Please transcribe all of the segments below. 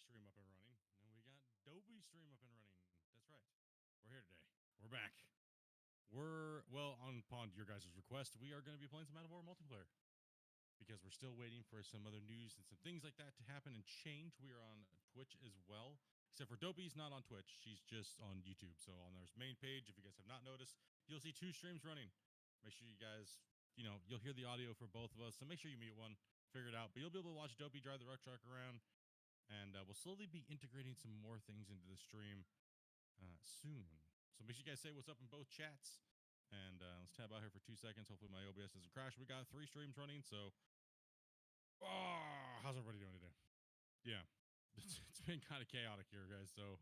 stream up and running, and we got Dopey stream up and running. That's right. We're here today. We're back. Upon your guys' request, we are going to be playing some Out of War multiplayer because we're still waiting for some other news and some things like that to happen and change. We are on Twitch as well, except for Dopey's not on Twitch. She's just on YouTube. So on their main page, if you guys have not noticed, you'll see 2 streams running. Make sure you guys, you'll hear the audio for both of us. So make sure you mute one, figure it out. But you'll be able to watch Dopey drive the ruck truck around. And we'll slowly be integrating some more things into the stream soon. So make sure you guys say what's up in both chats. And let's tab out here for 2 seconds. Hopefully my OBS doesn't crash. We got 3 streams running. So, how's everybody doing today? Yeah, it's been kind of chaotic here, guys. So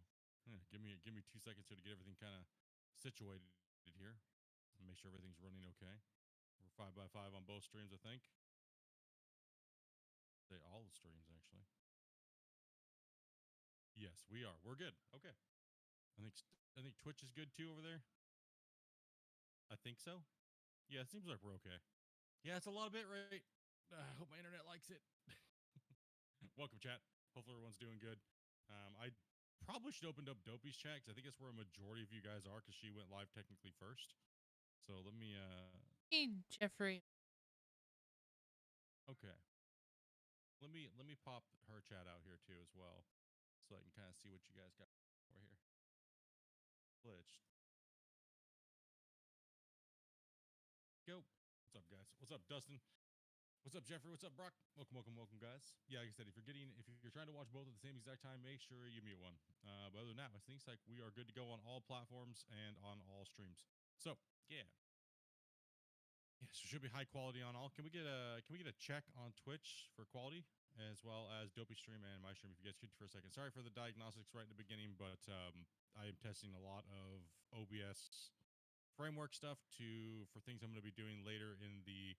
give me 2 seconds here to get everything kind of situated here. And make sure everything's running okay. We're 5x5 on both streams, I think. Say all the streams, actually. Yes, we are. We're good. Okay. I think Twitch is good too over there. I think so. Yeah, it seems like we're okay. Yeah, it's a lot of bit rate. I hope my internet likes it. Welcome, chat. Hopefully everyone's doing good. I probably should open up Dopey's chat because I think that's where a majority of you guys are because she went live technically first. So let me Hey, Jeffrey. Okay. Let me pop her chat out here too as well, so I can kind of see what you guys got over here. Glitched. Go. What's up, guys? What's up, Dustin? What's up, Jeffrey? What's up, Brock? Welcome, guys. Yeah, like I said, if you're trying to watch both at the same exact time, make sure you mute one. But other than that, I think like we are good to go on all platforms and on all streams. So yeah. Yes, it should be high quality on all. Can we get a check on Twitch for quality as well as Dopey stream and my stream? If you guys could for a second. Sorry for the diagnostics right in the beginning, but I am testing a lot of OBS framework stuff for things I'm going to be doing later in the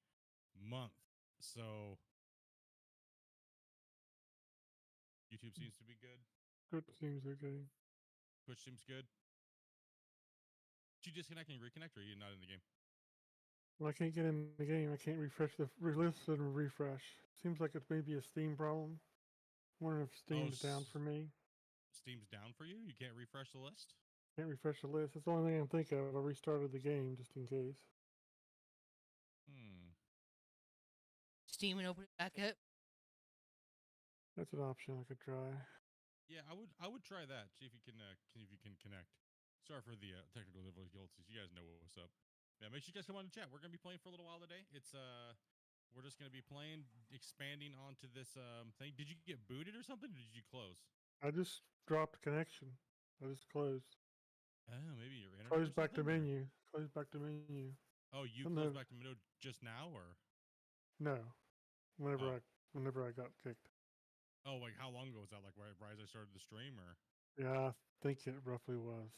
month. So YouTube seems to be good. Twitch seems okay. Twitch seems good. Did you disconnect and reconnect, or are you not in the game? Well, I can't get in the game. I can't refresh the list and refresh. Seems like it's maybe a Steam problem. I wonder if Steam's down for me. Steam's down for you? You can't refresh the list? Can't refresh the list. That's the only thing I can think of. I restarted the game just in case. Steam and open it back up. That's an option I could try. Yeah, I would try that. See if you can connect. Sorry for the technical difficulties. You guys know what's up. Yeah, make sure you guys come on to chat. We're gonna be playing for a little while today. It's we're just gonna be playing, expanding onto this thing. Did you get booted or something? Or did you close? I just dropped connection. I just closed. Oh, maybe your internet. Close back to menu. Close back to menu. Oh, you closed back to menu just now, or? No, whenever I got kicked. Oh, like how long ago was that? Like right as I started the stream, or? Yeah, I think it roughly was.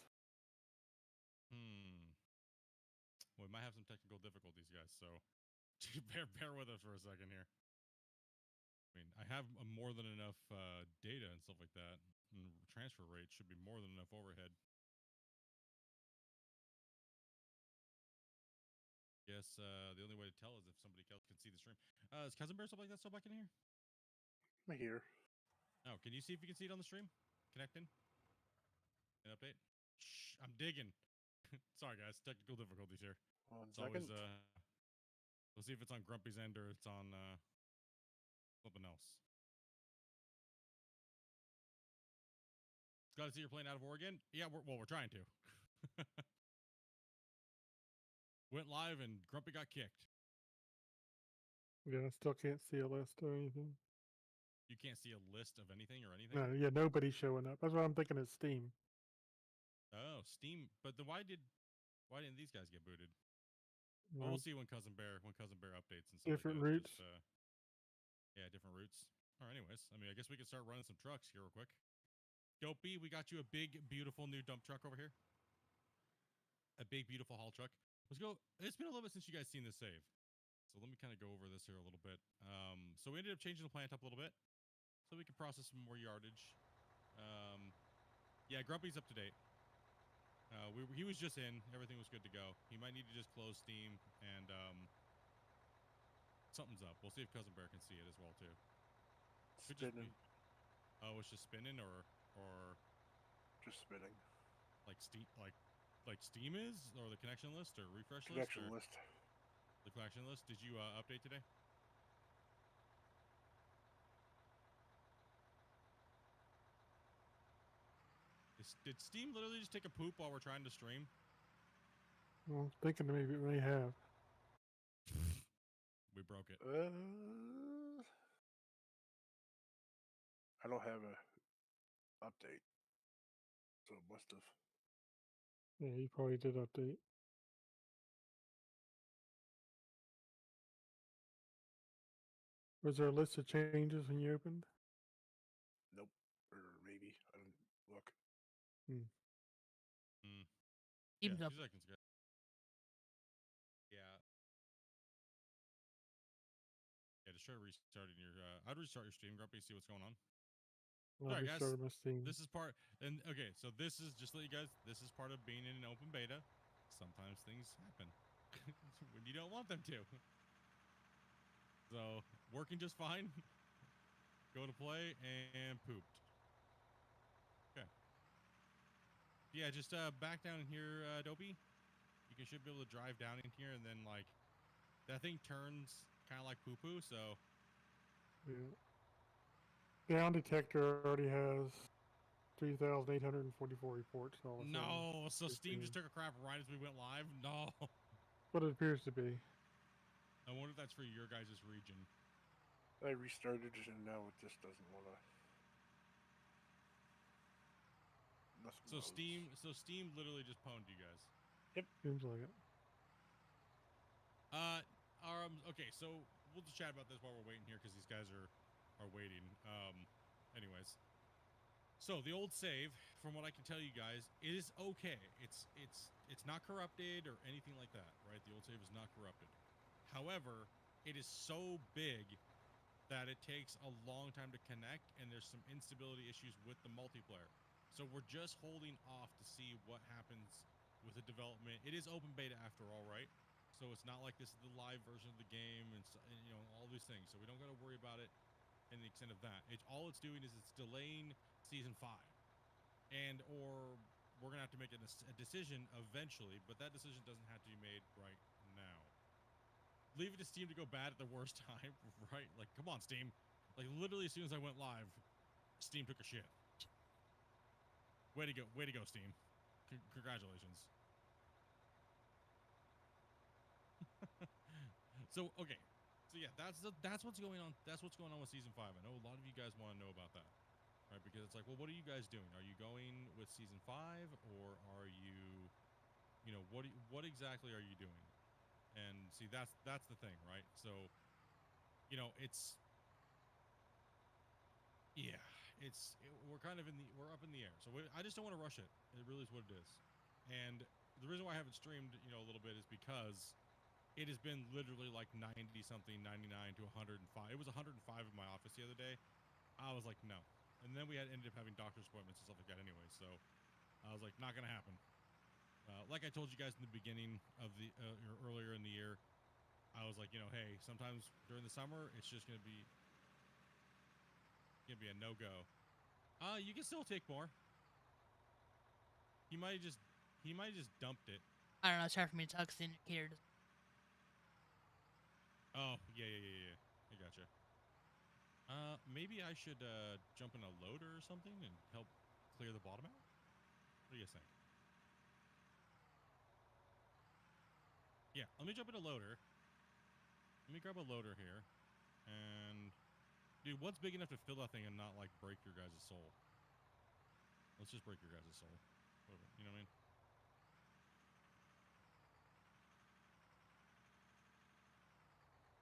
Well, we might have some technical difficulties, guys. So bear with us for a second here. I mean, I have more than enough data and stuff like that, and transfer rate should be more than enough overhead. Guess the only way to tell is if somebody else can see the stream. Is Cousin Bear stuff like that still back in here? I'm here. Oh, can you see if you can see it on the stream? Connecting? An update? Shh, I'm digging. Sorry, guys. Technical difficulties here. One second. We'll see if it's on Grumpy's end or it's on something else. Got to see you're playing Out of War again? Yeah, we're trying to. Went live and Grumpy got kicked. Yeah, I still can't see a list or anything. You can't see a list of anything or anything? No, yeah, nobody's showing up. That's what I'm thinking is Steam. Oh, Steam. But why didn't these guys get booted? Well, we'll see when Cousin Bear updates and stuff. Different like that. routes. Just, yeah, different routes. All right, anyways, I mean, I guess we can start running some trucks here real quick. Dopey, we got you a big, beautiful new dump truck over here. A big, beautiful haul truck. Let's go. It's been a little bit since you guys seen this save. So let me kind of go over this here a little bit. So we ended up changing the plant up a little bit so we can process some more yardage. Yeah, Grumpy's up to date. He was just in. Everything was good to go. He might need to just close Steam and something's up. We'll see if Cousin Bear can see it as well too. Could just be, Oh, it's just spinning, or Just spinning. like Steam is, or the connection list, or refresh Connection list, or list. the connection list. Did you update today? Did Steam literally just take a poop while we're trying to stream? Well, I'm thinking maybe it may have. We broke it. I don't have a update, so it must have. Yeah, you probably did update. Was there a list of changes when you opened? Nope. Or maybe I didn't look. Yeah, Steam's 2 up. seconds ago. Yeah. Yeah, just try restarting your. I'd restart your stream, Grumpy, see what's going on. I'll Sorry, guys. restart my Steam. This is part, and okay, so this is just to let you guys. This is part of being in an open beta. Sometimes things happen when you don't want them to. So working just fine. Go to play and pooped. Okay. Yeah, just back down in here, Dopey. You should be able to drive down in here, and then like that thing turns kind of like poo poo. So Yeah. Down detector already has 3,844 reports. All of a sudden. no, so Steam 15. just took a crap right as we went live. No, What it appears to be. I wonder if that's for your guys' region. I restarted it and now it just doesn't want to. So Steam literally just pwned you guys. Seems like it. Okay, so we'll just chat about this while we're waiting here because these guys are waiting. Anyways, so the old save, from what I can tell you guys, it is okay. It's not corrupted or anything like that, right? The old save is not corrupted. However, it is so big that it takes a long time to connect, and there's some instability issues with the multiplayer. So we're just holding off to see what happens with the development. It is open beta after all, right? So it's not like this is the live version of the game and you know, all these things. So we don't got to worry about it in the extent of that. All it's doing is it's delaying season 5, and or we're gonna have to make a decision eventually. But that decision doesn't have to be made right now. Leave it to Steam to go bad at the worst time, right? Like, come on, Steam. Like, literally as soon as I went live, Steam took a shit. Way to go, Steam. Congratulations. So, okay. So yeah, that's what's going on. That's what's going on with season 5. I know a lot of you guys want to know about that, right? Because it's like, well, what are you guys doing? Are you going with season 5, or are you know, what exactly are you doing? And see, that's the thing, right? So, you know, we're kind of we're up in the air. So I just don't want to rush it. It really is what it is. And the reason why I haven't streamed, you know, a little bit is because it has been literally like 90 something, 99 to 105. It was 105 in my office the other day. I was like, no. And then we ended up having doctor's appointments and stuff like that anyway. So I was like, not going to happen. Like I told you guys in the beginning of the earlier in the year, I was like, you know, hey, sometimes during the summer, it's just going to be a no-go. You can still take more. He might have just dumped it. I don't know. It's hard for me to talk 'cause the indicator doesn't. Oh, yeah. I gotcha. Maybe I should jump in a loader or something and help clear the bottom out? What do you guys think? Yeah, let me jump in a loader. Let me grab a loader here. And, dude, what's big enough to fill that thing and not, like, break your guys' soul? Let's just break your guys' soul. Whatever, you know what I mean?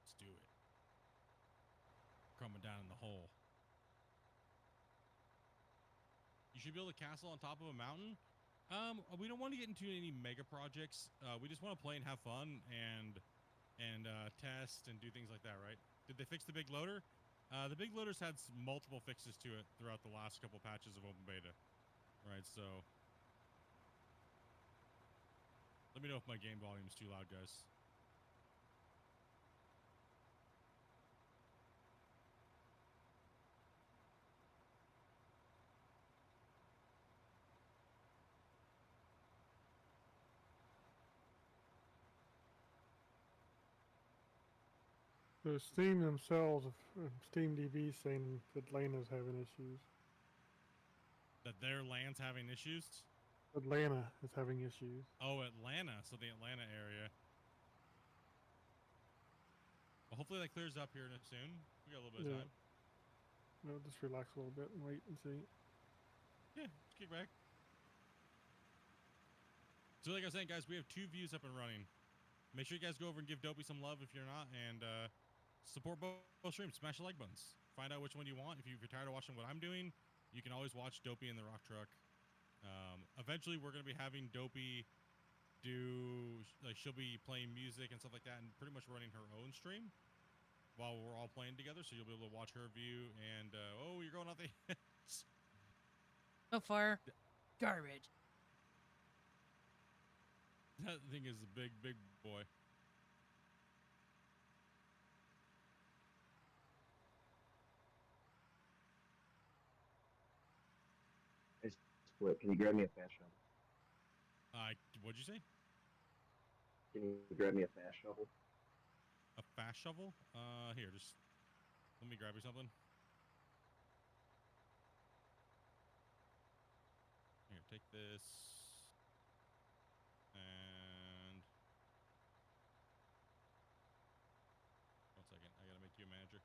Let's do it. Coming down in the hole. You should build a castle on top of a mountain. We don't want to get into any mega projects. We just want to play and have fun and test and do things like that, right? Did they fix the big loader? The big loader's had multiple fixes to it throughout the last couple patches of open beta, right? So let me know if my game volume is too loud, guys. So Steam themselves, Steam DB saying that Atlanta's having issues. That their land's having issues. Atlanta is having issues. Oh, Atlanta. So the Atlanta area. Well, hopefully that clears up here soon. We got a little bit of time. No, just relax a little bit and wait and see. Yeah, just kick back. So like I was saying, guys, we have 2 views up and running. Make sure you guys go over and give Dopey some love if you're not, and support both streams. Smash the like buttons. Find out which one you want. If you're tired of watching what I'm doing, you can always watch Dopey in the Rock Truck. Eventually, we're going to be having Dopey do, like, she'll be playing music and stuff like that and pretty much running her own stream while we're all playing together, so you'll be able to watch her view and, oh, you're going out there. So far, garbage. That thing is a big, big boy. Hey, Split, can you grab me a fast shovel? What'd you say? Can you grab me a fast shovel? A fast shovel? Here, just let me grab you something. Here, take this. And 1 second, I gotta make you a manager.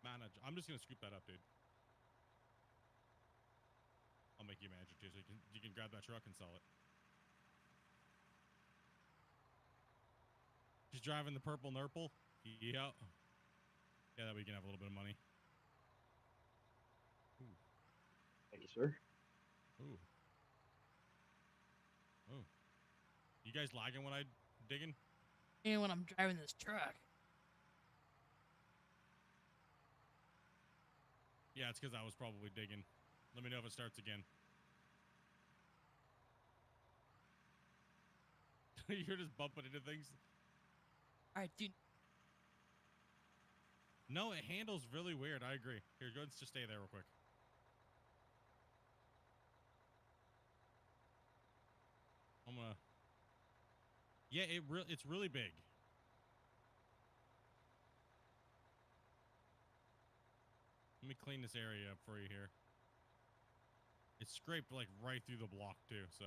Manager. I'm just gonna scoop that up, dude. I'll make you a manager too, so you can grab that truck and sell it. She's driving the purple nurple. Yeah. Yeah, that way you can have a little bit of money. Ooh. Thank you, sir. Ooh. Oh. You guys lagging when I digging? And when I'm driving this truck. Yeah, it's because I was probably digging. Let me know if it starts again. You're just bumping into things. Alright, dude. No, it handles really weird. I agree. Here, go and just stay there real quick. I'm gonna. Yeah, it's really big. Let me clean this area up for you here. It's scraped like right through the block too, so.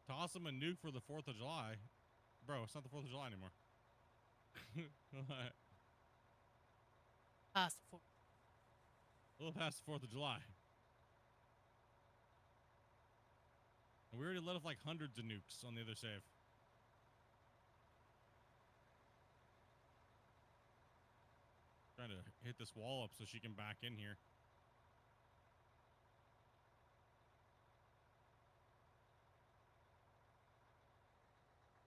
Toss him a nuke for the 4th of July. Bro, it's not the 4th of July anymore. Past the 4th. A little past the 4th of July. And we already let off like hundreds of nukes on the other save. Trying to hit this wall up so she can back in here.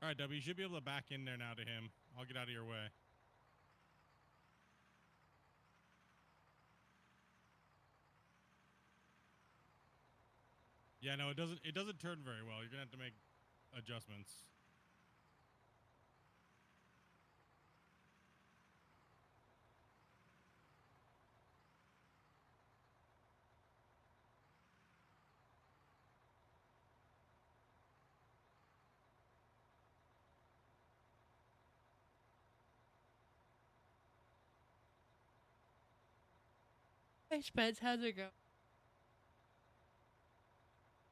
All right, W, you should be able to back in there now to him. I'll get out of your way. Yeah, no, it doesn't turn very well. You're gonna have to make adjustments. Hey, Spence, how's it go?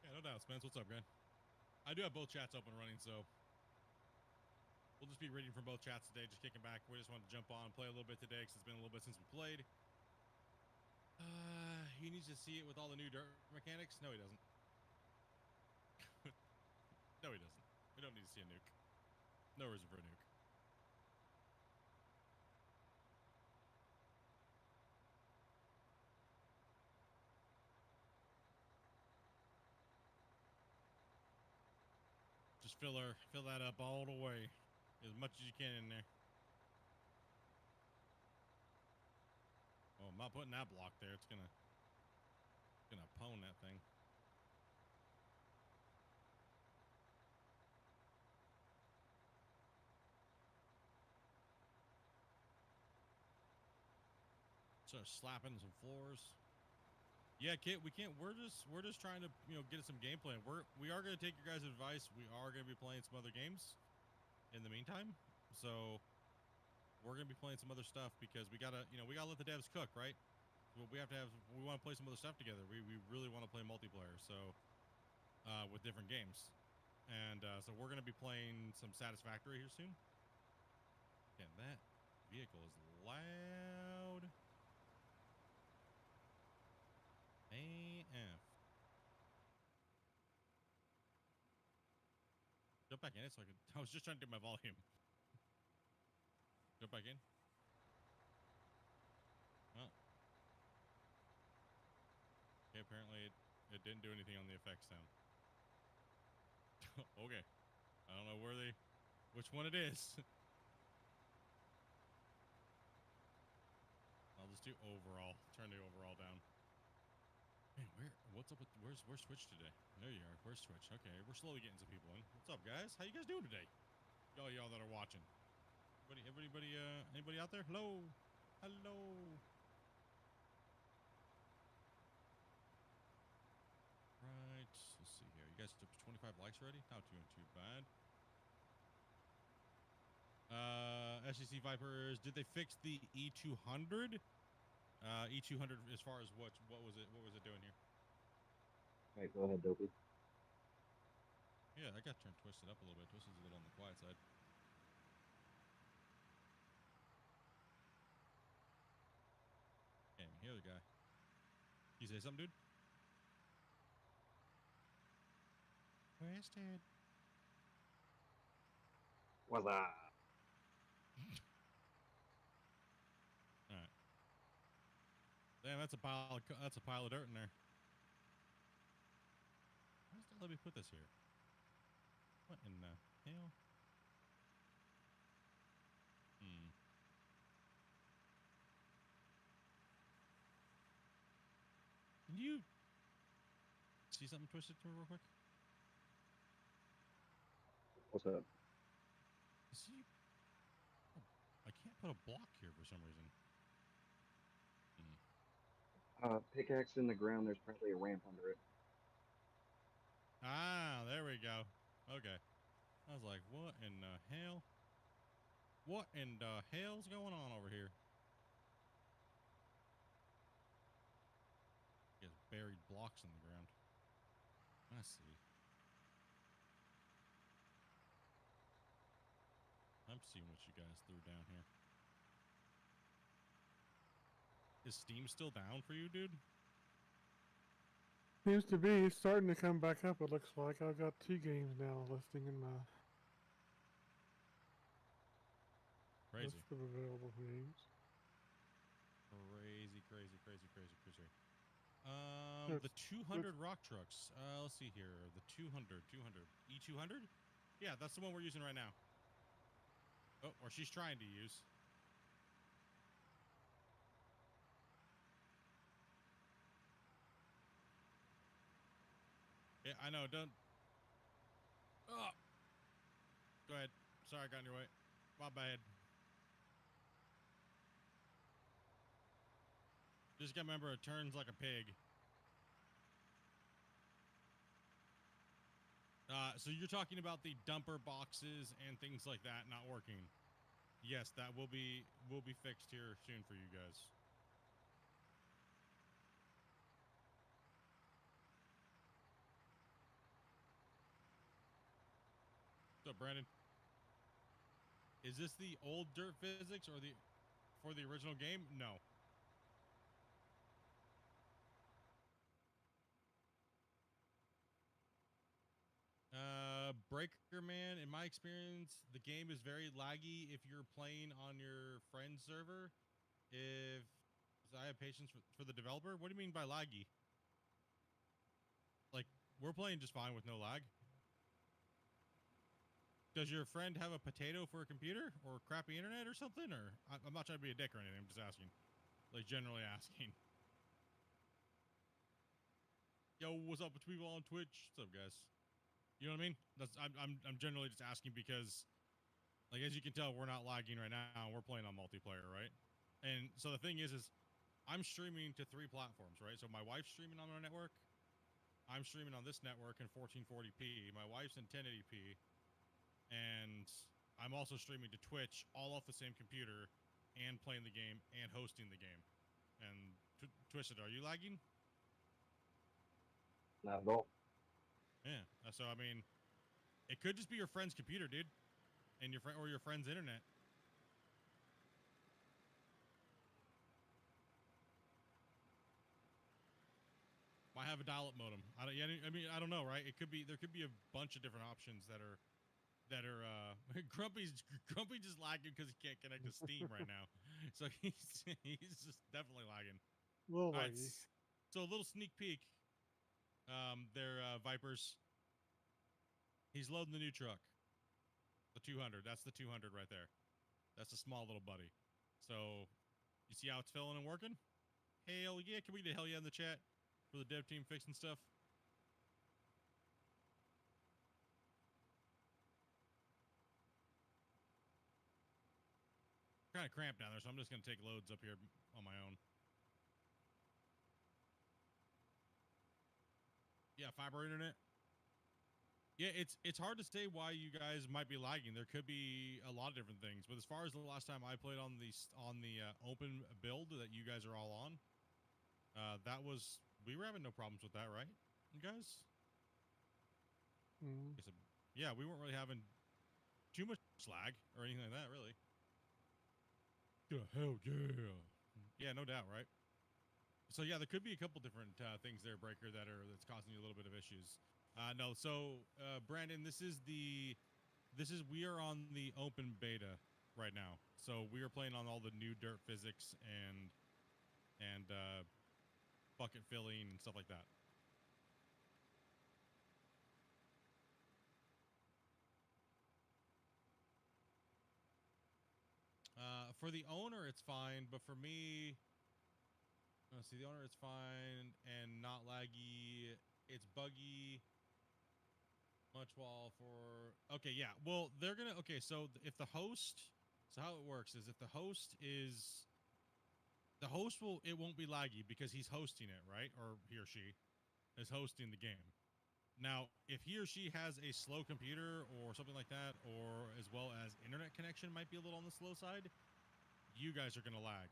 Yeah, no doubt, Spence. What's up, man? I do have both chats open and running, so we'll just be reading from both chats today, just kicking back. We just wanted to jump on and play a little bit today because it's been a little bit since we played. He needs to see it with all the new dirt mechanics. No, he doesn't. No, he doesn't. We don't need to see a nuke. No reason for a nuke. Just fill that up all the way, as much as you can in there. Oh, I'm not putting that block there. It's gonna pwn that thing. Start slapping some floors. Yeah, Kit, we can't. We're just trying to get some gameplay. We are gonna take your guys' advice. We are gonna be playing some other games in the meantime. So we're gonna be playing some other stuff because we gotta let the devs cook, right? Well, we want to play some other stuff together. We really want to play multiplayer. So with different games, and so we're gonna be playing some Satisfactory here soon. Okay, that vehicle is loud. AF. Jump back in it so I was just trying to do my volume. Jump back in. Well. Okay, apparently it didn't do anything on the effects sound. Okay. I don't know which one it is. I'll just do overall. Turn the overall down. Man, what's up with, where's Twitch today? There you are. Where's Twitch? Okay, we're slowly getting some people in. What's up, guys? How you guys doing today? Y'all that are watching. Anybody out there? Hello? Hello? Right, let's see here. You guys took 25 likes already? Not doing too bad. SGC Vipers, did they fix the E200? E200 as far as what was it doing here? All right, go ahead, Dopey. Yeah, I got turned twisted up a little bit. Twisted's a little on the quiet side. Okay, here the guy. You say something, dude? Twisted. What's up? All right. Damn, that's a pile of dirt in there. Why does that let me put this here? What in the hell? Can you see something twisted to me real quick? What's up? See? Oh, I can't put a block here for some reason. Pickaxe in the ground. There's probably a ramp under it. Ah, there we go. Okay. I was like, what in the hell? What in the hell's going on over here? There's buried blocks in the ground. I see. I'm seeing what you guys threw down here. Is Steam still down for you, dude? Seems to be. It's starting to come back up, it looks like. I've got 2 games now listing in my Crazy. list of available games. Crazy. Yes, The 200 rock trucks. Let's see here. The 200. E200? Yeah, that's the one we're using right now. Oh, or she's trying to use. Yeah, I know. Don't. Oh. Go ahead. Sorry, I got in your way. My bad. Just gotta remember, it turns like a pig. So you're talking about the dumper boxes and things like that not working. Yes, that will be fixed here soon for you guys. What's up, Brandon? Is this the old dirt physics or for the original game? No. Breaker Man, in my experience, the game is very laggy if you're playing on your friend's server. If I have patience for the developer. What do you mean by laggy? Like, we're playing just fine with no lag. Does your friend have a potato for a computer or crappy internet or something? Or I'm not trying to be a dick or anything. I'm just asking, like generally asking. Yo, what's up with people on Twitch? What's up, guys? You know what I mean? I'm generally just asking because, like, as you can tell, we're not lagging right now. We're playing on multiplayer, right? And so the thing is I'm streaming to 3 platforms, right? So my wife's streaming on our network. I'm streaming on this network in 1440p. My wife's in 1080p, and I'm also streaming to Twitch, all off the same computer, and playing the game and hosting the game. And Twisted, are you lagging? Not at all. Yeah. So I mean, it could just be your friend's computer, dude, and your friend or your friend's internet. Might have a dial-up modem. I don't know, right? It could be. There could be a bunch of different options that are Grumpy just lagging because he can't connect to Steam right now. So he's just definitely lagging. Little All right, laggy. so a little sneak peek. They're Vipers. He's loading the new truck. The 200. That's the 200 right there. That's a small little buddy. So you see how it's filling and working? Hell yeah. Can we get a hell yeah in the chat for the dev team fixing stuff? Kind of cramped down there, so I'm just going to take loads up here on my own. Yeah, fiber internet. Yeah, it's hard to say why you guys might be lagging. There could be a lot of different things, but as far as the last time I played on the open build that you guys are all on, we were having no problems with that, right, you guys? Mm. Yeah, we weren't really having too much lag or anything like that, really. Yeah, hell yeah. Yeah, no doubt, right? So yeah, there could be a couple different things there, Breaker, that's causing you a little bit of issues. No, so Brandon, we are on the open beta right now. So we are playing on all the new dirt physics and bucket filling and stuff like that. For the owner, it's fine, but for me, let's see, the owner, it's fine and not laggy. It's buggy. Much wall for okay, yeah. Well, they're gonna okay. So if the host, so how it works is if the host it won't be laggy because he's hosting it, right? Or he or she is hosting the game. Now, if he or she has a slow computer or something like that, or as well as internet connection might be a little on the slow side, you guys are gonna lag.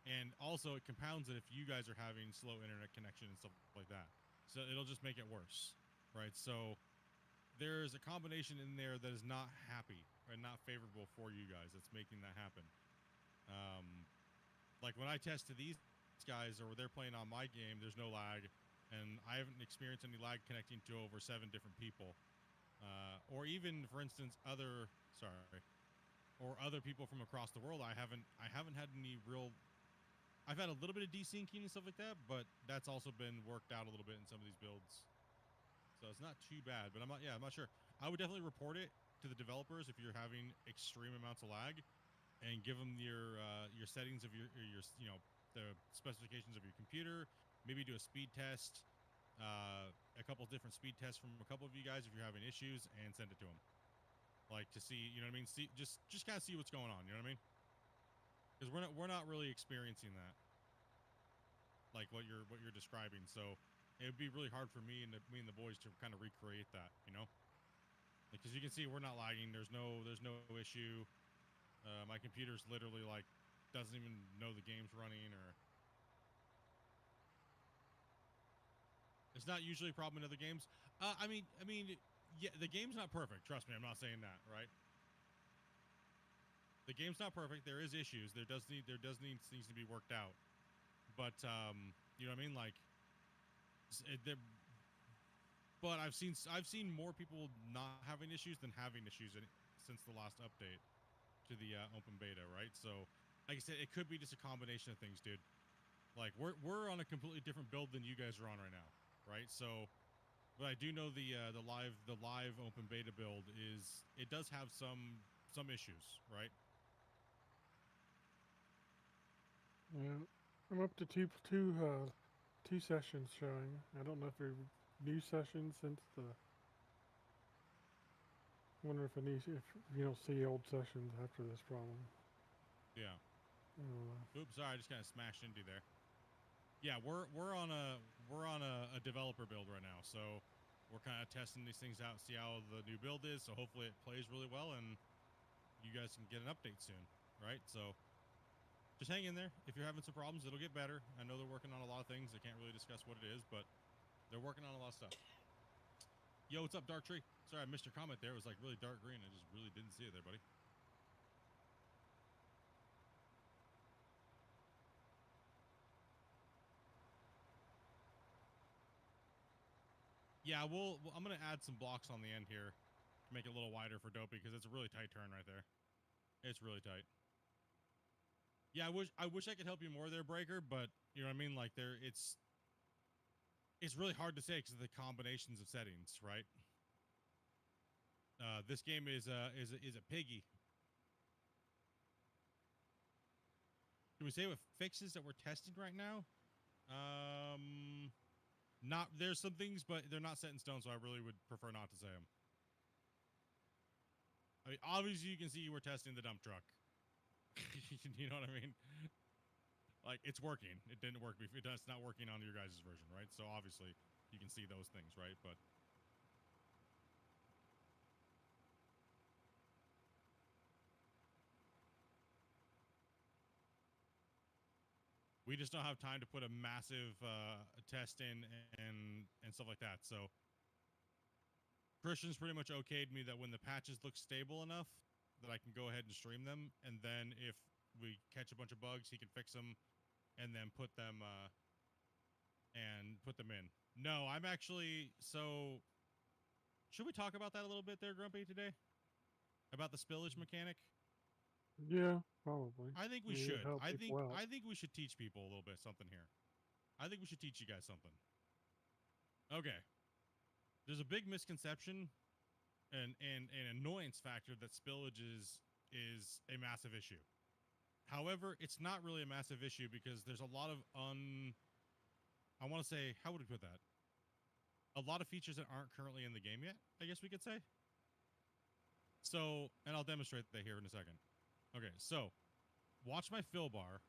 And also, it compounds it if you guys are having slow internet connection and stuff like that. So it'll just make it worse, right? So there's a combination in there that is not happy and not favorable for you guys that's making that happen. Like when I test to these guys or they're playing on my game, there's no lag, and I haven't experienced any lag connecting to over 7 different people. Or even, for instance, other people from across the world. I haven't had any real. I've had a little bit of desyncing and stuff like that, but that's also been worked out a little bit in some of these builds. So it's not too bad, but I'm not sure. I would definitely report it to the developers if you're having extreme amounts of lag, and give them your settings of your the specifications of your computer. Maybe do a speed test, a couple different speed tests from a couple of you guys if you're having issues, and send it to them. Like to see, you know what I mean? See, just kind of see what's going on. You know what I mean? Because we're not really experiencing that, like what you're describing. So it would be really hard for me and the boys to kind of recreate that, you know? Because you can see we're not lagging. There's no issue. My computer's literally like doesn't even know the game's running, or it's not usually a problem in other games. I mean, yeah, the game's not perfect. Trust me, I'm not saying that, right? The game's not perfect. There is issues. There does need things to be worked out. But you know what I mean? Like, but I've seen more people not having issues than having issues since the last update to the open beta, right? So, like I said, it could be just a combination of things, dude. Like we're on a completely different build than you guys are on right now, right? So, but I do know the live open beta build it does have some issues, right? Yeah, I'm up to two sessions showing. I don't know if they're new sessions since the. I wonder if you don't see old sessions after this problem. Yeah. Oops, sorry, I just kind of smashed into there. Yeah, we're on a developer build right now, so we're kind of testing these things out, see how the new build is. So hopefully it plays really well, and you guys can get an update soon, right? So just hang in there. If you're having some problems, it'll get better. I know they're working on a lot of things. I can't really discuss what it is, but they're working on a lot of stuff. Yo, what's up, Dark Tree? Sorry, I missed your comment there. It was like really dark green. I just really didn't see it there, buddy. Yeah, I'm going to add some blocks on the end here to make it a little wider for Dopey because it's a really tight turn right there. It's really tight. Yeah, I wish I could help you more there, Breaker, but you know what I mean? Like it's really hard to say because of the combinations of settings, right? This game is a piggy. Can we say what fixes that we're testing right now? There's some things, but they're not set in stone, so I really would prefer not to say them. I mean, obviously you can see we're testing the dump truck. You know what I mean? Like, it's working. It didn't work before. It's not working on your guys' version, right? So obviously you can see those things, right? But we just don't have time to put a massive test in and stuff like that. So Christian's pretty much okayed me that when the patches look stable enough that I can go ahead and stream them, and then if we catch a bunch of bugs, he can fix them and then put them in. No, I'm actually, so should we talk about that a little bit there, Grumpy, today? About the spillage mechanic? Yeah, probably. I think we Maybe should. help people out. I think we should teach people a little bit something here. I think we should teach you guys something. Okay. There's a big misconception and an annoyance factor that spillage is a massive issue. However, it's not really a massive issue because there's a lot of I want to say, how would we put that? A lot of features that aren't currently in the game yet, I guess we could say. So, and I'll demonstrate that here in a second. Okay, so watch my fill bar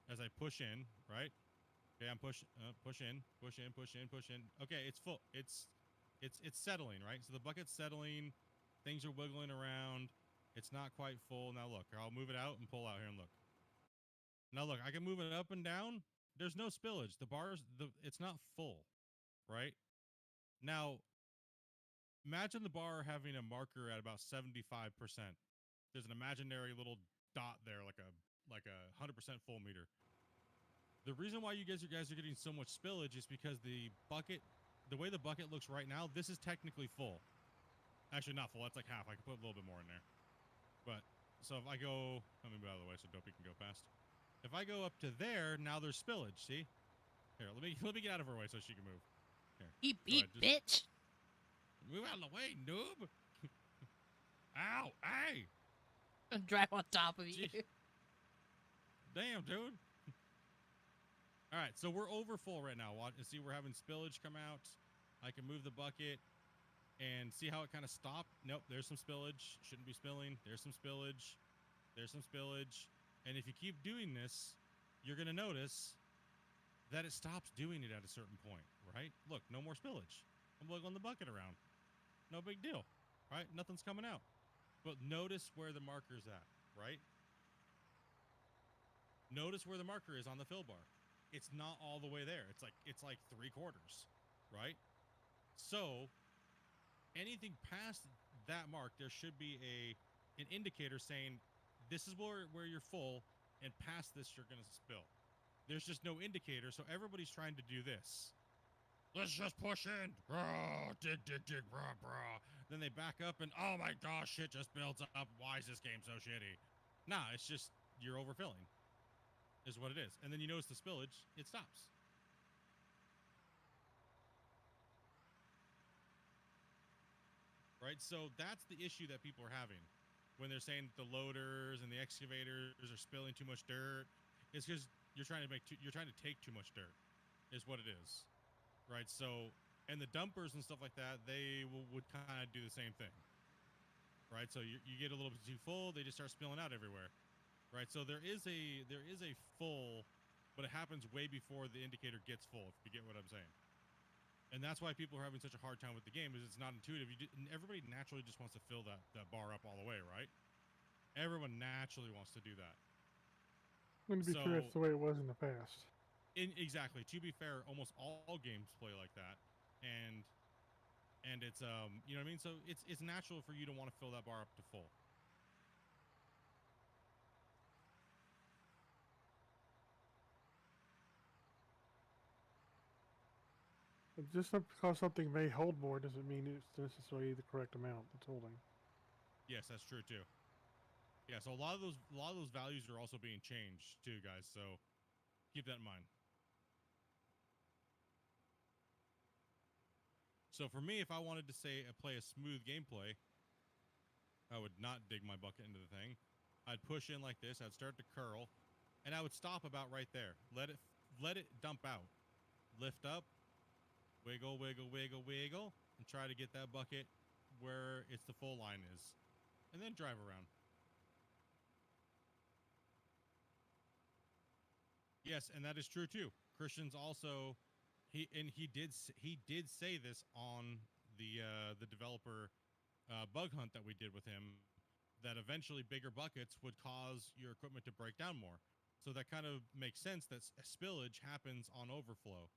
as I push in, right? Okay, I'm push in. Okay, it's full. It's settling, right? So the bucket's settling. Things are wiggling around. It's not quite full. Now look, I'll move it out and pull out here and look. Now look, I can move it up and down. There's no spillage. It's not full, right? Now, imagine the bar having a marker at about 75%. There's an imaginary little dot there, like a 100% full meter. The reason why you guys are getting so much spillage is because the way the bucket looks right now, this is technically full. Actually, not full. That's like half. I can put a little bit more in there. But so if I go, let me move out of the way so Dopey can go past. If I go up to there, now there's spillage. See? Here, let me get out of her way so she can move. Here, Beep, beep, bitch. Move out of the way, noob. Ow! Hey! I'll drive on top of you. Damn, dude. All right, so we're over full right now. Watch, see, we're having spillage come out. I can move the bucket and see how it kind of stopped. Nope, there's some spillage. Shouldn't be spilling. There's some spillage. There's some spillage. And if you keep doing this, you're going to notice that it stops doing it at a certain point, right? Look, no more spillage. I'm wiggling the bucket around. No big deal, right? Nothing's coming out. But notice where the marker's at, right? Notice where the marker is on the fill bar. It's not all the way there. It's like 3/4, right? So anything past that mark, there should be an indicator saying this is where you're full, and past this you're gonna spill. There's just no indicator, so everybody's trying to do this. Let's just push in. Dig, brah, brah. Then they back up and, oh my gosh, shit just builds up. Why is this game so shitty? Nah, it's just you're overfilling is what it is. And then you notice the spillage, it stops. Right? So that's the issue that people are having when they're saying that the loaders and the excavators are spilling too much dirt. It's because you're trying to take too much dirt is what it is. Right? So, and the dumpers and stuff like that, they would kind of do the same thing. Right? So you get a little bit too full, they just start spilling out everywhere. right? So there is a full, but it happens way before the indicator gets full. If you get what I'm saying. And that's why people are having such a hard time with the game, is it's not intuitive. And everybody naturally just wants to fill that bar up all the way, right? Everyone naturally wants to do that. And to be fair, it's the way it was in the past. Exactly. To be fair, almost all games play like that, and it's you know what I mean. So it's natural for you to want to fill that bar up to full. But just because something may hold more doesn't mean it's necessarily the correct amount it's holding. Yes, that's true too. Yeah, so a lot of those values are also being changed too, guys. So keep that in mind. So for me, if I wanted to say play a smooth gameplay, I would not dig my bucket into the thing. I'd push in like this. I'd start to curl, and I would stop about right there. Let it dump out. Lift up, wiggle, wiggle, wiggle, wiggle, and try to get that bucket where it's the full line is, and then drive around. Yes, and that is true too. Christian's also he did say this on the developer bug hunt that we did with him, that eventually bigger buckets would cause your equipment to break down more. So that kind of makes sense that spillage happens on overflow.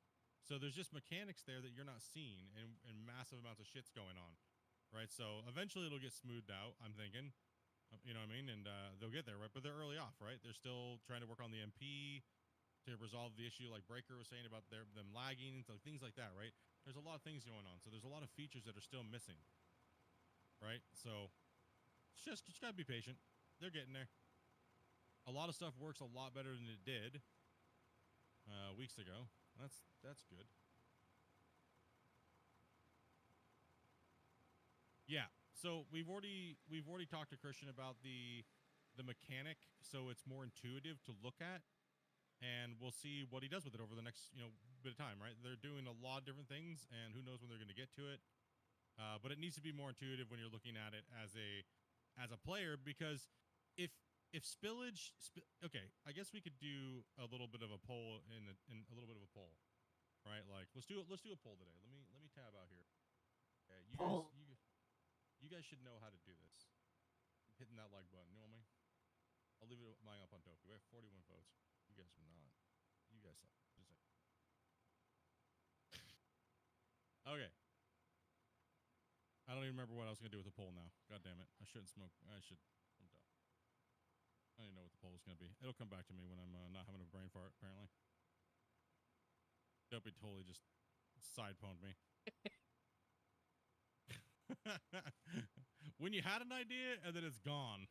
So there's just mechanics there that you're not seeing, and massive amounts of shit's going on, right? So eventually it'll get smoothed out, I'm thinking. You know what I mean? And they'll get there, right? But they're early off, right? They're still trying to work on the MP to resolve the issue, like Breaker was saying about them lagging and things like that, right? There's a lot of things going on. So there's a lot of features that are still missing, right? So just gotta be patient. They're getting there. A lot of stuff works a lot better than it did weeks ago. That's good. Yeah. So we've already talked to Christian about the mechanic, so it's more intuitive to look at, and we'll see what he does with it over the next bit of time. Right? They're doing a lot of different things, and who knows when they're going to get to it. But it needs to be more intuitive when you're looking at it as a player, because if spillage, okay, I guess we could do a little bit of a poll in a little bit of a poll, right? Like let's do a poll today. Let me tab out here. Okay, you guys should know how to do this. Hitting that like button, you know me? I'll leave it mine up on Dopey. We have 41 votes. You guys are not. You guys suck. Just like. Okay. I don't even remember what I was gonna do with the poll now. God damn it! I shouldn't smoke. I should. I'm done. I don't even know what the poll is gonna be. It'll come back to me when I'm not having a brain fart. Apparently. Dopey totally just side pwned me. When you had an idea and then it's gone.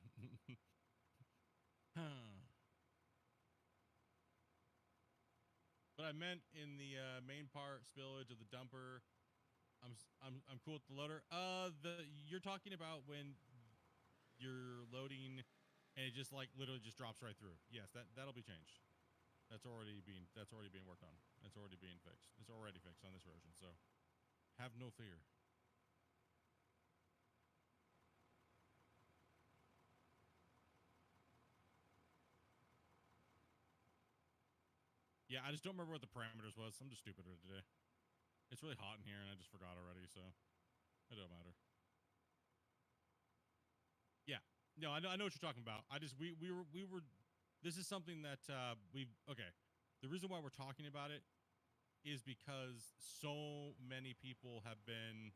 But I meant in the main part, spillage of the dumper. I'm cool with the loader. You're talking about when you're loading and it just like literally just drops right through. Yes, that'll be changed. That's already being worked on. It's already being fixed. It's already fixed on this version, so have no fear. Yeah, I just don't remember what the parameters was. I'm just stupider today. It's really hot in here, and I just forgot already, so it don't matter. Yeah, no, I know what you're talking about. I just we were. This is something that okay. The reason why we're talking about it is because so many people have been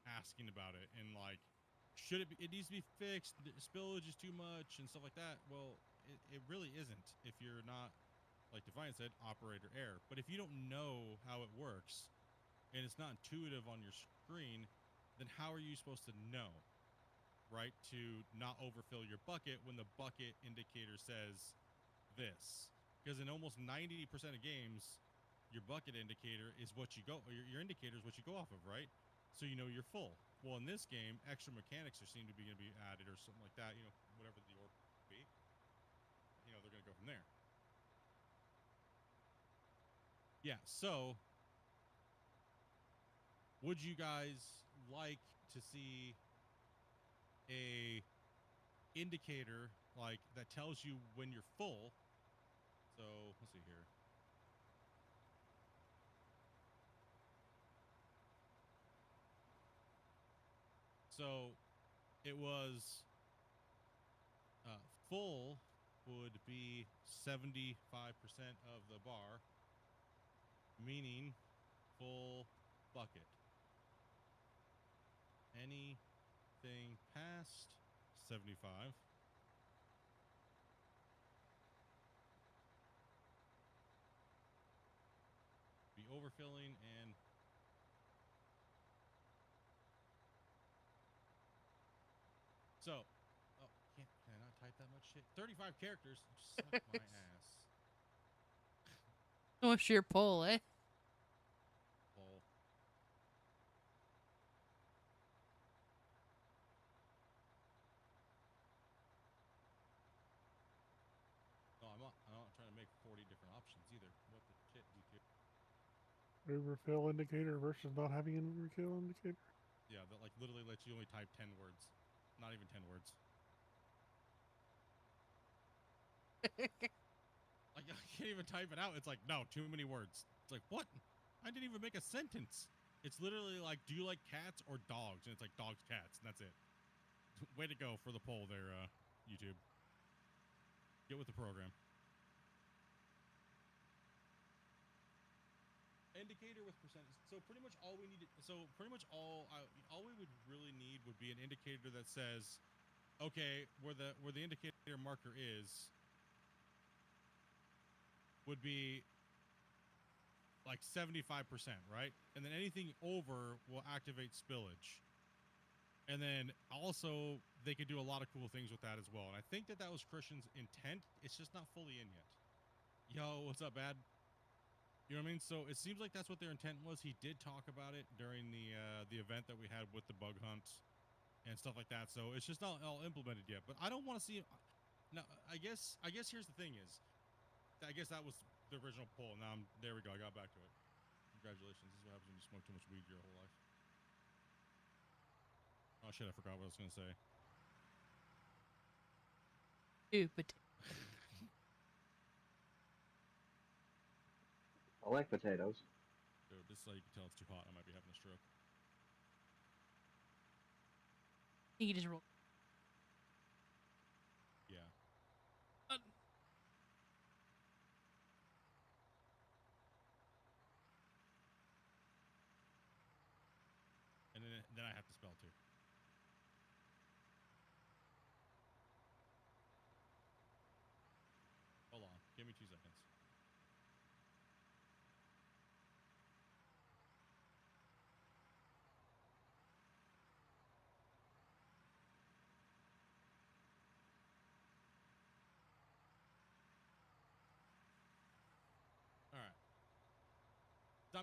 asking about it, and like, should it be? It needs to be fixed. The spillage is too much and stuff like that. Well, it really isn't if you're not, like Defiant said, operator error. But if you don't know how it works and it's not intuitive on your screen, then how are you supposed to know, right? To not overfill your bucket when the bucket indicator says this. Because in almost 90% of games, your bucket indicator is what you go, or your indicator is what you go off of, right? So you know you're full. Well, in this game, extra mechanics seem to be going to be added or something like that, whatever the order be. They're going to go from there. Yeah, so would you guys like to see a indicator like that tells you when you're full. So let's see here. So it was full would be 75% of the bar, meaning full bucket. Anything past 75 be overfilling and so can I not type that much shit? 35 characters. Suck my ass. So much for your poll, eh? Lol. No, I'm not trying to make 40 different options either. What the shit, YouTube? Overfill indicator versus not having an overkill indicator. Yeah, that like literally lets you only type 10 words. Not even 10 words. Like I can't even type it out. It's like, no, too many words. It's like, what? I didn't even make a sentence. It's literally like, do you like cats or dogs? And it's like dogs, cats, and that's it. Way to go for the poll there, YouTube. Get with the program. Indicator with percentage. So pretty much all we need. All we would really need would be an indicator that says, okay, where the indicator marker is would be like 75%, right? And then anything over will activate spillage. And then also they could do a lot of cool things with that as well. And I think that was Christian's intent. It's just not fully in yet. Yo, what's up, bad? You know what I mean? So it seems like that's what their intent was. He did talk about it during the event that we had with the bug hunt and stuff like that. So it's just not all implemented yet. But I don't want to see. Now, I guess here's the thing is, I guess that was the original poll. Now there we go. I got back to it. Congratulations. This is what happens when you smoke too much weed your whole life. Oh shit! I forgot what I was gonna say. Stupid. I like potatoes. Dude, this is how you can tell it's too hot. I might be having a stroke. You can just roll. Yeah. And then I have to spell too. Hold on. Give me 2 seconds. All right.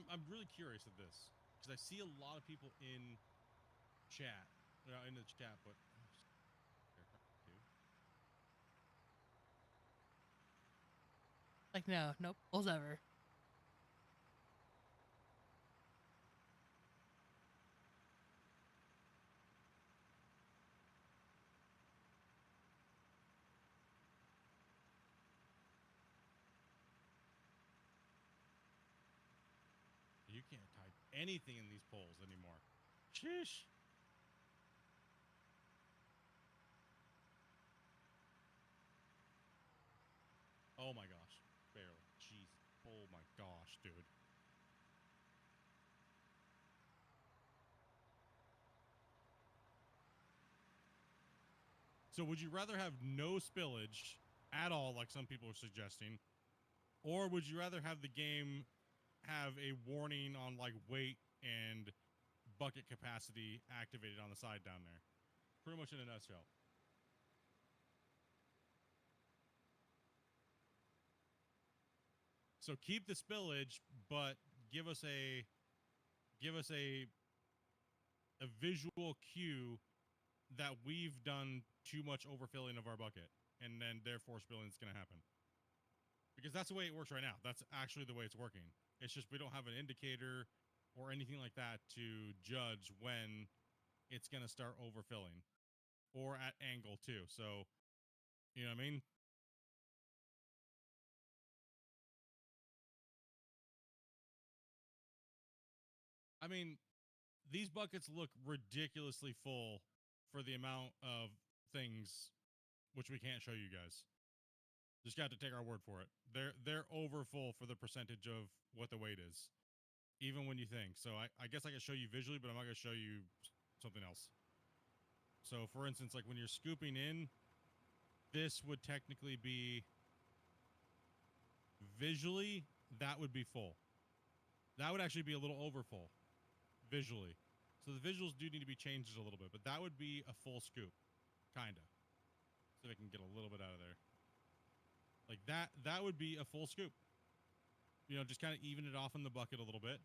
I'm really curious of this because I see a lot of people in chat, in the chat, but Like, no polls ever. you can't type anything in these polls anymore. Sheesh. Oh my gosh. Barely. Jeez. Oh my gosh, dude. So would you rather have no spillage at all, like some people are suggesting, or would you rather have the game have a warning on like weight and bucket capacity activated on the side down there? Pretty much in a nutshell. So keep the spillage, but give us a visual cue that we've done too much overfilling of our bucket, and then therefore spilling is going to happen. Because that's the way it works right now. That's actually the way it's working. It's just we don't have an indicator or anything like that to judge when it's going to start overfilling, or at angle too. So You know what I mean? I mean, these buckets look ridiculously full for the amount of things, which we can't show you guys. Just got to take our word for it. They're over full for the percentage of what the weight is, even when you think. So I guess I can show you visually, but I'm not going to show you something else. So for instance, like when you're scooping in, this would technically be visually, that would be full. That would actually be a little over full visually. So the visuals do need to be changed a little bit, but that would be a full scoop, kind of. So they can get a little bit out of there. Like that would be a full scoop. You know, just kind of even it off in the bucket a little bit.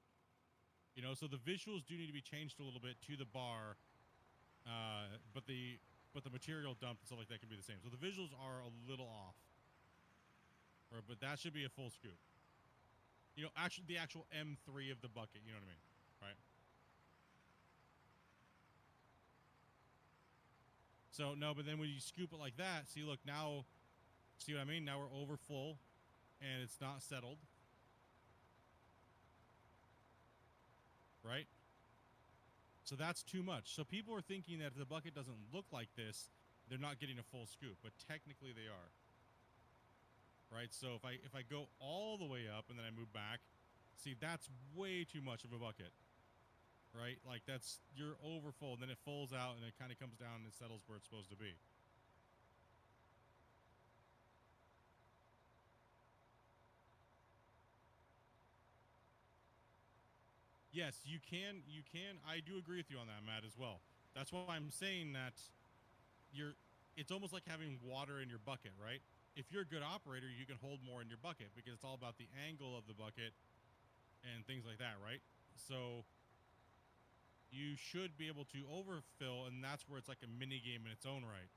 You know, so the visuals do need to be changed a little bit to the bar, but the material dump and stuff like that can be the same. So the visuals are a little off. But that should be a full scoop. You know, actually the actual M3 of the bucket, you know what I mean? Right? So no, but then when you scoop it like that, see, look, now, see what I mean? Now we're over full and it's not settled. Right? So that's too much. So people are thinking that if the bucket doesn't look like this, they're not getting a full scoop, but technically they are. Right? So if I go all the way up and then I move back, see, that's way too much of a bucket. Right? Like that's, you're over full, and then it falls out and it kind of comes down and settles where it's supposed to be. Yes, you can. I do agree with you on that, Matt, as well. That's why I'm saying that it's almost like having water in your bucket, right? If you're a good operator, you can hold more in your bucket because it's all about the angle of the bucket and things like that, right? So you should be able to overfill, and that's where it's like a mini game in its own right.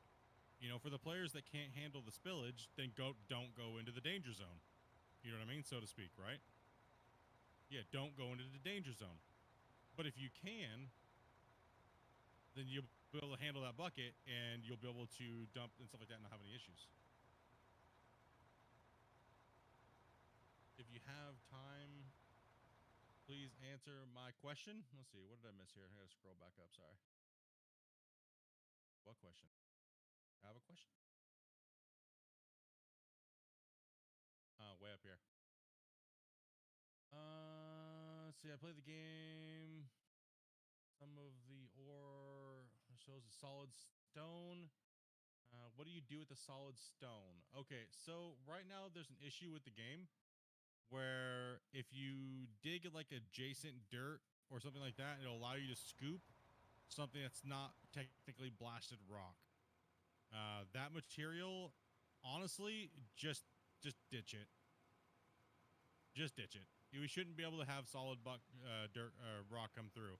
You know, for the players that can't handle the spillage, then don't go into the danger zone. You know what I mean, so to speak, right? Yeah, don't go into the danger zone. But if you can, then you'll be able to handle that bucket, and you'll be able to dump and stuff like that and not have any issues. If you have time, please answer my question. Let's see, what did I miss here? I gotta scroll back up, sorry. What question? I have a question? Way up here. Let's see, I played the game. Some of the ore shows a solid stone. What do you do with the solid stone? Okay, so right now there's an issue with the game where if you dig like adjacent dirt or something like that, it'll allow you to scoop something that's not technically blasted rock. That material, honestly, just ditch it. Just ditch it. We shouldn't be able to have solid dirt rock come through.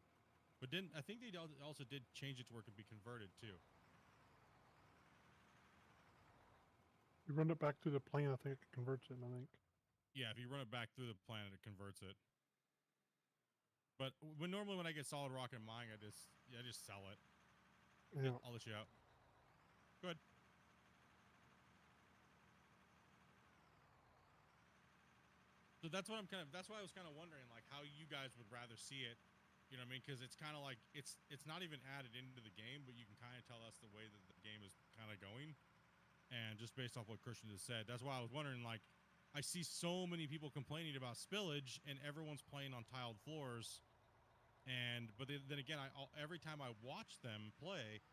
But then I think they also did change it to where it could be converted too. You run it back through the plane, I think it converts it, I think. Yeah, if you run it back through the planet, it converts it. But normally when I get solid rock in mine, I just sell it. Yeah. I'll let you out. Good. So that's what that's why I was kind of wondering, like, how you guys would rather see it. You know what I mean? Because it's kind of like, it's not even added into the game, but you can kind of tell us the way that the game is kind of going. And just based off what Christian just said, that's why I was wondering, like, I see so many people complaining about spillage and everyone's playing on tiled floors. But then again, every time I watch them play,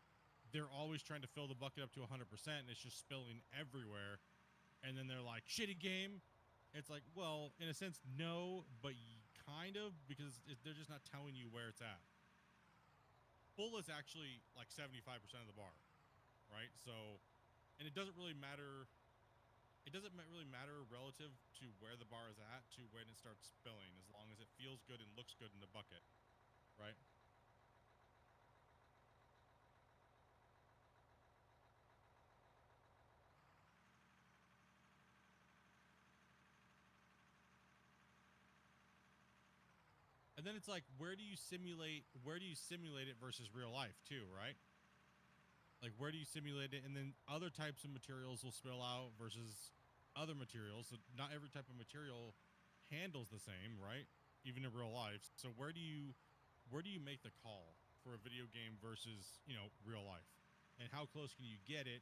they're always trying to fill the bucket up to 100% and it's just spilling everywhere. And then they're like, shitty game. It's like, well, in a sense, no, but kind of, because they're just not telling you where it's at. Full is actually like 75% of the bar, right? So, and it doesn't really matter. It doesn't really matter relative to where the bar is at to when it starts spilling, as long as it feels good and looks good in the bucket, right? And then it's like, where do you simulate it versus real life too, right? Like, where do you simulate it? And then other types of materials will spill out versus other materials. So not every type of material handles the same, right? Even in real life. So where do you make the call for a video game versus, real life? And how close can you get it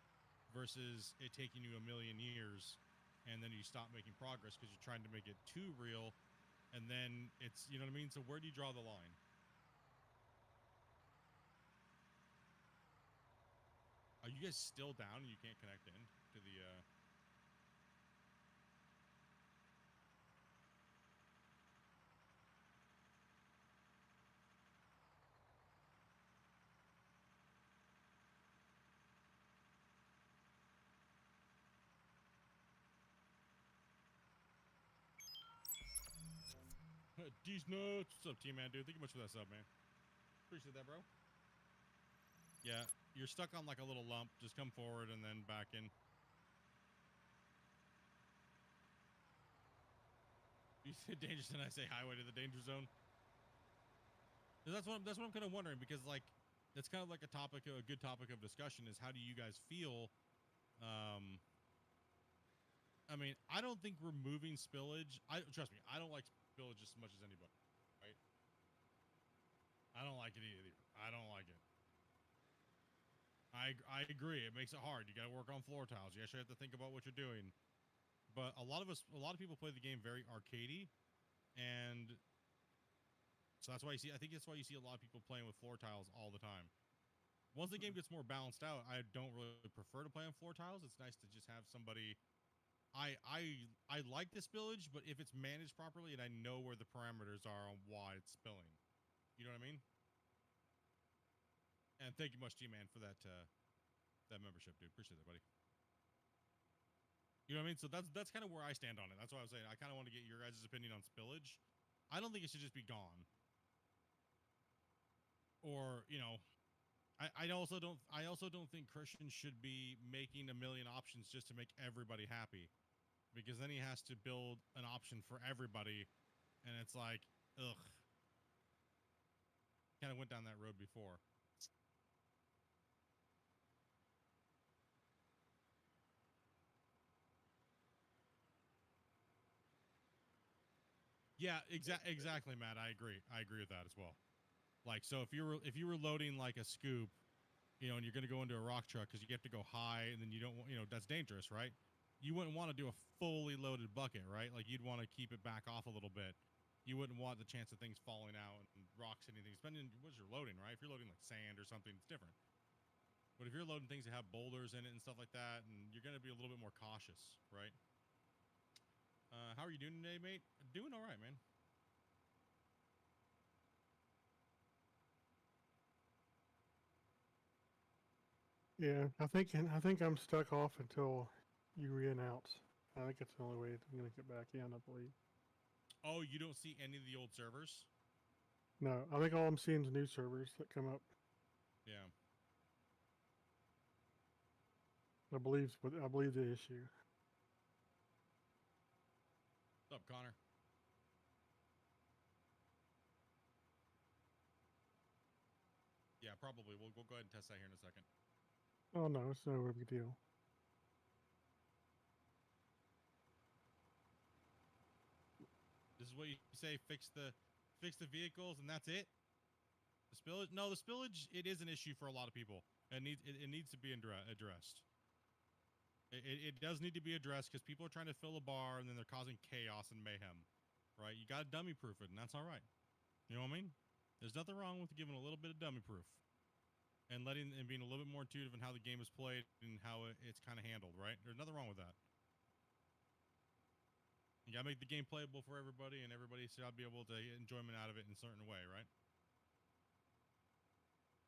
versus it taking you a million years and then you stop making progress because you're trying to make it too real, and then it's, you know what I mean? So where do you draw the line? Are you guys still down and you can't connect in to the D's nuts? What's up, T-Man, dude? Thank you much for that sub, man. Appreciate that, bro. Yeah, you're stuck on like a little lump. Just come forward and then back in. You said dangerous and I say highway to the danger zone. That's what I'm kind of wondering, because like that's kind of like a good topic of discussion is how do you guys feel? I mean, I don't think removing spillage. Trust me, I don't like spillage as much as anybody, right? I don't like it either. I don't like it. I agree. It makes it hard. You got to work on floor tiles. You actually have to think about what you're doing. But a lot of people play the game very arcadey, and so that's why you see. I think that's why you see a lot of people playing with floor tiles all the time. Once the game gets more balanced out, I don't really prefer to play on floor tiles. It's nice to just have somebody. I like the spillage, but if it's managed properly and I know where the parameters are on why it's spilling, you know what I mean? And thank you much, G-Man, for that membership, dude. Appreciate that, buddy. You know what I mean? So that's kind of where I stand on it. That's why I was saying I kind of want to get your guys' opinion on spillage. I don't think it should just be gone. Or, I also don't think Christian should be making a million options just to make everybody happy, because then he has to build an option for everybody, and it's like, ugh. Kind of went down that road before. Yeah, exactly, Matt. I agree with that as well. Like, so if you were loading like a scoop, and you're going to go into a rock truck because you have to go high, and then you don't want, that's dangerous, right? You wouldn't want to do a fully loaded bucket, right? Like, you'd want to keep it back off a little bit. You wouldn't want the chance of things falling out and rocks and anything, depending on what you're loading, right? If you're loading like sand or something, it's different. But if you're loading things that have boulders in it and stuff like that, and you're going to be a little bit more cautious, right? How are you doing today, mate? Doing all right, man. Yeah, I think I'm stuck off until you re-announce. I think it's the only way I'm gonna get back in, I believe. Oh, you don't see any of the old servers? No, I think all I'm seeing is new servers that come up. Yeah. I believe the issue. What's up, Connor? Yeah, probably. We'll go ahead and test that here in a second. Oh no, it's no big deal. This is what you say: fix the vehicles, and that's it. The spillage? No, the spillage. It is an issue for a lot of people. It needs to be addressed. It does need to be addressed because people are trying to fill a bar and then they're causing chaos and mayhem, right? You got to dummy proof it, and that's all right. You know what I mean? There's nothing wrong with giving a little bit of dummy proof and being a little bit more intuitive in how the game is played and how it's kind of handled, right? There's nothing wrong with that. You gotta make the game playable for everybody, and everybody should be able to get enjoyment out of it in a certain way, right?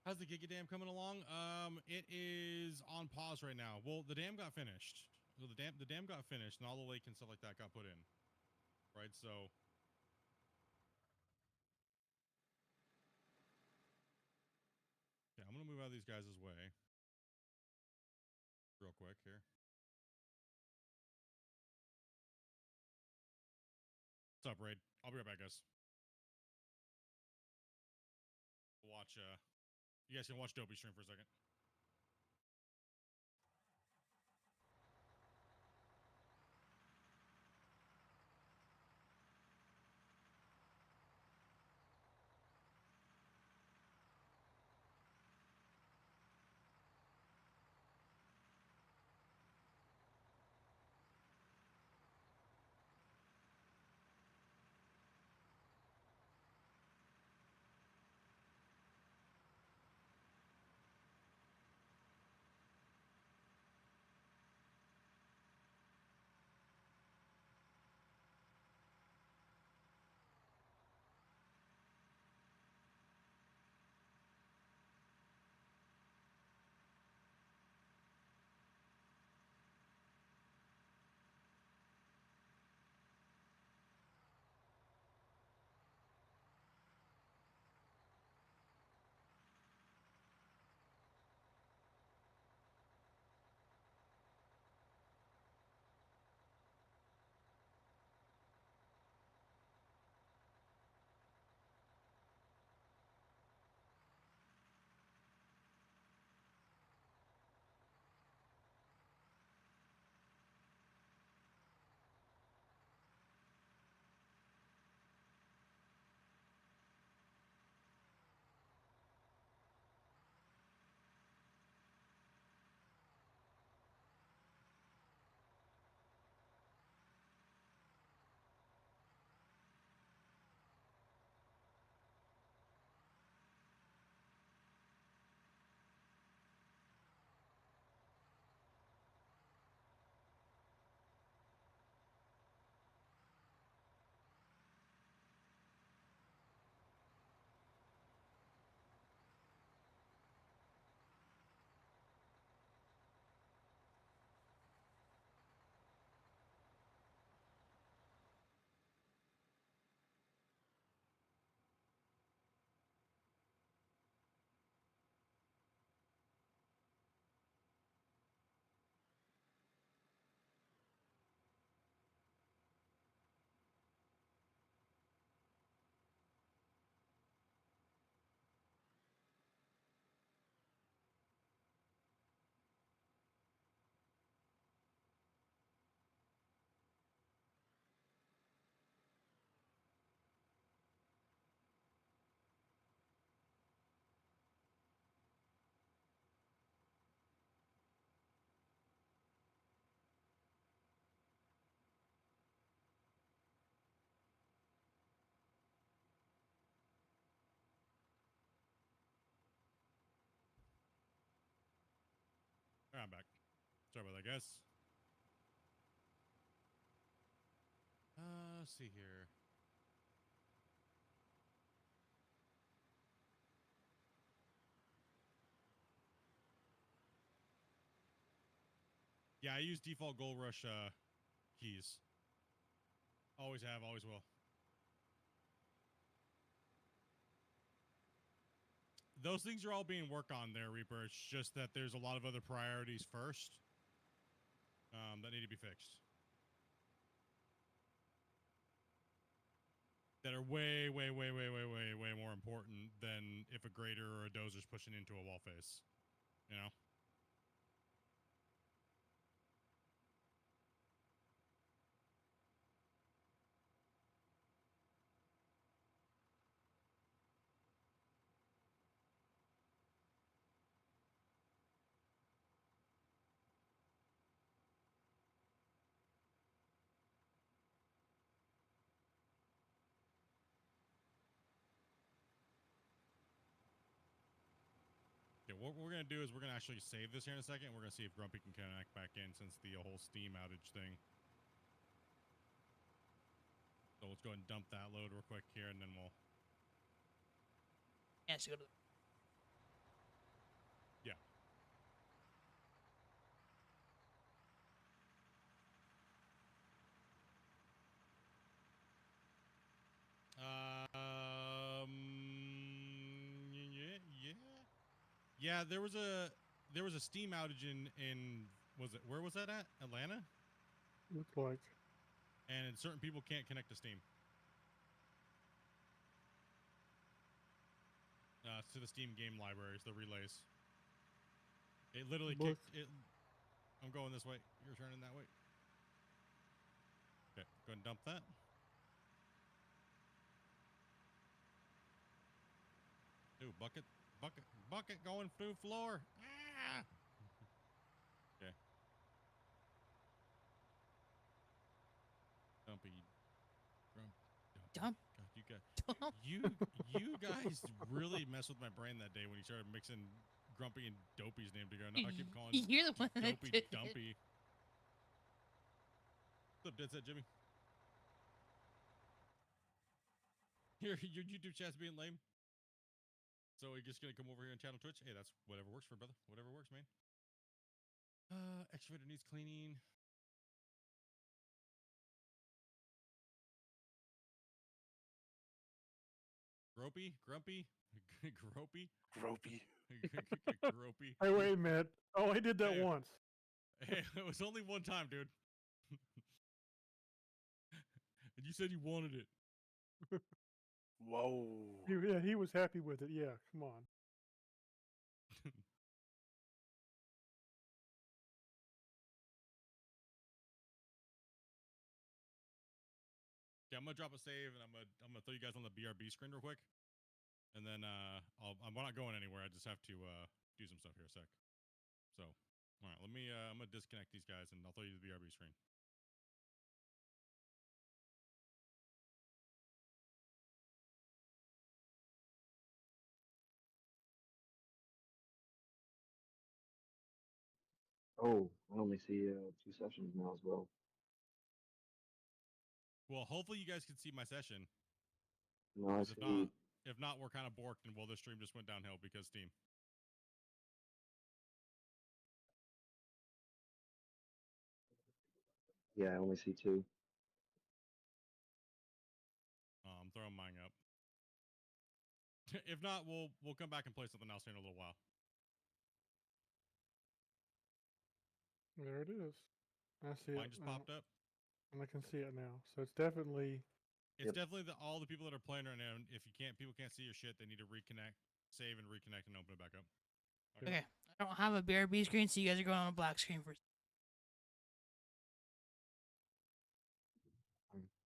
How's the Giga Dam coming along? It is on pause right now. Well, the dam got finished. So the dam got finished, and all the lake and stuff like that got put in, right? So, yeah, I'm gonna move out of these guys' way real quick here. What's up, Raid? I'll be right back, guys. Watch. You guys can watch Dopey stream for a second. Alright, I'm back. Sorry about that, guys. Let's see here. Yeah, I use default Gold Rush keys. Always have, always will. Those things are all being worked on there, Reaper. It's just that there's a lot of other priorities first that need to be fixed. That are way more important than if a grader or a dozer's pushing into a wall face. You know? Okay, what we're going to do is we're going to actually save this here in a second. We're going to see if Grumpy can connect back in since the whole Steam outage thing. So let's go ahead and dump that load real quick here, and then we'll... Yeah, so go to Yeah. Yeah, there was a Steam outage in was it, where was that at? Atlanta? Looks like. And certain people can't connect to Steam. To the Steam game libraries, the relays. It literally Look. kicked it. I'm going this way. You're turning that way. Okay, go ahead and dump that. Ooh, bucket going through floor. Ah! Okay. Dumpy. Dump. God, you guys really messed with my brain that day when you started mixing Grumpy and Dopey's name together. No, I keep calling You're the one that Dopey did it. Dumpy. What's up, Dead Set Jimmy? Your YouTube chat's being lame. So you're just gonna come over here and chat on Twitch? Hey, that's whatever works for brother. Whatever works, man. Excavator needs cleaning. Grumpy? Gropey? Gropey. Gropey. Hey, wait a minute. Oh, I did that Hey. once. Hey, it was only one time, dude. And you said you wanted it. Whoa. Yeah, he was happy with it. Yeah, come on. Yeah, I'm gonna drop a save and I'm gonna throw you guys on the BRB screen real quick. And then I'm not going anywhere. I just have to do some stuff here a sec. So, all right, I'm gonna disconnect these guys and I'll throw you to the BRB screen. Oh, I only see 2 sessions now as well. Well, hopefully you guys can see my session. No, I 'Cause see. if not, we're kind of borked and well, this stream just went downhill because Steam. Yeah, I only see 2. I'm throwing mine up. If not, we'll come back and play something else here in a little while. There it is. I see Mine it just now, popped up. and I can see it now. So it's definitely. It's Yep. definitely all the people that are playing right now. If people can't see your shit, they need to reconnect, save, and reconnect, and open it back up. Okay. I don't have a BRB screen, so you guys are going on a black screen first.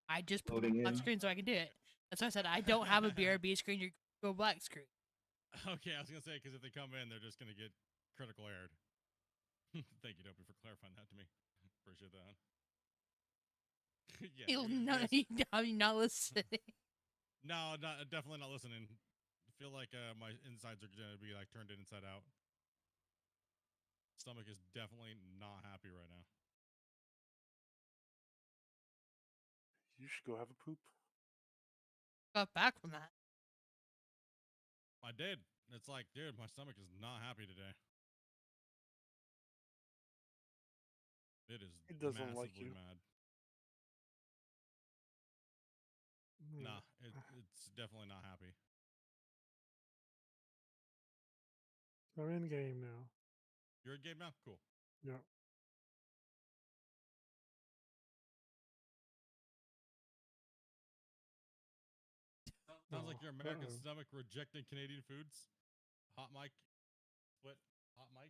I just put Loading the black in. screen so I can do it. That's why I said I don't have a BRB screen. You go black screen. Okay, I was gonna say because if they come in, they're just gonna get critical errored. Thank you, Dopey, for clarifying that to me. Appreciate that. Yeah. You'll you not, guys- you're not listening. No, definitely not listening. I feel like my insides are gonna be like turned inside out. Stomach is definitely not happy right now. You should go have a poop. Got back from that. I did. It's like, dude, my stomach is not happy today. It is It doesn't massively like you. mad. Yeah. Nah, it's definitely not happy. So in game now. You're in game now? Cool. Yeah. Sounds like your American uh-oh. stomach rejecting Canadian foods. Hot mic, split, hot mic.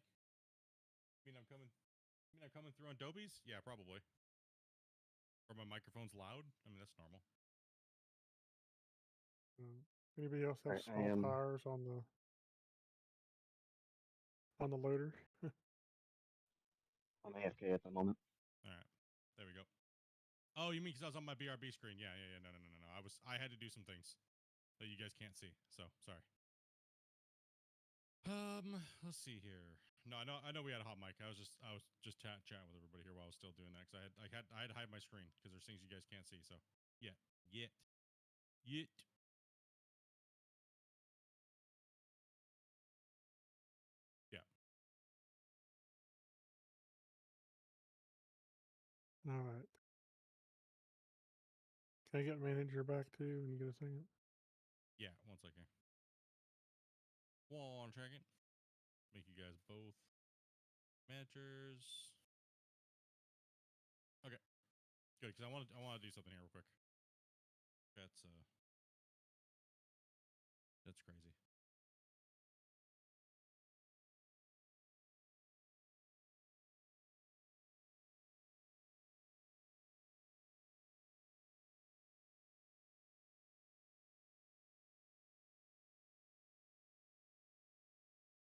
You mean I'm coming through on Dopey's? Yeah, probably. Or my microphone's loud. I mean, that's normal. Anybody else have I small am- tires on the loader? I'm AFK at the moment. All right, there we go. Oh, you mean because I was on my BRB screen? Yeah. No. I had to do some things that you guys can't see. So sorry. Let's see here. No, I know we had a hot mic. I was just chatting with everybody here while I was still doing that because I had to hide my screen because there's things you guys can't see. So yeah, yet. Yeah. All right. Can I get manager back too when you get a second? Yeah, 1 second. 1 second. Make you guys both managers. Okay, good because I want to do something here real quick. That's crazy.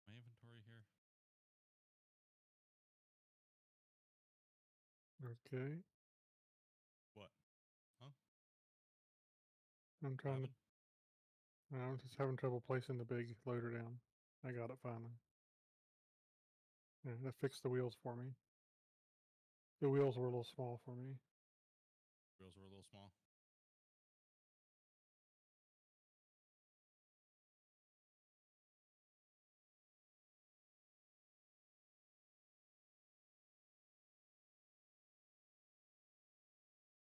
My inventory here. Okay. What? Huh? I'm trying to. Happened? I'm just having trouble placing the big loader down. I got it finally. Yeah, that fixed the wheels for me. The wheels were a little small for me. Wheels were a little small.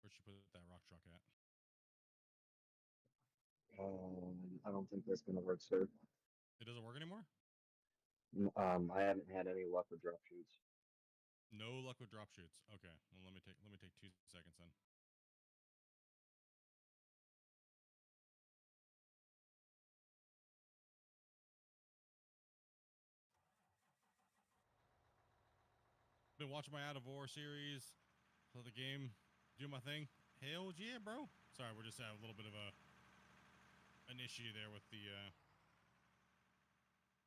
Where'd you put that rock truck at? I don't think that's gonna work, sir. It doesn't work anymore? I haven't had any luck with drop shoots. No luck with drop shoots. Okay. Well, let me take 2 seconds then. Been watching my Out of War series. Play the game. Do my thing. Hell yeah, bro. Sorry, we're just having a little bit of an issue there with the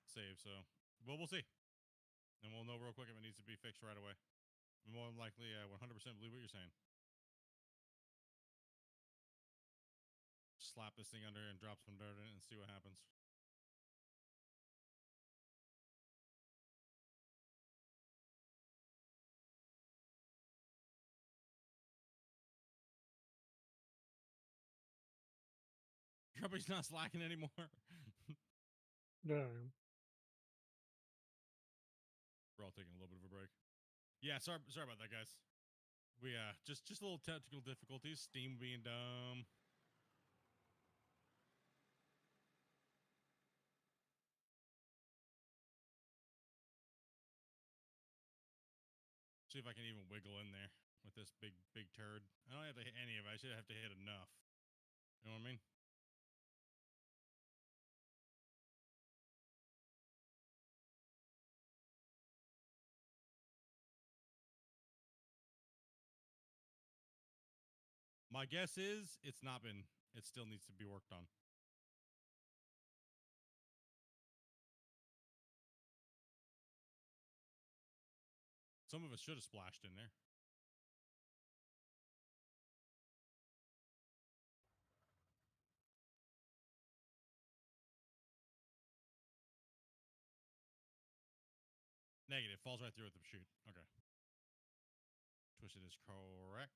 save. So, well, we'll see. And we'll know real quick if it needs to be fixed right away. More than likely, I 100% believe what you're saying. Slap this thing under and drop some dirt in it and see what happens. Your company's not slacking anymore. Yeah. We're all taking a little bit of a break. Yeah, sorry about that, guys. We just a little technical difficulties. Steam being dumb. See if I can even wiggle in there with this big turd. I don't have to hit any of it. I should have to hit enough. You know what I mean? My guess is it still needs to be worked on. Some of it should have splashed in there. Negative. Falls right through with the chute. Okay. Twisted is correct.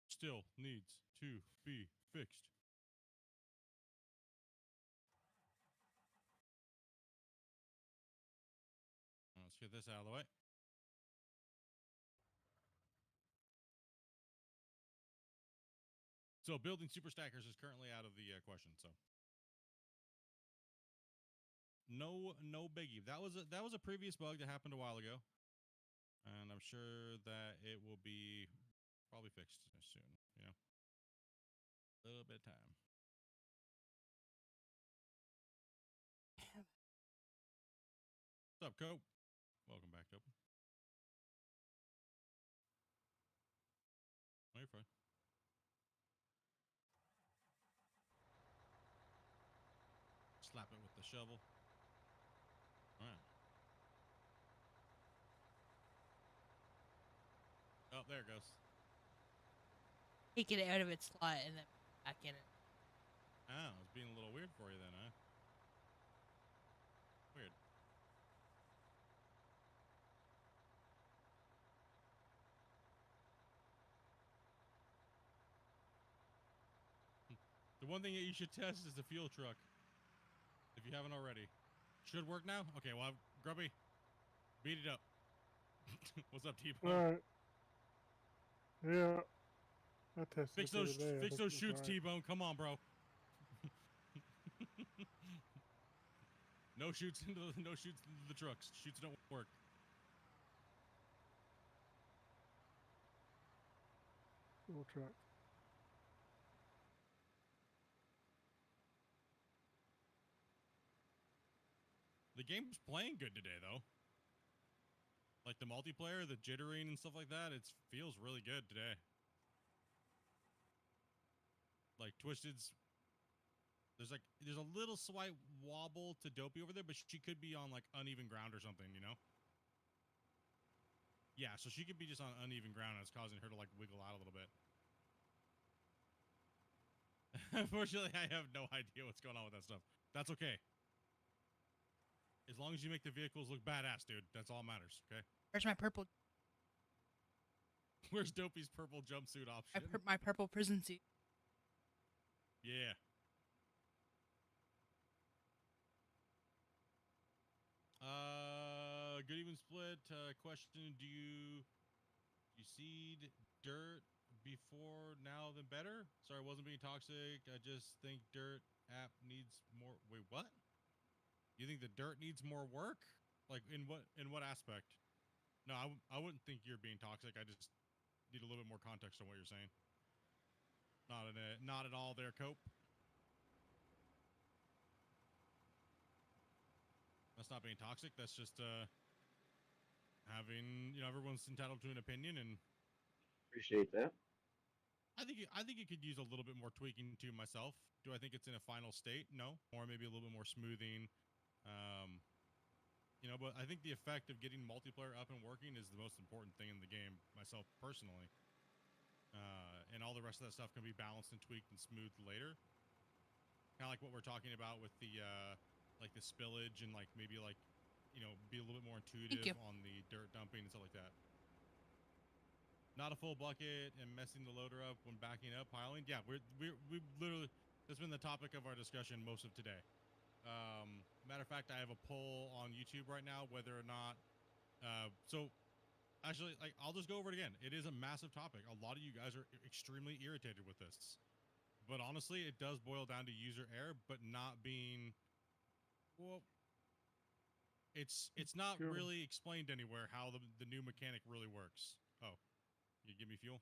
Still needs to be fixed. Let's get this out of the way. So building super stackers is currently out of the question. So no biggie. That was a previous bug that happened a while ago, and I'm sure that it will be probably fixed soon. You know, a little bit of time. What's up, Cope? Welcome back, Dopey. Oh, you're fine. Slap it with the shovel. All right. Oh, there it goes. Take it out of its slot and then back in it. Oh, it's being a little weird for you then, huh? Weird. The one thing that you should test is the fuel truck. If you haven't already. Should work now? Okay, well, Grubby, beat it up. What's up, T-Bone? Alright. Yeah. I tested Fix it the those other day. I fix think those it was shoots, alright. T-Bone. Come on, bro. No shoots into the trucks. Shoots don't work. Little truck. The game's playing good today, though. Like the multiplayer, the jittering and stuff like that, it feels really good today. Like Twisted's, there's a little slight wobble to Dopey over there, but she could be on like uneven ground or something, you know? Yeah, so she could be just on uneven ground and it's causing her to like wiggle out a little bit. Unfortunately, I have no idea what's going on with that stuff. That's okay. As long as you make the vehicles look badass, dude, that's all that matters, okay? Where's my purple? Where's Dopey's purple jumpsuit option? My purple prison suit. Yeah. Good evening, Split. Question: Do you seed dirt before now than better? Sorry, I wasn't being toxic. I just think dirt app needs more. Wait, what? You think the dirt needs more work? Like in what aspect? No, I wouldn't think you're being toxic. I just need a little bit more context on what you're saying. Not at all there, Cope. That's not being toxic. That's just having, you know, everyone's entitled to an opinion, and Appreciate that. I think it could use a little bit more tweaking to myself. Do I think it's in a final state? No, or maybe a little bit more smoothing. You know, but I think the effect of getting multiplayer up and working is the most important thing in the game, myself personally. And all the rest of that stuff can be balanced and tweaked and smoothed later. Kind of like what we're talking about with the like the spillage and like maybe like, you know, be a little bit more intuitive on the dirt dumping and stuff like that. Not a full bucket and messing the loader up when backing up, piling. Yeah, we literally, that's been the topic of our discussion most of today. Matter of fact, I have a poll on YouTube right now whether or not. So, actually, like I'll just go over it again. It is a massive topic. A lot of you guys are extremely irritated with this, but honestly, it does boil down to user error, but not being. Well, it's not Fuel. really explained anywhere how the new mechanic really works. Oh, you give me fuel?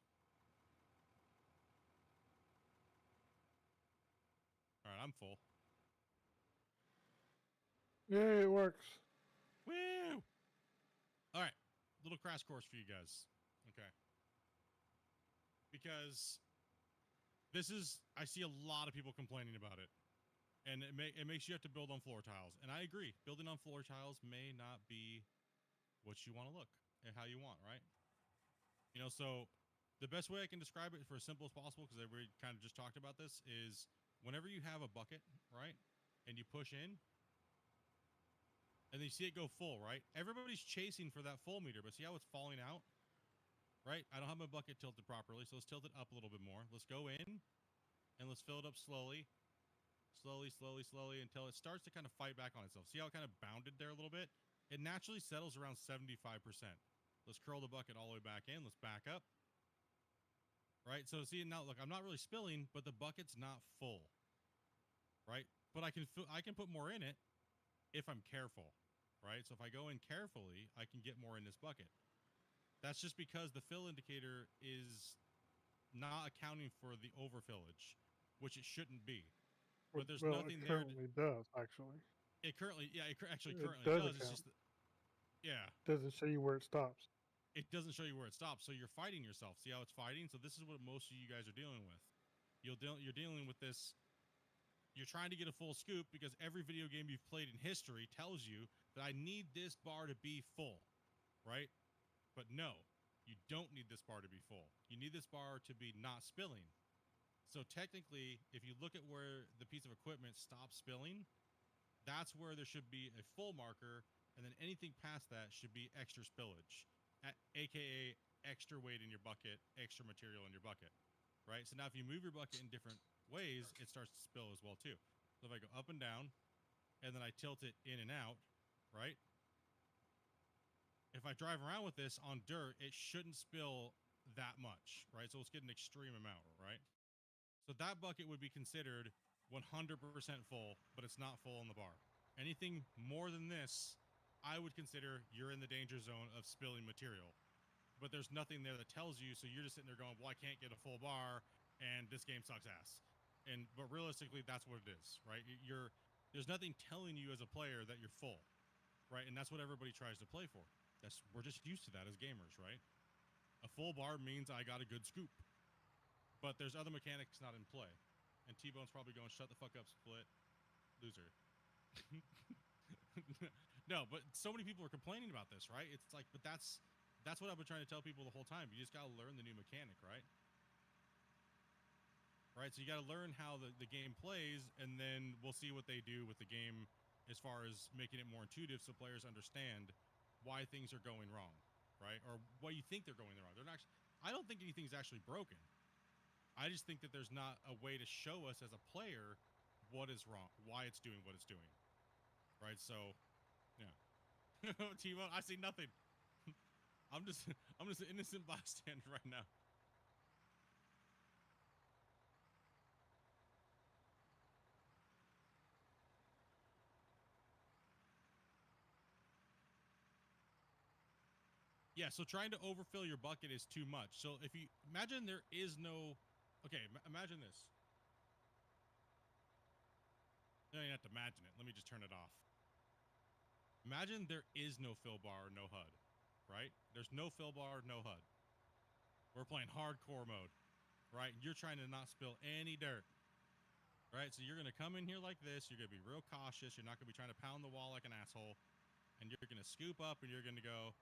All right, I'm full. Yeah, it works. Woo! All right, little crash course for you guys. Okay. Because this is, I see a lot of people complaining about it. And it makes you have to build on floor tiles. And I agree, building on floor tiles may not be what you want to look and how you want, right? You know, so the best way I can describe it for as simple as possible, because we kind of just talked about this, is whenever you have a bucket, right, and you push in, and then you see it go full, right? Everybody's chasing for that full meter, but see how it's falling out, right? I don't have my bucket tilted properly, so let's tilt it up a little bit more. Let's go in, and let's fill it up slowly, slowly, until it starts to kind of fight back on itself. See how it kind of bounded there a little bit? It naturally settles around 75%. Let's curl the bucket all the way back in. Let's back up. Right? So see now, look, I'm not really spilling, but the bucket's not full. Right? But I can put more in it if I'm careful. Right? So if I go in carefully, I can get more in this bucket. That's just because the fill indicator is not accounting for the overfillage, which it shouldn't be. But there's nothing it there. currently does, actually. It currently, yeah, it actually It currently does does. It's account. just, yeah, Doesn't show you where it stops. it doesn't show you where it stops. So you're fighting yourself. See how it's fighting? So this is what most of you guys are dealing with. You're dealing with this. You're trying to get a full scoop because every video game you've played in history tells you that I need this bar to be full, right? But no, you don't need this bar to be full. You need this bar to be not spilling. So technically, if you look at where the piece of equipment stops spilling, that's where there should be a full marker, and then anything past that should be extra spillage, aka extra weight in your bucket, extra material in your bucket, right? So now if you move your bucket in different ways, it starts to spill as well too. So if I go up and down, and then I tilt it in and out, right? If I drive around with this on dirt, it shouldn't spill that much, right? So let's get an extreme amount, right? So that bucket would be considered 100% full, but it's not full on the bar. Anything more than this, I would consider you're in the danger zone of spilling material. But there's nothing there that tells you, so you're just sitting there going, well, I can't get a full bar, and this game sucks ass. But realistically, that's what it is, right? There's nothing telling you as a player that you're full, right? And that's what everybody tries to play for. We're just used to that as gamers, right? A full bar means I got a good scoop. But there's other mechanics not in play. And T-Bone's probably going, shut the fuck up, Split. Loser. No, but so many people are complaining about this, right? It's like, but that's what I've been trying to tell people the whole time. You just got to learn the new mechanic, right? Right, so you got to learn how the game plays, and then we'll see what they do with the game as far as making it more intuitive so players understand why things are going wrong, right? Or why you think they're going wrong. They're not. I don't think anything's actually broken. I just think that there's not a way to show us as a player what is wrong, why it's doing what it's doing. Right? So, yeah. T-Bone, I see nothing. I'm just an innocent bystander right now. Yeah, so trying to overfill your bucket is too much. So if you imagine there is no, okay, imagine this. You don't even have to imagine it. Let me just turn it off. Imagine there is no fill bar, no HUD, right? There's no fill bar, no HUD. We're playing hardcore mode, right? You're trying to not spill any dirt, right? So you're going to come in here like this. You're going to be real cautious. You're not going to be trying to pound the wall like an asshole. And you're going to scoop up and you're going to go,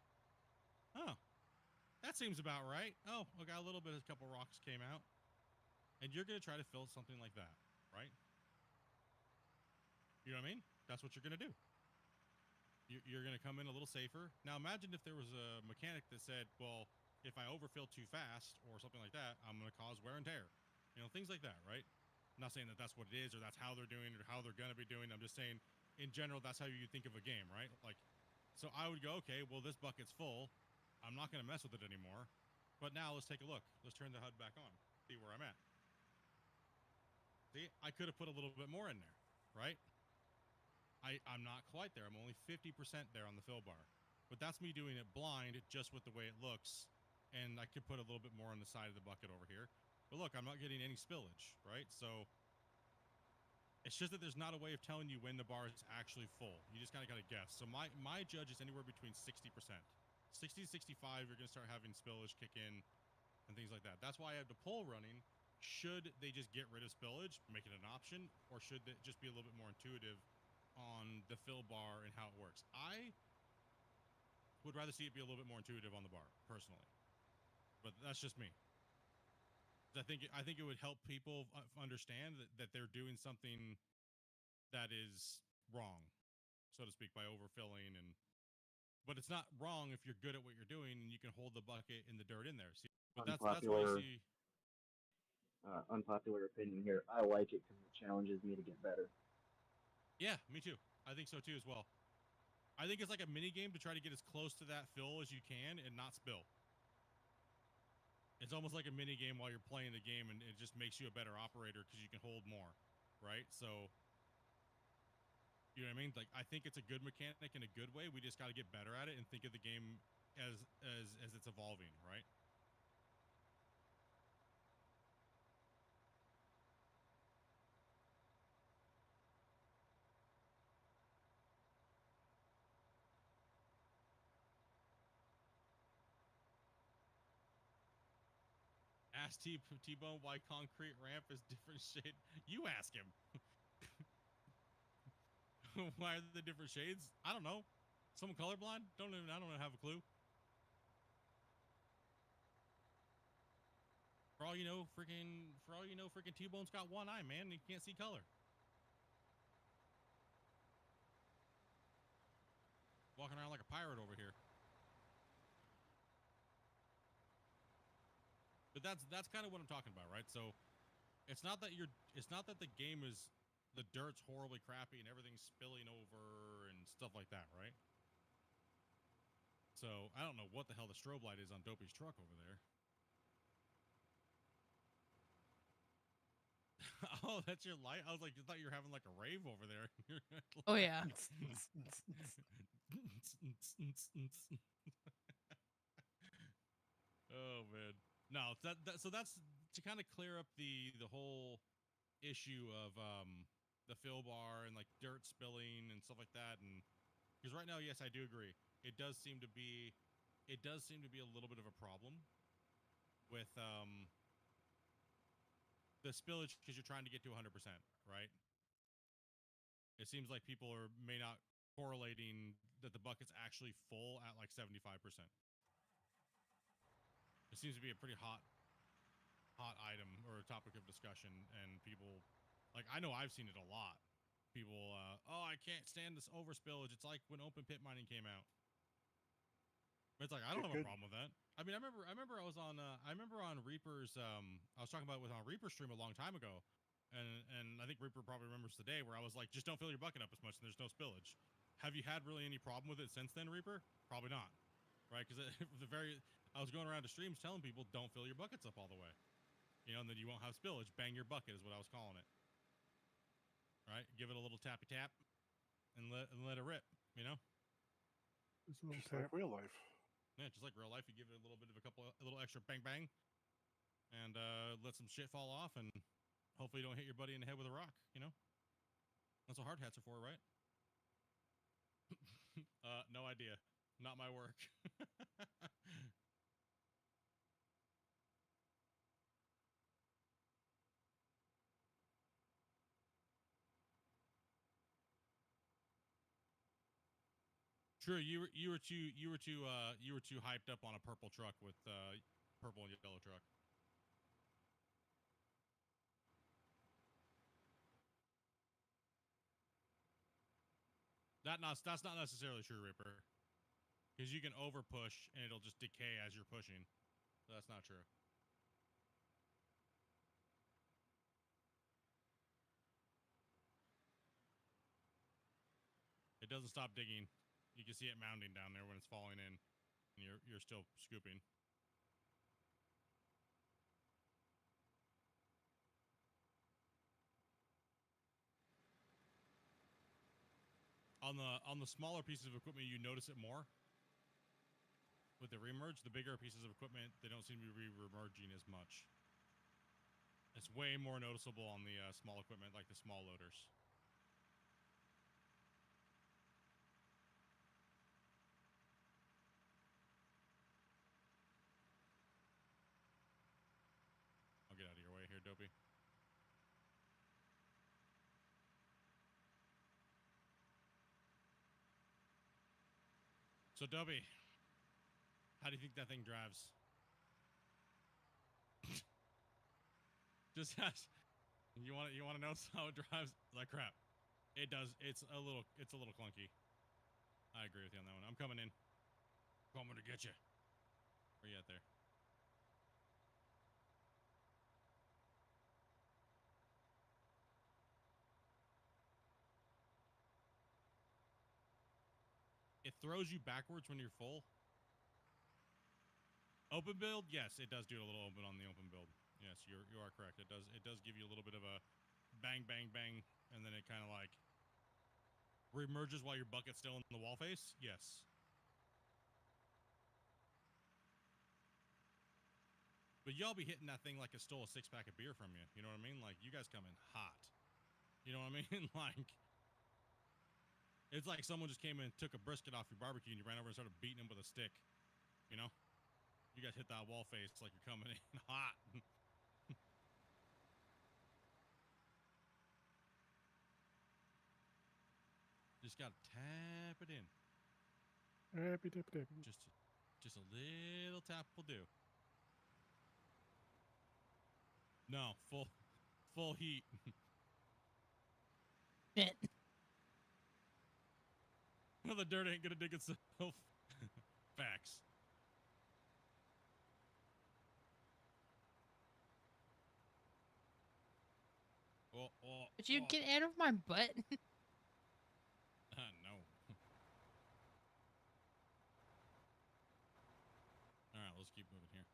oh, that seems about right. Oh, I got a couple rocks came out. And you're going to try to fill something like that, right? You know what I mean? That's what you're going to do. You're going to come in a little safer. Now, imagine if there was a mechanic that said, well, if I overfill too fast or something like that, I'm going to cause wear and tear. You know, things like that, right? I'm not saying that that's what it is or that's how they're doing it or how they're going to be doing it. I'm just saying, in general, that's how you think of a game, right? Like, so I would go, okay, well, this bucket's full. I'm not going to mess with it anymore. But now let's take a look. Let's turn the HUD back on. See where I'm at. See, I could have put a little bit more in there, right? I'm not quite there. I'm only 50% there on the fill bar. But that's me doing it blind just with the way it looks. And I could put a little bit more on the side of the bucket over here. But look, I'm not getting any spillage, right? So it's just that there's not a way of telling you when the bar is actually full. You just kind of got to guess. So my judge is anywhere between 60%. 60 to 65, you're going to start having spillage kick in and things like that. That's why I have the poll running. Should they just get rid of spillage, make it an option, or should it just be a little bit more intuitive on the fill bar and how it works? I would rather see it be a little bit more intuitive on the bar, personally. But that's just me. I think it would help people understand that they're doing something that is wrong. so to speak, by overfilling but it's not wrong if you're good at what you're doing and you can hold the bucket and the dirt in there. See, but that's what Unpopular. you see. Unpopular opinion here. I like it because it challenges me to get better. Yeah, me too. I think so too as well. I think it's like a mini game to try to get as close to that fill as you can and not spill. It's almost like a mini game while you're playing the game, and it just makes you a better operator because you can hold more, right? So, you know what I mean? Like, I think it's a good mechanic in a good way. We just got to get better at it and think of the game as it's evolving, right? Ask T-Bone why concrete ramp is different shade. You ask him. Why are the different shades? I don't know. Someone colorblind? I don't have a clue. For all you know, freaking T-Bone's got one eye, man. He can't see color. Walking around like a pirate over here. But that's kind of what I'm talking about, right? So it's not that the game is the dirt's horribly crappy and everything's spilling over and stuff like that, right? So I don't know what the hell the strobe light is on Dopey's truck over there. Oh, that's your light? I was like, I thought you were having like a rave over there. Oh yeah. Oh man. No, so that's to kind of clear up the whole issue of the fill bar and like dirt spilling and stuff like that. And because right now, yes, I do agree. It does seem to be a little bit of a problem with the spillage because you're trying to get to 100%, right? It seems like people may not correlating that the bucket's actually full at like 75%. It seems to be a pretty hot item or a topic of discussion, and people, like, I know I've seen it a lot. People, oh, I can't stand this overspillage. It's like when open pit mining came out. But it's like, I don't have a problem with that. I mean, I remember I was on Reaper's, I was talking about it on Reaper's stream a long time ago, and I think Reaper probably remembers the day where I was like, just don't fill your bucket up as much and there's no spillage. Have you had really any problem with it since then, Reaper? Probably not, right? Because I was going around to streams telling people don't fill your buckets up all the way, you know, and then you won't have spillage. Bang your bucket is what I was calling it, right? Give it a little tappy tap, and let it rip, you know. Just a little Just like tap. real life. Yeah, just like real life, you give it a little bit of a little extra bang bang, and let some shit fall off, and hopefully you don't hit your buddy in the head with a rock. You know, that's what hard hats are for, right? No idea. Not my work. True, you were too hyped up on a purple truck with purple and yellow truck. That's not necessarily true, Reaper. Because you can over push and it'll just decay as you're pushing. So that's not true. It doesn't stop digging. You can see it mounding down there when it's falling in, and you're still scooping. On the smaller pieces of equipment, you notice it more. With the remerge, the bigger pieces of equipment, they don't seem to be remerging as much. It's way more noticeable on the small equipment, like the small loaders. I'll get out of your way here, Dopey. So, Dopey, how do you think that thing drives? Just ask. You want to know how it drives like crap? It does. It's a little clunky. I agree with you on that one. I'm coming in. Coming to get you. Where you at there? It throws you backwards when you're full. Open build, yes, it does do a little open on the open build. Yes, you are correct. It does give you a little bit of a bang, bang, bang, and then it kind of like reemerges while your bucket's still in the wall face. Yes. But y'all be hitting that thing like it stole a 6-pack of beer from you. You know what I mean? Like, you guys come in hot. You know what I mean? Like, it's like someone just came in and took a brisket off your barbecue and you ran over and started beating him with a stick. You know? You guys hit that wall face like you're coming in hot. Just gotta tap it in. Happy dip dip. Just a little tap will do. No, full heat. Shit. Well, the dirt ain't gonna dig itself. Facts. Oh, Would you get out of my butt? No. All right, let's keep moving here.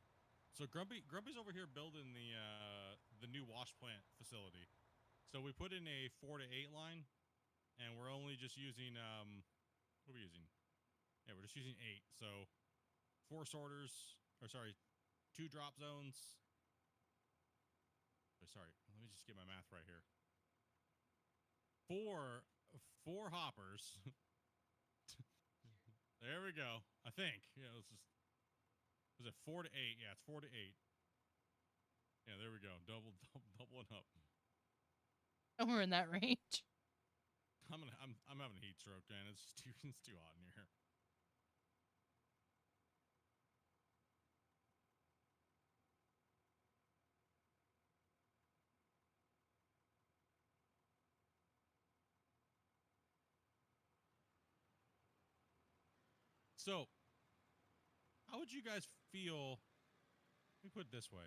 So Grumpy's over here building the new wash plant facility. So we put in a 4 to 8 line, and we're only just using what are we using? Yeah, we're just using 8. So 4 sorters, or sorry, 2 drop zones. Oh, sorry, let me just get my math right here. 4 hoppers. There we go. I think. Yeah, let's just. Was it 4 to 8? Yeah, it's 4 to 8. Yeah, there we go. Doubling up. Somewhere in that range. I'm having a heat stroke, man. It's too hot in here. So, how would you guys feel? Let me put it this way.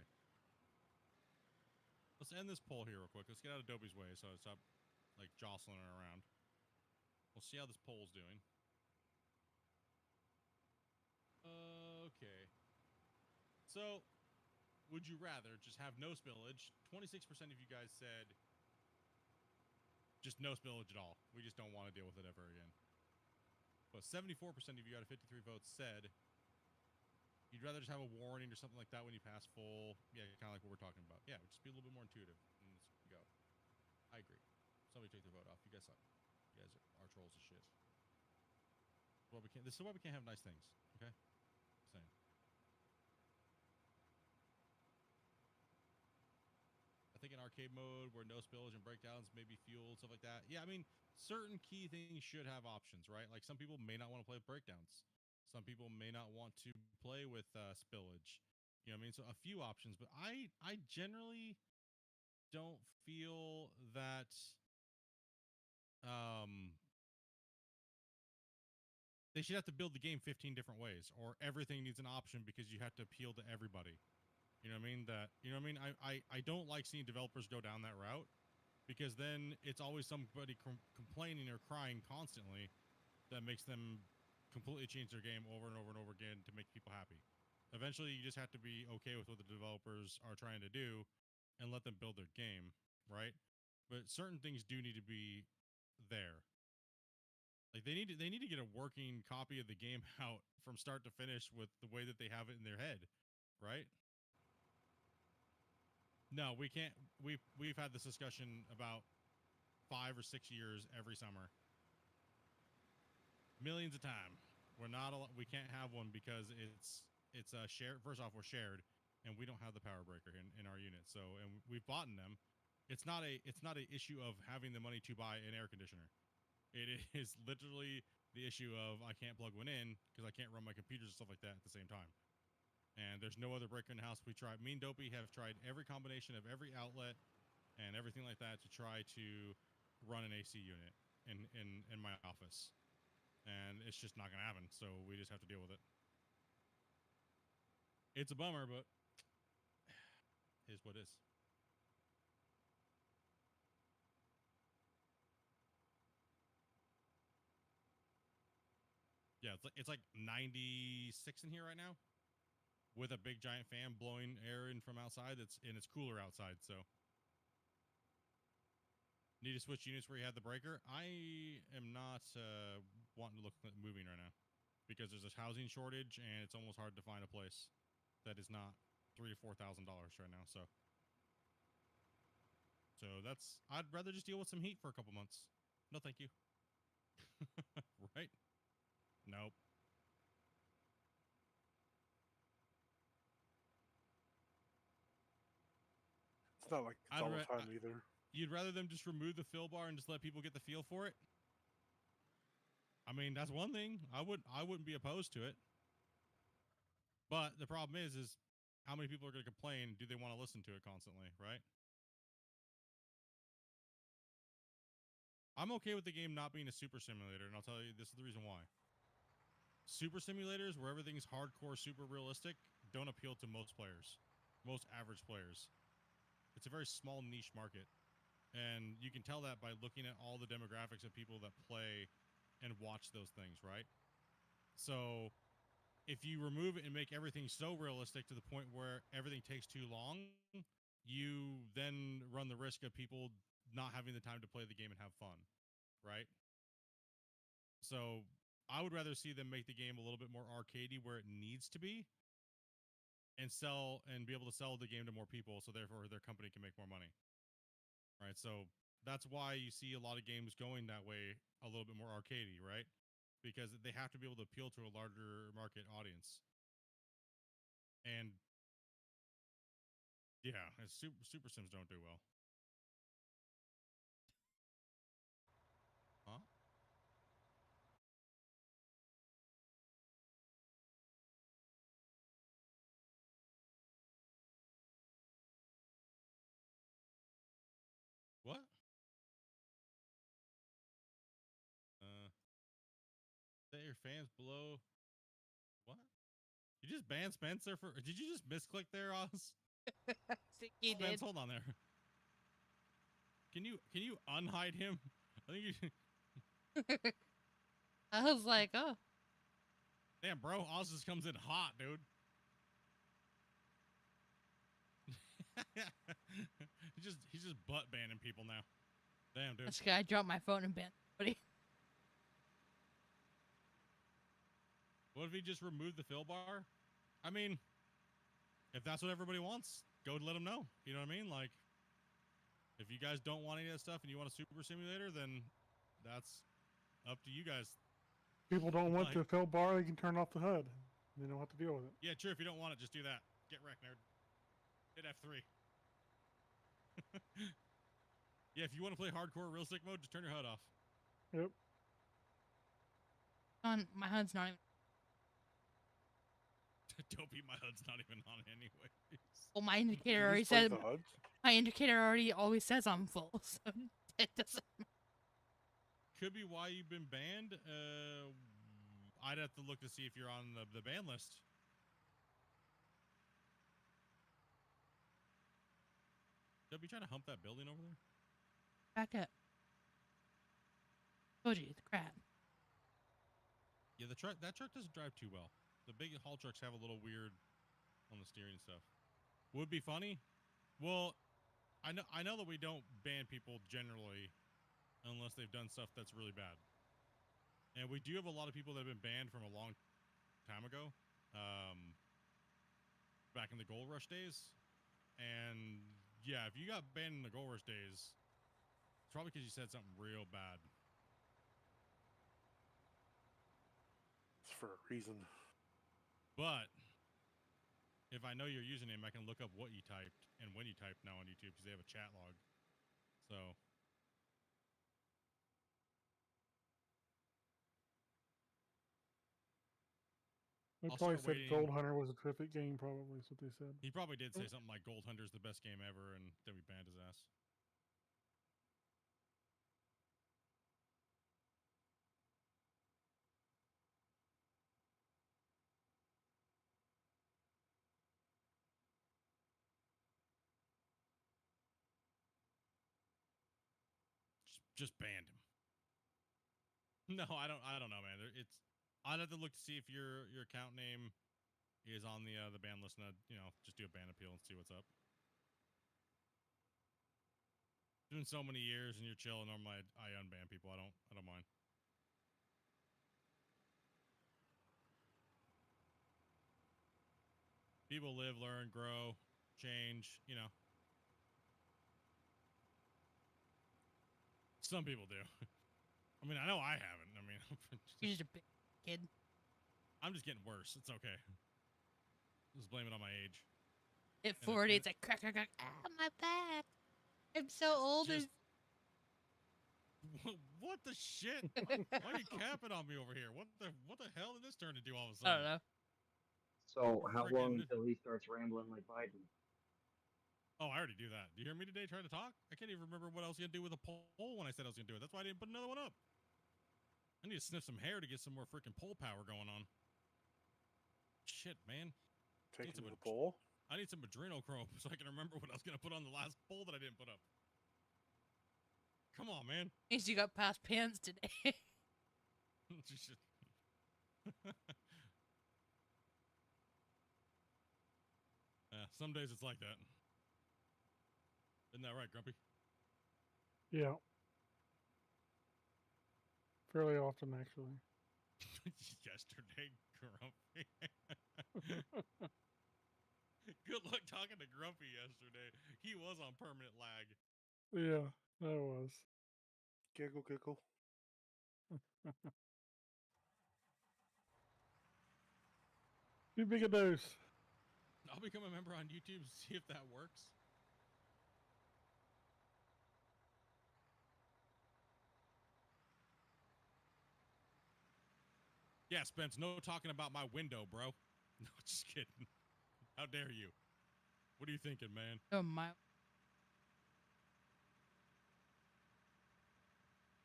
Let's end this poll here real quick. Let's get out of Dopey's way so it's up, like, jostling her around. We'll see how this poll's doing. Okay. So, would you rather just have no spillage? 26% of you guys said just no spillage at all. We just don't want to deal with it ever again. But 74% of you out of 53 votes said you'd rather just have a warning or something like that when you pass full. Yeah, kind of like what we're talking about. Yeah, just be a little bit more intuitive. And let's go. I agree. Somebody take their vote off. You guys suck. You guys are trolls as shit. Well, this is why we can't have nice things. Okay? Same. I think in arcade mode where no spillage and breakdowns, maybe fuel, stuff like that. Yeah, I mean, certain key things should have options, right? Like some people may not want to play with breakdowns. Some people may not want to play with spillage. You know what I mean? So a few options, but I generally don't feel that they should have to build the game 15 different ways, or everything needs an option because you have to appeal to everybody. You know what I mean? I don't like seeing developers go down that route, because then it's always somebody complaining or crying constantly that makes them completely change their game over and over and over again to make people happy. Eventually, you just have to be okay with what the developers are trying to do and let them build their game, right? But certain things do need to be there. Like they need to get a working copy of the game out from start to finish with the way that they have it in their head, right? No, we can't. We've had this discussion about 5 or 6 years every summer, millions of time. We're not. We can't have one because it's shared. First off, we're shared, and we don't have the power breaker in our unit. So, and we've bought them. It's not a issue of having the money to buy an air conditioner. It is literally the issue of I can't plug one in because I can't run my computers and stuff like that at the same time. And there's no other breaker in the house. Me and Dopey have tried every combination of every outlet and everything like that to try to run an AC unit in my office. and it's just not gonna happen. So we just have to deal with it. It's a bummer, but is what is. Yeah, it's like 96 in here right now, with a big giant fan blowing air in from outside. It's cooler outside, so need to switch units where you have the breaker. I am not wanting to look at moving right now because there's a housing shortage and it's almost hard to find a place that is not $3,000 to $4,000 right now. So that's, I'd rather just deal with some heat for a couple months. No, thank you. Right? Nope. It's not like it's all the time either. You'd rather them just remove the fill bar and just let people get the feel for it? I mean, that's one thing. I wouldn't be opposed to it. But the problem is how many people are going to complain? Do they want to listen to it constantly, right? I'm okay with the game not being a super simulator, and I'll tell you this is the reason why. Super simulators, where everything's hardcore, super realistic, don't appeal to most players, most average players. It's a very small niche market, and you can tell that by looking at all the demographics of people that play and watch those things, right? So if you remove it and make everything so realistic to the point where everything takes too long, you then run the risk of people not having the time to play the game and have fun, right? So I would rather see them make the game a little bit more arcadey where it needs to be, and sell and be able to sell the game to more people, so therefore their company can make more money. Right? So that's why you see a lot of games going that way, a little bit more arcadey, right? Because they have to be able to appeal to a larger market audience. And yeah, super sims don't do well. Huh? What? That your fans below. What? You just banned Spencer for? Did you just misclick there, Oz? I think he Spence, did. hold on there. Can you unhide him? I think you. I was like, oh. Damn, bro, Oz just comes in hot, dude. he's just butt banning people now. Damn, dude. This guy dropped my phone and banned somebody. What if he just removed the fill bar? I mean, if that's what everybody wants, go let them know. You know what I mean? Like, if you guys don't want any of that stuff and you want a super simulator, then that's up to you guys. People don't want the fill bar, they can turn off the HUD. They don't have to deal with it. Yeah, true. If you don't want it, just do that. Get wrecked, nerd. Hit F3. Yeah, if you want to play hardcore realistic mode, just turn your HUD off. Yep. My HUD's not even. Dopey, my HUD's not even on anyway. Well, my indicator You already just play said. the HUD? My indicator already always says I'm full, so it doesn't. Could be why you've been banned. I'd have to look to see if you're on the ban list. Dopey, trying to hump that building over there? Back up. Told you, the crap. Yeah, that truck doesn't drive too well. The big haul trucks have a little weird on the steering stuff. Would be funny. Well, I know that we don't ban people generally unless they've done stuff that's really bad. And we do have a lot of people that have been banned from a long time ago. Back in the Gold Rush days. And yeah, if you got banned in the Gold Rush days, it's probably because you said something real bad. It's for a reason. But if I know your username, I can look up what you typed and when you typed now on YouTube because they have a chat log. So They I'll probably start said waiting. Gold Hunter was a terrific game, probably is what they said. He probably did say something like Gold Hunter's the best game ever, and then we banned his ass. just banned him. No, I don't know, man. It's I'd have to look to see if your account name is on the ban list, and just do a ban appeal and see what's up. Doing so many years and you're chilling. Normally, I unban people. I don't mind. People live, learn, grow, change. Some people do. I mean, I know I haven't. I mean, You're just a big kid. I'm just getting worse. It's okay. Just blame it on my age. At 40, it's like crack, crack, crack. Ah, my back. I'm so old. Just, what the shit? Why are you capping on me over here? What the hell did this turn into all of a I sudden? don't know. So how long Friggin- until he starts rambling like Biden? Oh, I already do that. Do you hear me today trying to talk? I can't even remember what I was going to do with a poll when I said I was going to do it. That's why I didn't put another one up. I need to sniff some hair to get some more freaking poll power going on. Shit, man. Taking the poll. I need some adrenochrome so I can remember what I was going to put on the last poll that I didn't put up. Come on, man. At least you got past pants today. Some days it's like that. Isn't that right, Grumpy? Yeah. Fairly often, actually. Yesterday, Grumpy. Good luck talking to Grumpy yesterday. He was on permanent lag. Yeah, that was. Giggle, giggle. Too big a dose. I'll become a member on YouTube to see if that works. Yeah, Spence, no talking about my window, bro. No, just kidding. How dare you? What are you thinking, man? Oh, my.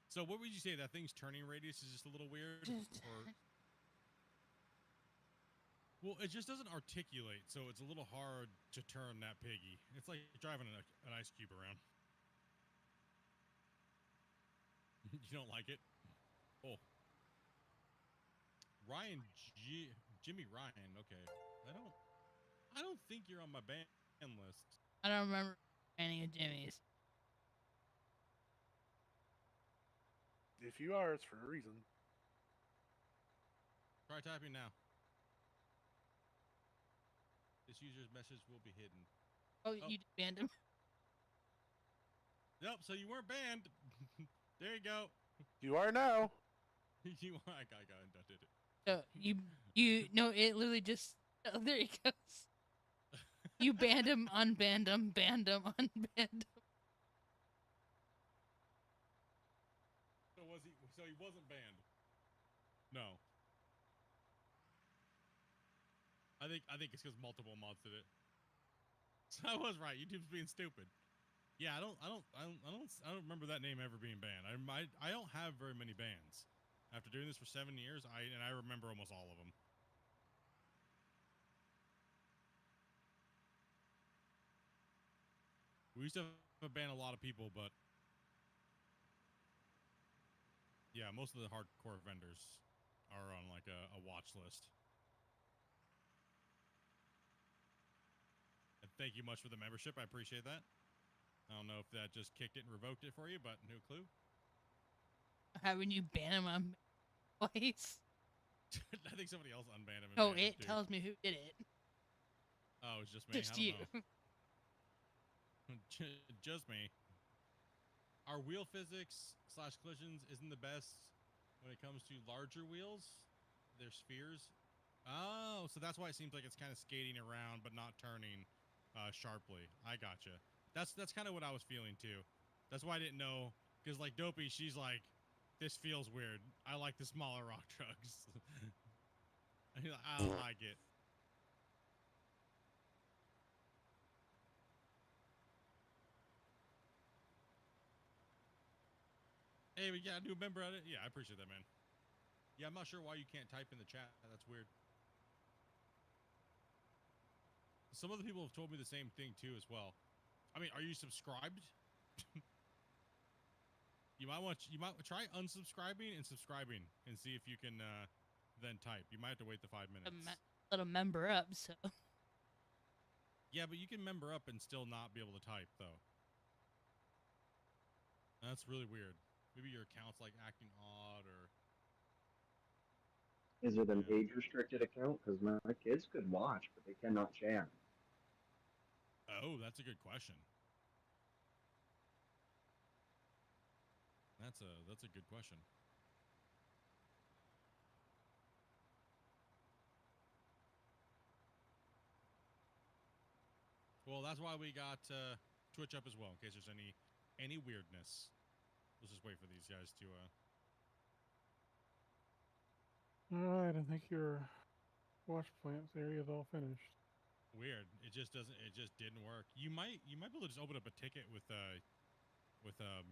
So what would you say? That thing's turning radius is just a little weird? Or... Well, it just doesn't articulate, so it's a little hard to turn that piggy. It's like driving an ice cube around. You don't like it? Oh. Jimmy Ryan, okay. I don't think you're on my ban list. I don't remember any of Jimmy's. If you are, it's for a reason. Try typing now. This user's message will be hidden. Oh, you just banned him? Nope, so you weren't banned. There you go. You are now. I did it. So no, it literally just, oh, there he goes. You banned him, unbanned him, banned him, unbanned him. So he wasn't banned? No. I think it's because multiple mods did it. So I was right. YouTube's being stupid. Yeah, I don't remember that name ever being banned. I don't have very many bans. After doing this for 7 years, I remember almost all of them. We used to ban a lot of people, but yeah, most of the hardcore vendors are on like a watch list. And thank you much for the membership. I appreciate that. I don't know if that just kicked it and revoked it for you, but no clue. Haven't you banned him on twice? I think somebody else unbanned him. Oh, it tells me who did it. Oh, it's just me. Just you. Just me. Our wheel physics / collisions isn't the best when it comes to larger wheels. They're spheres. Oh, so that's why it seems like it's kind of skating around but not turning sharply. I gotcha. That's kind of what I was feeling too. That's why I didn't know, because like Dopey, she's like, this feels weird. I like the smaller rock trucks. I don't like it. Hey, but yeah, new member at it. Yeah, I appreciate that, man. Yeah, I'm not sure why you can't type in the chat. That's weird. Some other people have told me the same thing too as well. I mean, are you subscribed? You might try unsubscribing and subscribing and see if you can then type. You might have to wait the 5 minutes. Let a member up. So Yeah, but you can member up and still not be able to type though. That's really weird. Maybe your account's like acting odd or. Is it an age-restricted account? Because my kids could watch, but they cannot chat. Oh, that's a good question. That's a good question. Well, that's why we got Twitch up as well, in case there's any weirdness. Let's just wait for these guys to. All right, I think your wash plants area is all finished. Weird. It just doesn't. It just didn't work. You might be able to just open up a ticket with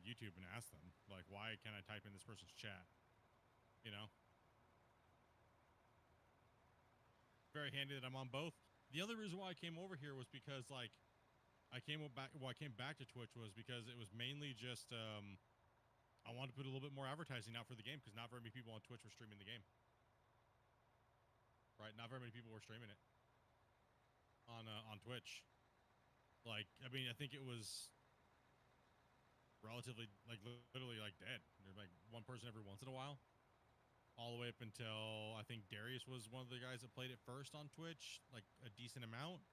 YouTube and ask them like, why can't I type in this person's chat? You know. Very handy that I'm on both. The other reason why I came over here was because like I came back to Twitch was because it was mainly just I wanted to put a little bit more advertising out for the game because not very many people on Twitch were streaming the game. Right, not very many people were streaming it on Twitch. Like, I mean, I think it was relatively like literally like dead. There's like one person every once in a while. All the way up until I think Darius was one of the guys that played it first on Twitch, like a decent amount.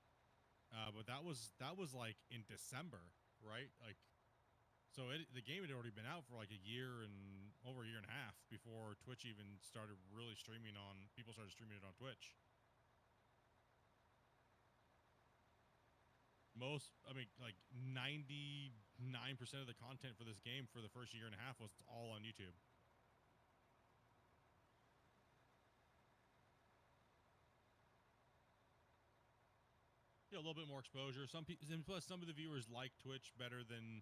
But that was like in December, right? Like, so the game had already been out for like over a year and a half before Twitch even started really streaming on. People started streaming it on Twitch. I mean, like 99% of the content for this game for the first year and a half was all on YouTube. Yeah, a little bit more exposure. Some people, plus some of the viewers like Twitch better than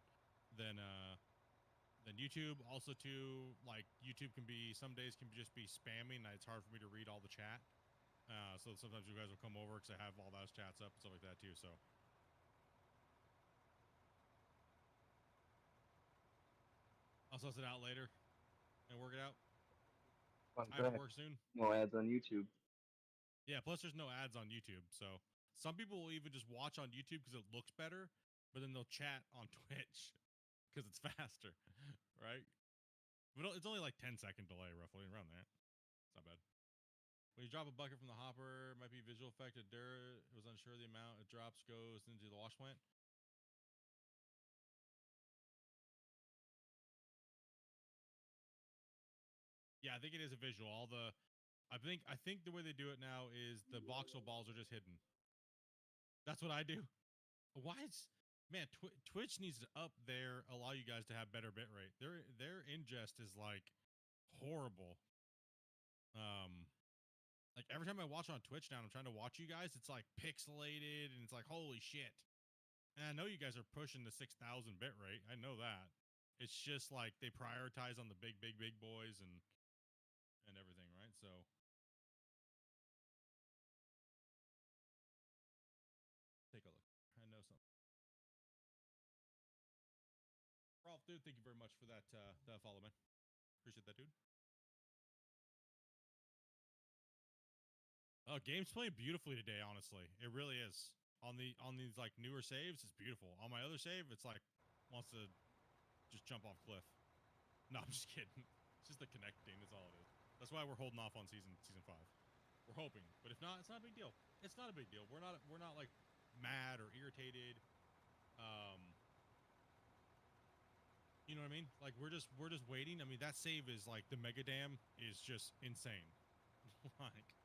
YouTube. Also, too, like YouTube some days can just be spamming. And it's hard for me to read all the chat. So sometimes you guys will come over because I have all those chats up and stuff like that too. So. I'll suss it out later and work it out. I have to work soon. No ads on YouTube. Yeah, plus there's no ads on YouTube. So some people will even just watch on YouTube because it looks better, but then they'll chat on Twitch because it's faster, right? But it's only like 10-second delay roughly around that. It's not bad. When you drop a bucket from the hopper, it might be visual effect of dirt. It was unsure the amount it drops goes into the wash plant. Yeah, I think it is a visual. I think the way they do it now is the voxel balls are just hidden. That's what I do. Man, Twitch needs to up allow you guys to have better bitrate. Their ingest is like horrible. Like every time I watch on Twitch now, I'm trying to watch you guys. It's like pixelated and it's like holy shit. And I know you guys are pushing the 6,000 bitrate. I know that. It's just like they prioritize on the big boys and everything, right? So. Take a look. I know something. Rolf, dude, thank you very much for that follow, man. Appreciate that, dude. Oh, game's playing beautifully today, honestly. It really is. On these like newer saves, it's beautiful. On my other save, it's like wants to just jump off cliff. No, I'm just kidding. It's just the connecting, that's all it is. That's why we're holding off on season 5. We're hoping. But if not, it's not a big deal. It's not a big deal. We're not like mad or irritated. You know what I mean? Like we're just waiting. I mean, that save is like the mega dam is just insane. Like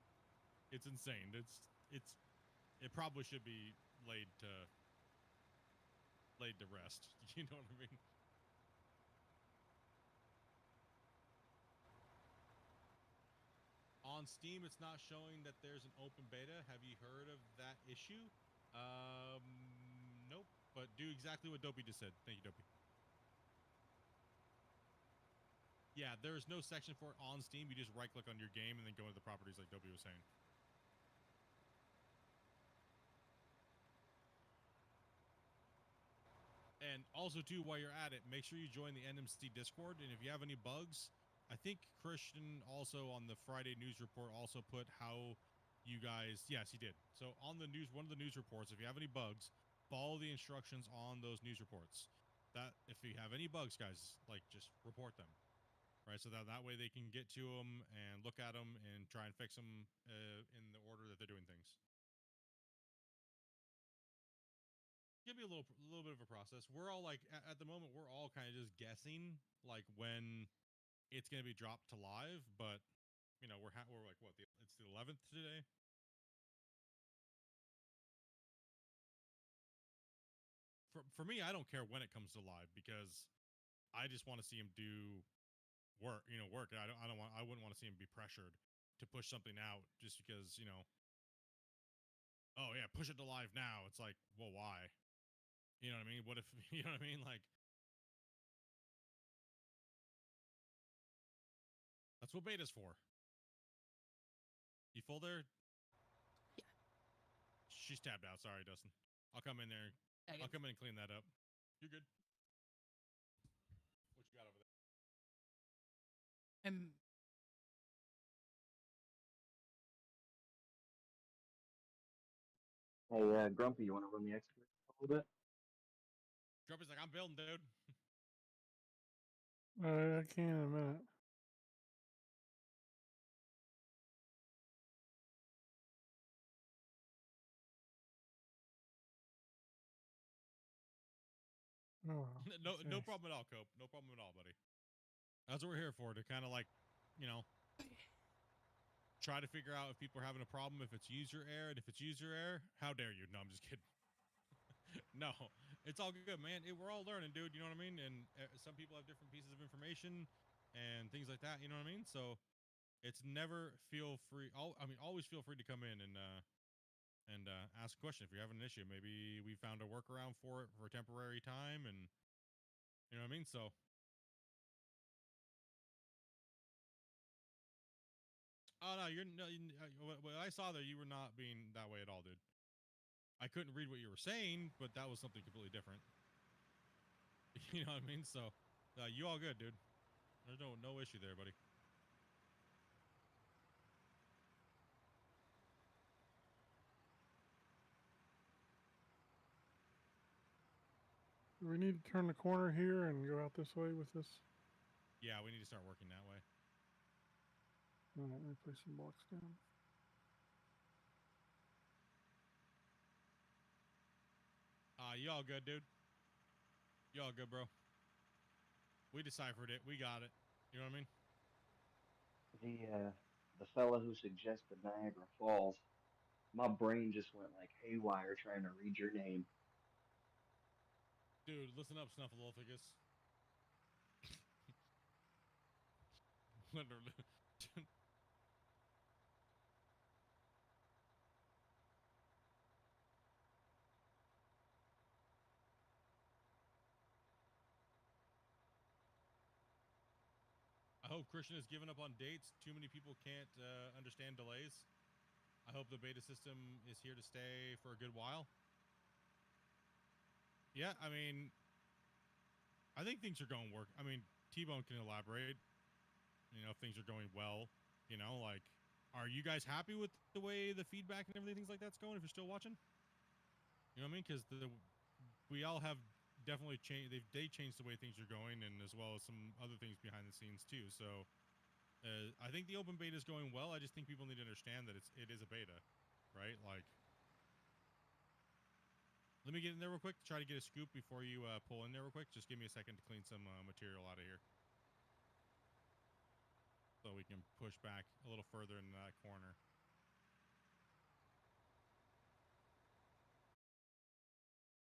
it's insane. It probably should be laid to rest. You know what I mean? On Steam, it's not showing that there's an open beta. Have you heard of that issue? Nope. But do exactly what Dopey just said. Thank you, Dopey. Yeah, there's no section for it on Steam. You just right-click on your game and then go into the properties like Dopey was saying. And also, too, while you're at it, make sure you join the NMC Discord. And if you have any bugs, I think Christian also on the Friday news report also put how you guys. Yes, he did. So on the news, one of the news reports, if you have any bugs, follow the instructions on those news reports. That if you have any bugs, guys, like just report them, right? So that way they can get to them and look at them and try and fix them in the order that they're doing things. Give me a little bit of a process. We're all like at the moment we're all kind of just guessing like when it's going to be dropped to live, but you know we're like what it's the 11th today. For me, I don't care when it comes to live because I just want to see him do work. You know, work. I wouldn't want to see him be pressured to push something out just because oh yeah, push it to live now. It's like, well, why? You know what I mean? What if you know what I mean? Like. That's what beta's for. You full there? Yeah. She's tabbed out. Sorry, Dustin. I'll come in there. I'll come in and clean that up. You're good. What you got over there? Hey, Grumpy, you want to run the excavator a little bit? Grumpy's like, I'm building, dude. I can in a minute. Oh, No problem at all, Cope. No problem at all, buddy. That's what we're here for, to kind of like, try to figure out if people are having a problem, if it's user error, and if it's user error, how dare you? No, I'm just kidding. No, it's all good, man. We're all learning, dude. You know what I mean? And some people have different pieces of information and things like that. You know what I mean? So it's never feel free. Always feel free to come in and ask a question if you're having an issue. Maybe we found a workaround for it for a temporary time, and you know what I mean. So. Oh no, you're no. What I saw there, you were not being that way at all, dude. I couldn't read what you were saying, but that was something completely different. You know what I mean? So, you all good, dude. There's no issue there, buddy. Do we need to turn the corner here and go out this way with this? Yeah, we need to start working that way. All right, let me place some blocks down. You all good, dude? You all good, bro? We deciphered it. We got it. You know what I The fella who suggested Niagara Falls, my brain just went like haywire trying to read your name. Dude, listen up, Snuffleupagus. Literally. I hope Christian has given up on dates. Too many people can't understand delays. I hope the beta system is here to stay for a good while. Yeah, I mean, I think things are going work. I mean, T-Bone can elaborate. If things are going well. Like, are you guys happy with the way the feedback and everything, things like that's going? If you're still watching, you know what I mean? Because we all have definitely changed. They changed the way things are going, and as well as some other things behind the scenes too. So, I think the open beta is going well. I just think people need to understand that it is a beta, right? Like, let me get in there real quick. Try to get a scoop before you pull in there real quick. Just give me a second to clean some material out of here. So we can push back a little further in that corner.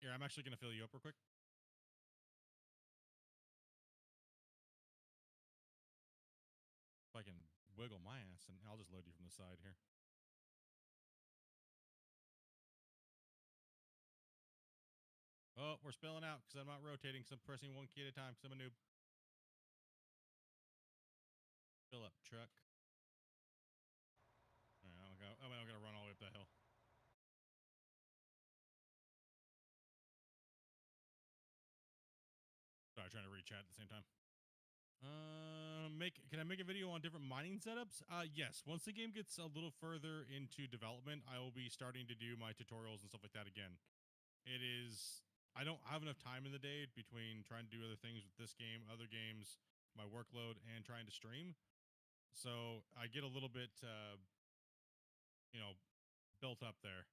Here, I'm actually going to fill you up real quick. If I can wiggle my ass, and I'll just load you from the side here. Oh, we're spilling out because I'm not rotating because I'm pressing one key at a time because I'm a noob. Fill up, truck. All right, I'm going to run all the way up that hill. trying to read chat at the same time. Can I make a video on different mining setups? Yes. Once the game gets a little further into development, I will be starting to do my tutorials and stuff like that again. I don't have enough time in the day between trying to do other things with this game, other games, my workload, and trying to stream. So I get a little bit, built up there.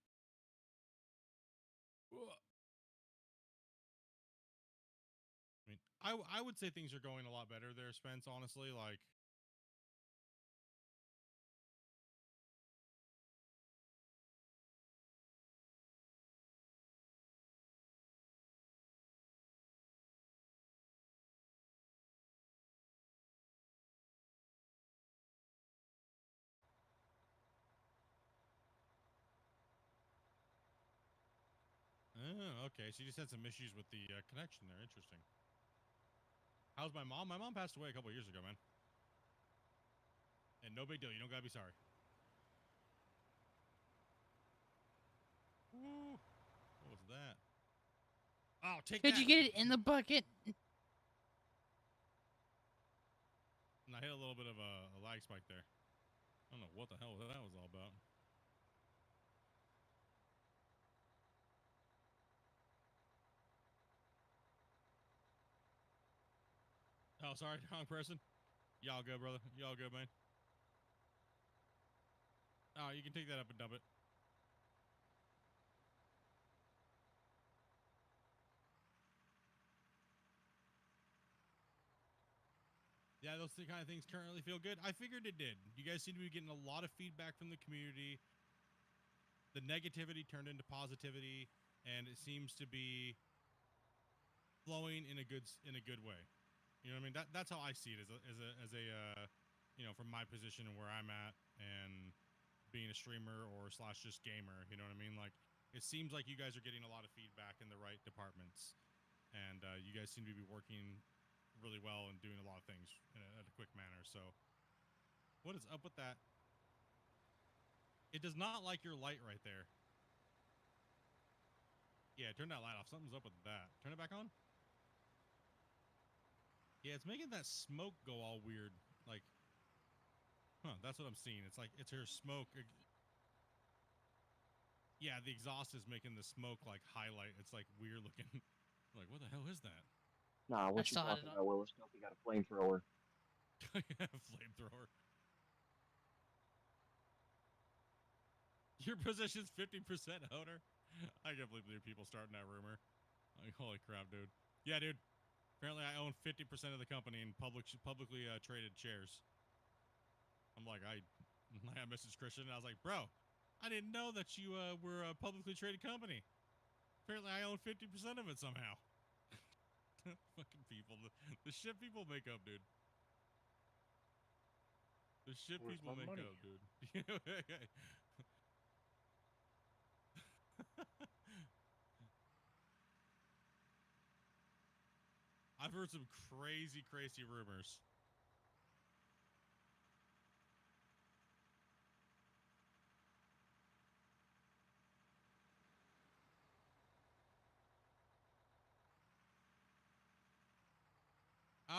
I mean, I would say things are going a lot better there, Spence, honestly. Like, oh, okay. So you just had some issues with the connection there. Interesting. How's my mom? My mom passed away a couple years ago, man. And no big deal. You don't gotta be sorry. Ooh, what was that? Oh, take that. Could you get it in the bucket? And I hit a little bit of a lag spike there. I don't know what the hell that was all about. Oh, sorry, wrong person. Y'all good, brother. Y'all good, man. Oh, you can take that up and dump it. Yeah, those kind of things currently feel good. I figured it did. You guys seem to be getting a lot of feedback from the community. The negativity turned into positivity, and it seems to be flowing in a good way. You know what I mean? That's how I see it as a from my position and where I'm at, and being a streamer or / just gamer. You know what I mean? Like, it seems like you guys are getting a lot of feedback in the right departments, and you guys seem to be working really well and doing a lot of things at a quick manner. So, what is up with that? It does not like your light right there. Yeah, turn that light off. Something's up with that. Turn it back on. Yeah, it's making that smoke go all weird. Like, that's what I'm seeing. It's like, it's her smoke. Yeah, the exhaust is making the smoke like highlight. It's like weird looking. Like, what the hell is that? Nah, what you talking about, Willis? Dopey got a flamethrower. Flamethrower. Your position's 50% owner? I can't believe people starting that rumor. Like, holy crap, dude. Yeah, dude. Apparently I own 50% of the company in publicly traded shares. I'm like, I messaged Christian and I was like, bro, I didn't know that you were a publicly traded company. Apparently I own 50% of it somehow. Fucking people. The shit people make up, dude. The shit Where's people my make money? up, dude. I've heard some crazy rumors.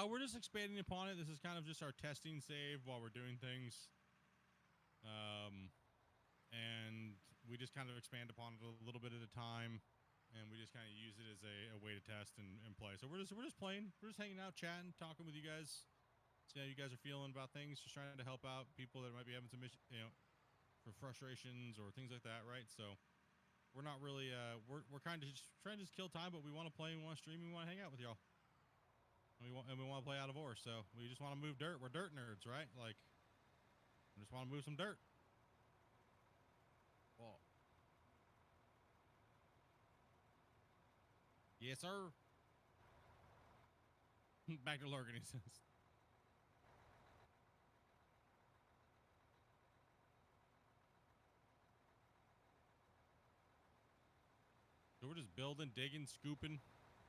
We're just expanding upon it. This is kind of just our testing save while we're doing things. And we just kind of expand upon it a little bit at a time, and we just kind of use it as a way to test and play. So we're just playing. We're just hanging out, chatting, talking with you guys. See how you guys are feeling about things. Just trying to help out people that might be having some for frustrations or things like that, right? So we're not really we're kind of just trying to just kill time, but we want to play, we want to stream, we want to hang out with y'all. And we want to play out of ore, so we just want to move dirt. We're dirt nerds, right? Like, we just want to move some dirt. Well, yes, sir. Back to Lurgan, he says. So we're just building, digging, scooping,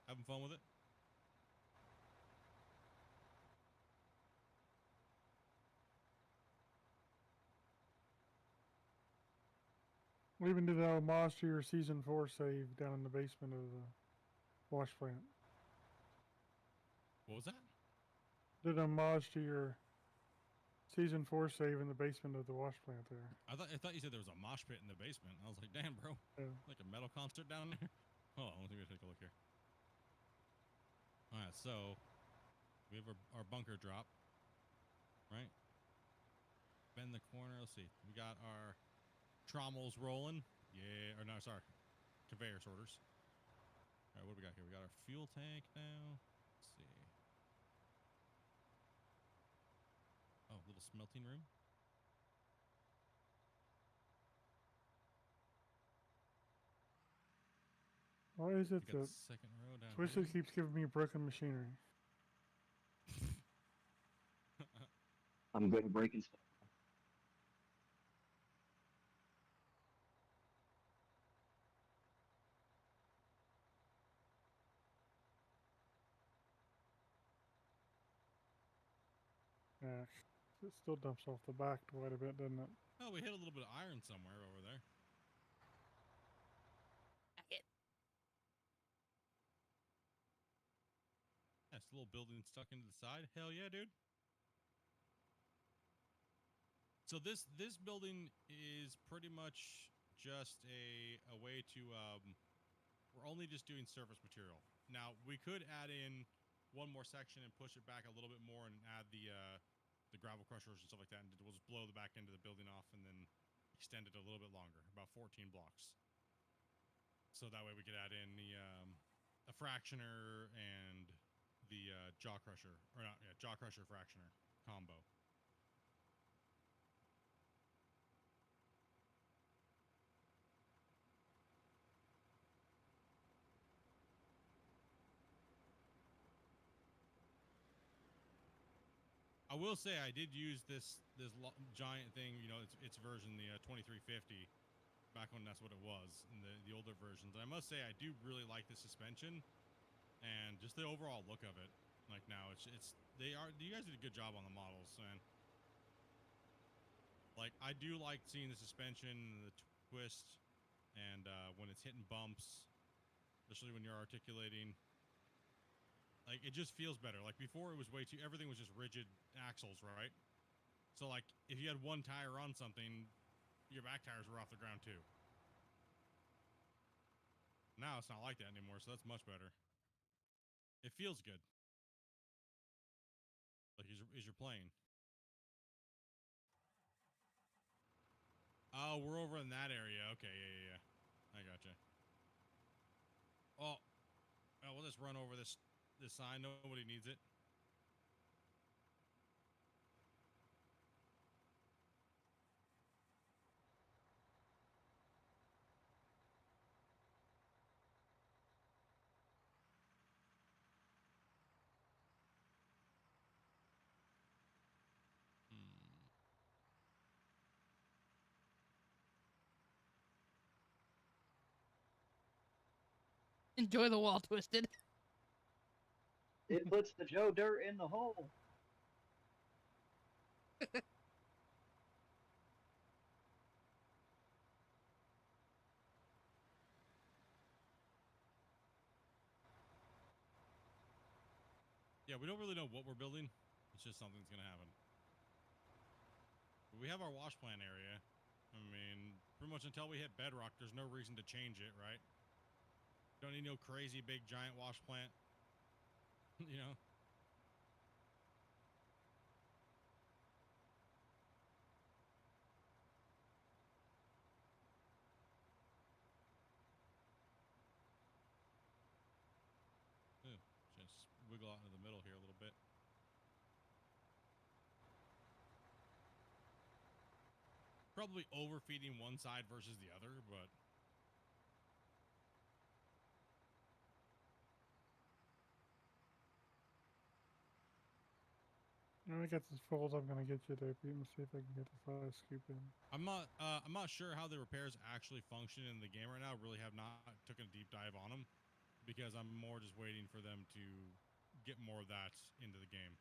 having fun with it. We even did a homage to your season 4 save down in the basement of the wash plant. What was that? Did homage to your season 4 save in the basement of the wash plant there. I thought you said there was a mosh pit in the basement. I was like, damn, bro. Yeah. Like a metal concert down there? Hold on, let me take a look here. All right, so we have our bunker drop, right? Bend the corner. Let's see. We got our trommels rolling. Yeah, or no, sorry. Conveyor sorters. All right, what do we got here? We got our fuel tank now. Let's see. Oh, little smelting room. Why is it We got that the second row down Twisted here. keeps giving me broken machinery? I'm good at breaking stuff. Yeah, it still dumps off the back quite a bit, doesn't it? Oh, we hit a little bit of iron somewhere over there. It. That's a little building stuck into the side. Hell yeah, dude. So this building is pretty much just a way to we're only just doing surface material. Now we could add in one more section and push it back a little bit more and add the gravel crushers and stuff like that, and we'll just blow the back end of the building off and then extend it a little bit longer, about 14 blocks. So that way we could add in the a fractioner and the jaw crusher, or not, yeah, jaw crusher fractioner combo. I will say I did use this giant thing, you know, its version, the 2350, back when that's what it was in the older versions. And I must say I do really like the suspension and just the overall look of it. Like now, you guys did a good job on the models, man. Like I do like seeing the suspension, the twist, and when it's hitting bumps, especially when you're articulating. Like, it just feels better. Like, before it was everything was just rigid axles, right? So, like, if you had one tire on something, your back tires were off the ground, too. Now, it's not like that anymore, so that's much better. It feels good. Like, as you're playing. Oh, we're over in that area. Okay, yeah. I gotcha. Oh, we'll just run over this sign. Nobody needs it. Enjoy the wall twisted. It puts the Joe Dirt in the hole. Yeah, we don't really know what we're building. It's just something's going to happen. But we have our wash plant area. I mean, pretty much until we hit bedrock, there's no reason to change it, right? Don't need no crazy big giant wash plant. You know? Ooh, just wiggle out into the middle here a little bit. Probably overfeeding one side versus the other, but When I get this fold, I'm gonna get you, Dopey, and see if I can get the 5 scoop in. I'm not sure how the repairs actually function in the game right now. Really have not taken a deep dive on them because I'm more just waiting for them to get more of that into the game.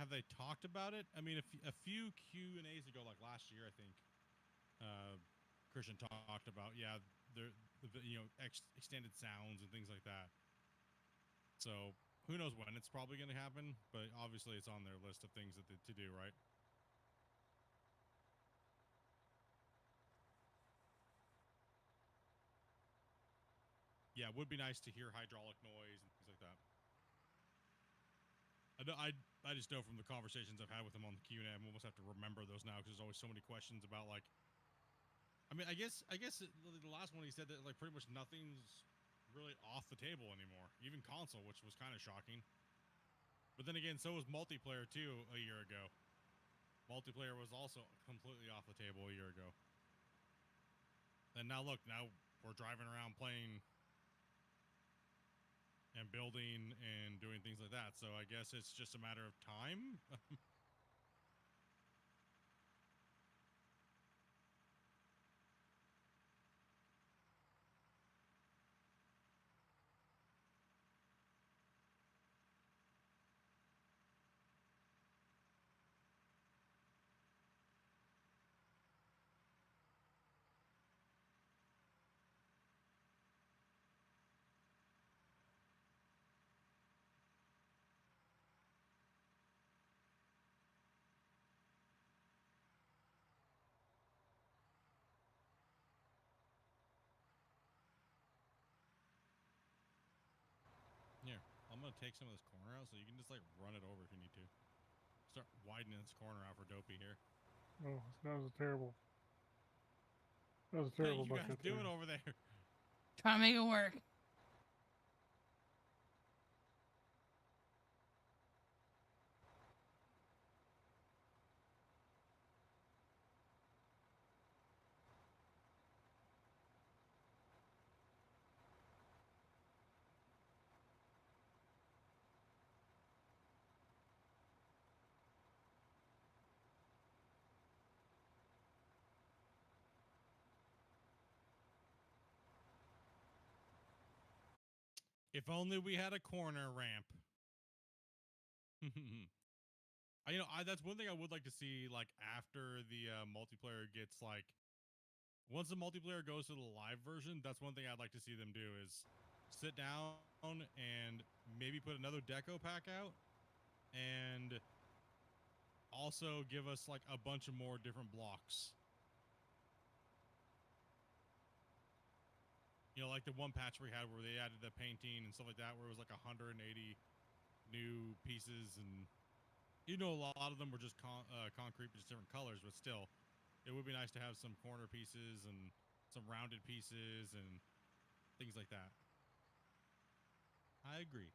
have they talked about it? I mean, a few Q&As ago, like last year, I think, Christian talked about, yeah, extended sounds and things like that. So who knows when it's probably going to happen, but obviously it's on their list of things to do, right? Yeah, it would be nice to hear hydraulic noise and things like that. I just know from the conversations I've had with him on the Q&A, I almost have to remember those now because there's always so many questions about, like, I mean, I guess the last one he said that, like, pretty much nothing's really off the table anymore, even console, which was kind of shocking. But then again, so was multiplayer too a year ago. Multiplayer was also completely off the table a year ago. And now look, now we're driving around playing and building and doing things like that. So I guess it's just a matter of time. Here, I'm going to take some of this corner out so you can just, like, run it over if you need to. Start widening this corner out for Dopey here. Oh, that was a terrible. That was a terrible What are you bucket guys doing there. over there? Trying to make it work. If only we had a corner ramp. That's one thing I would like to see, like, after the multiplayer gets, like, once the multiplayer goes to the live version, that's one thing I'd like to see them do is sit down and maybe put another deco pack out and also give us, like, a bunch of more different blocks. You know, like the one patch we had where they added the painting and stuff like that, where it was like 180 new pieces, and a lot of them were just concrete, but just different colors. But still, it would be nice to have some corner pieces and some rounded pieces and things like that. I agree.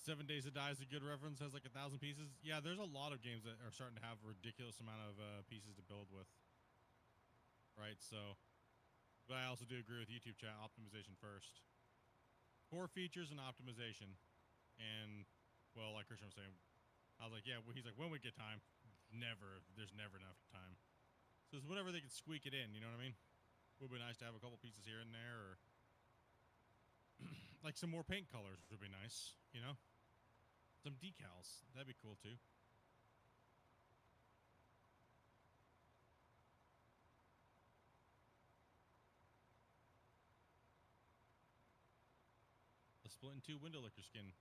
Seven Days to Die is a good reference. Has like 1,000 pieces. Yeah, there's a lot of games that are starting to have a ridiculous amount of pieces to build with. Right, so... But I also do agree with YouTube chat. Optimization first. Core features and optimization. And, well, like Christian was saying, I was like, yeah, well, he's like, when we get time. Never. There's never enough time. So it's whenever they can squeak it in, you know what I mean? Would be nice to have a couple pieces here and there, or... like some more paint colors would be nice, you know? Some decals. That'd be cool, too. A Splitintwo window licker skin.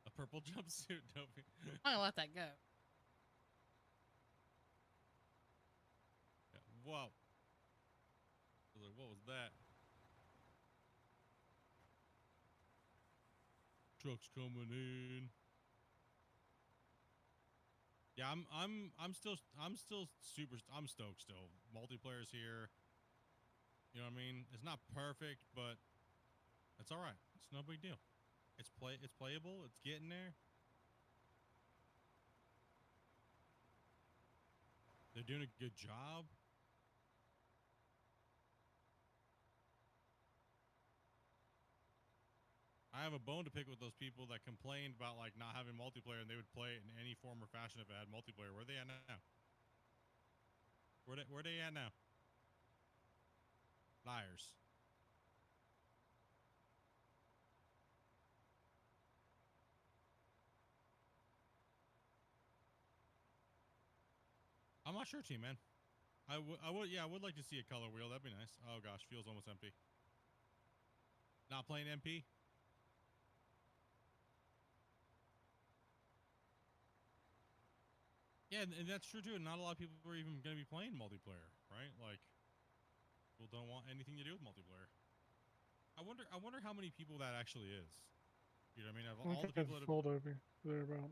A purple jumpsuit, Dopey. I'm gonna let that go. Yeah, whoa. I was like, what was that? Trucks coming in. Yeah, I'm still super. I'm stoked still. Multiplayer's here. You know what I mean? It's not perfect, but it's all right. It's no big deal. It's playable. It's getting there. They're doing a good job. I have a bone to pick with those people that complained about like not having multiplayer, and they would play it in any form or fashion if it had multiplayer. Where are they at now? Where they at now? Liars. I'm not sure, team man. I would like to see a color wheel. That'd be nice. Oh gosh, fuel's almost empty. Not playing MP. Yeah, and that's true too. Not a lot of people are even going to be playing multiplayer, right? Like, people don't want anything to do with multiplayer. I wonder how many people that actually is. You know what I mean? Of all the people that have, full Dopey. They're about.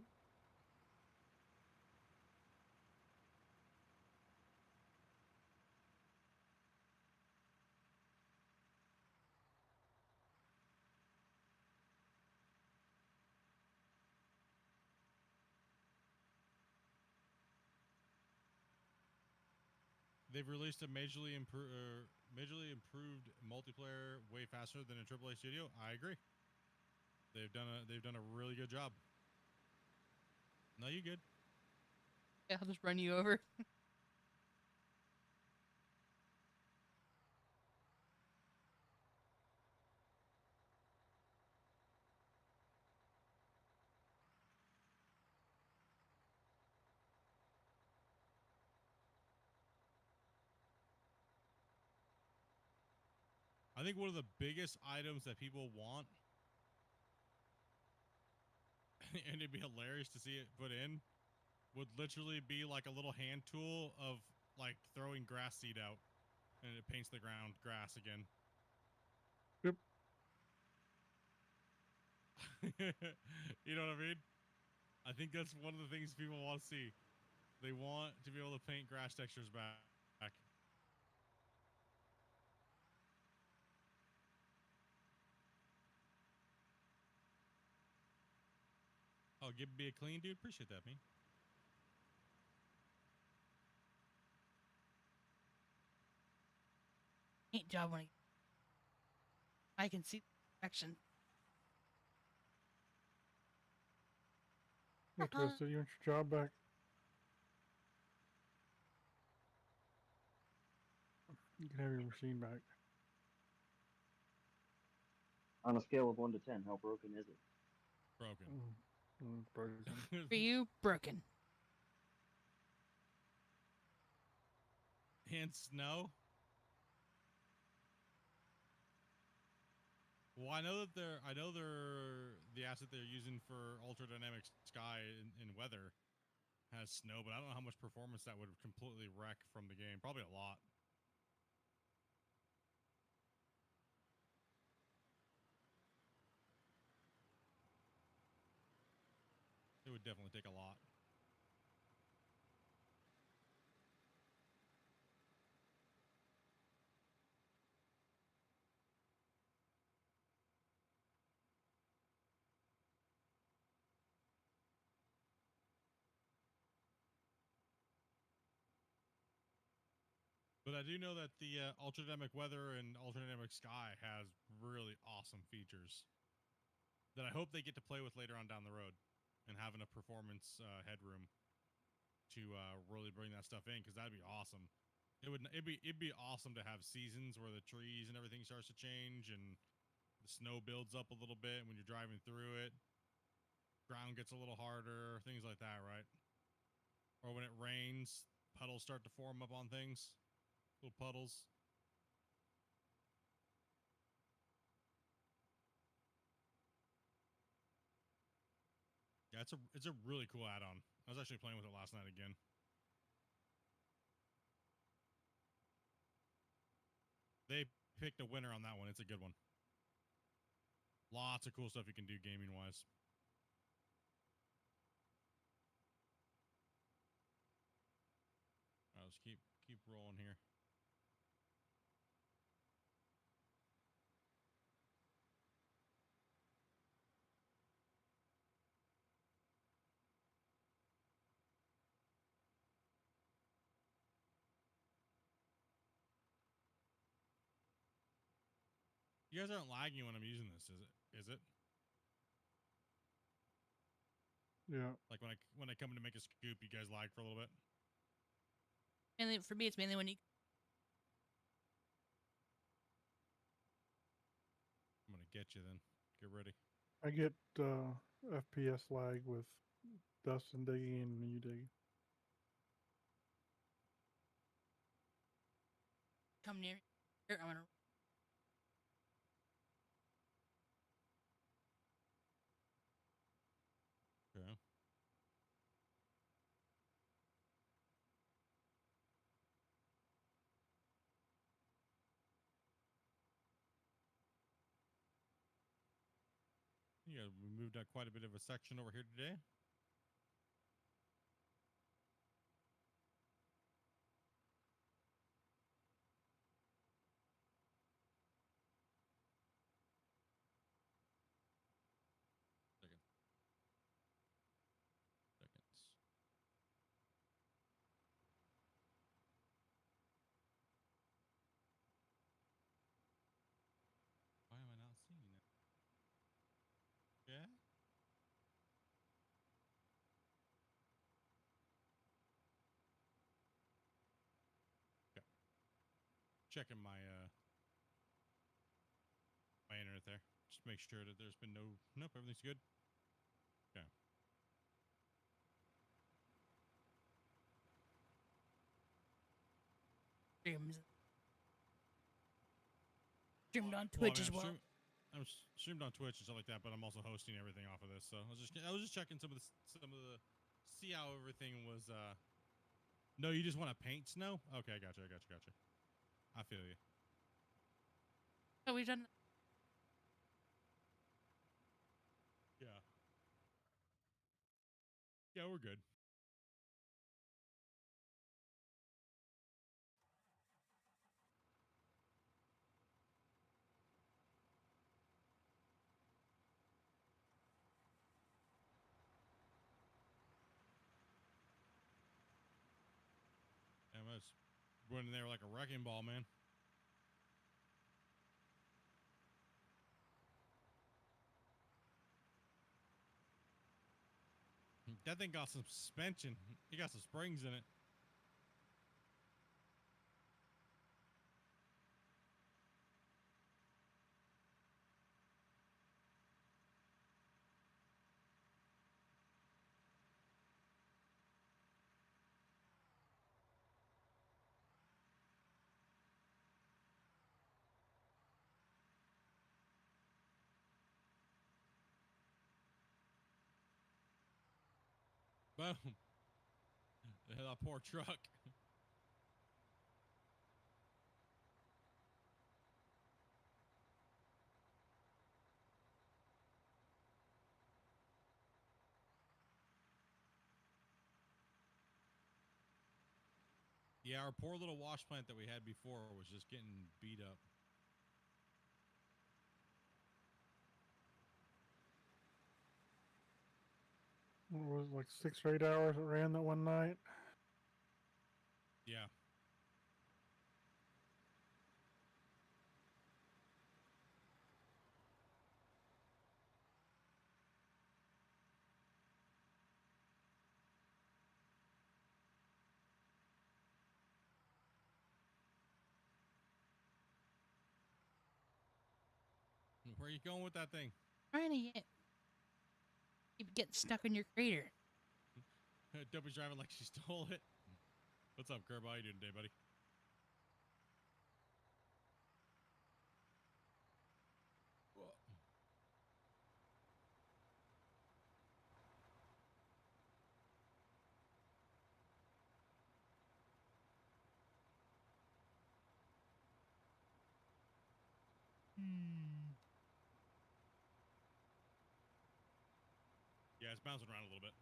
they've released a majorly improved multiplayer way faster than a AAA studio. I agree. They've done a really good job. No, you good? Yeah, I'll just run you over. I think one of the biggest items that people want, and it'd be hilarious to see it put in, would literally be like a little hand tool of like throwing grass seed out, and it paints the ground grass again. Yep. You know what I mean? I think that's one of the things people want to see. They want to be able to paint grass textures back. Oh, give me a clean, dude. Appreciate that, man. Paint job when I can see action. Yeah, Twisted, you want your job back? You can have your machine back. On a scale of 1 to 10, how broken is it? Broken. Broken. For you, broken. And snow. Well, I know they're the asset they're using for ultra dynamic sky in weather has snow, but I don't know how much performance that would completely wreck from the game. Probably a lot. It would definitely take a lot. But I do know that the ultra dynamic weather and ultra dynamic sky has really awesome features that I hope they get to play with later on down the road, and having a performance headroom to really bring that stuff in, because that'd be awesome. It'd be awesome to have seasons where the trees and everything starts to change and the snow builds up a little bit when you're driving through it. Ground gets a little harder, things like that, right? Or when it rains, puddles start to form up on things, little puddles. Yeah, it's a really cool add-on. I was actually playing with it last night again. They picked a winner on that one. It's a good one. Lots of cool stuff you can do gaming wise. All right, let's keep rolling here. You guys aren't lagging when I'm using this, is it? Is it? Yeah. Like when I come in to make a scoop, you guys lag for a little bit. Mainly for me, it's mainly when you. I'm gonna get you then. Get ready. I get FPS lag with Dustin digging and you dig. Come near. Here, I'm gonna. Okay. Yeah, we moved out quite a bit of a section over here today. Second. Seconds. Why am I not seeing it? Yeah. Okay. Checking my my internet there. Just make sure that there's been no. Nope, everything's good. Okay. Streamed on Well, I Twitch mean, as well. I'm streamed on Twitch and stuff like that, but I'm also hosting everything off of this. So I was just checking some of the see how everything was. No, you just want to paint snow? Okay, I gotcha. I feel you. Oh, we've done. Yeah. Yeah, we're good. Yeah, I was running there like a wrecking ball, man. That thing got some suspension. It got some springs in it. Boom. That poor truck. Yeah, our poor little wash plant that we had before was just getting beat up. What was it, like 6 or 8 hours it ran that one night? Yeah. Where are you going with that thing? Trying to keep getting stuck in your crater. Dopey's driving like she stole it. What's up, Curb? How you doing today, buddy? Whoa. Yeah, it's bouncing around a little bit.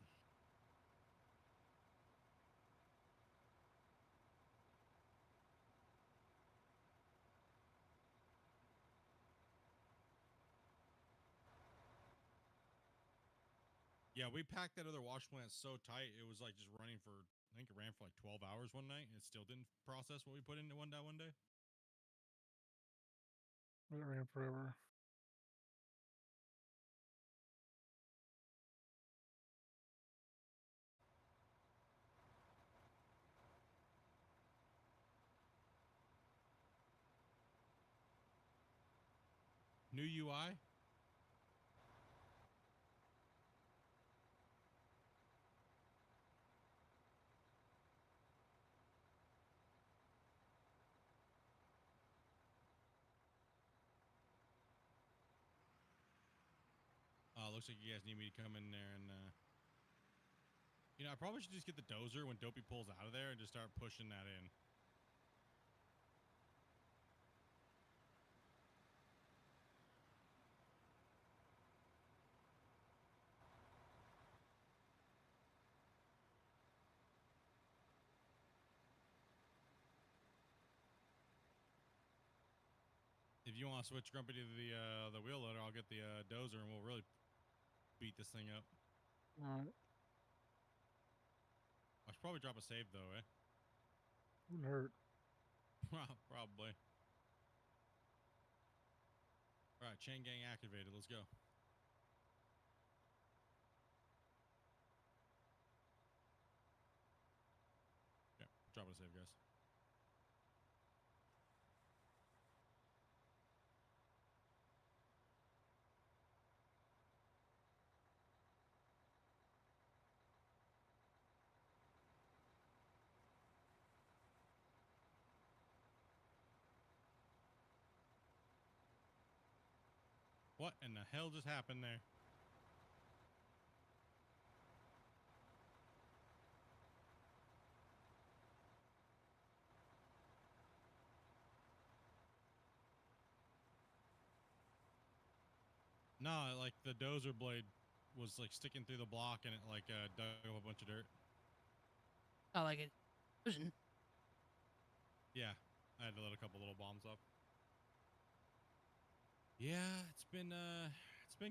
Yeah, we packed that other wash plant so tight, it was like just running for, I think it ran for like 12 hours one night, and it still didn't process what we put into one day. It ran forever. New UI? Looks like you guys need me to come in there and, you know, I probably should just get the dozer when Dopey pulls out of there and just start pushing that in. If you want to switch Grumpy to the wheel loader, I'll get the dozer and we'll really beat this thing up. All right. I should probably drop a save though, eh? Wouldn't hurt. Probably. All right, chain gang activated. Let's go. Yeah, dropping a save, guys. What in the hell just happened there? No, like the dozer blade was like sticking through the block and it like dug up a bunch of dirt. I like it. Pushing. Yeah, I had to let a couple little bombs off. Yeah, it's been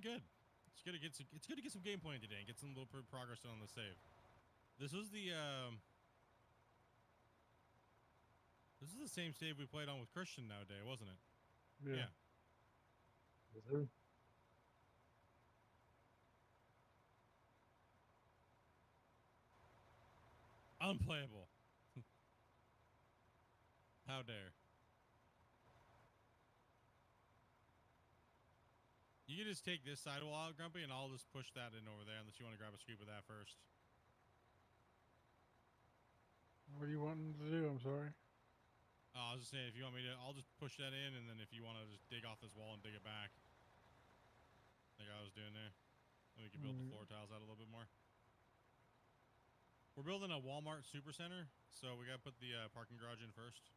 good. It's good to get some gameplay today and get some little progress on the save. This was the this is the same save we played on with Christian nowadays, wasn't it? Yeah. Yes, sir. Unplayable. How dare. You can just take this sidewall out, Grumpy, and I'll just push that in over there unless you want to grab a scoop of that first. What are you wanting to do? I'm sorry. I was just saying, if you want me to, I'll just push that in, and then if you want to just dig off this wall and dig it back, like I was doing there, then we can build the floor tiles out a little bit more. We're building a Walmart supercenter, so we got to put the parking garage in first.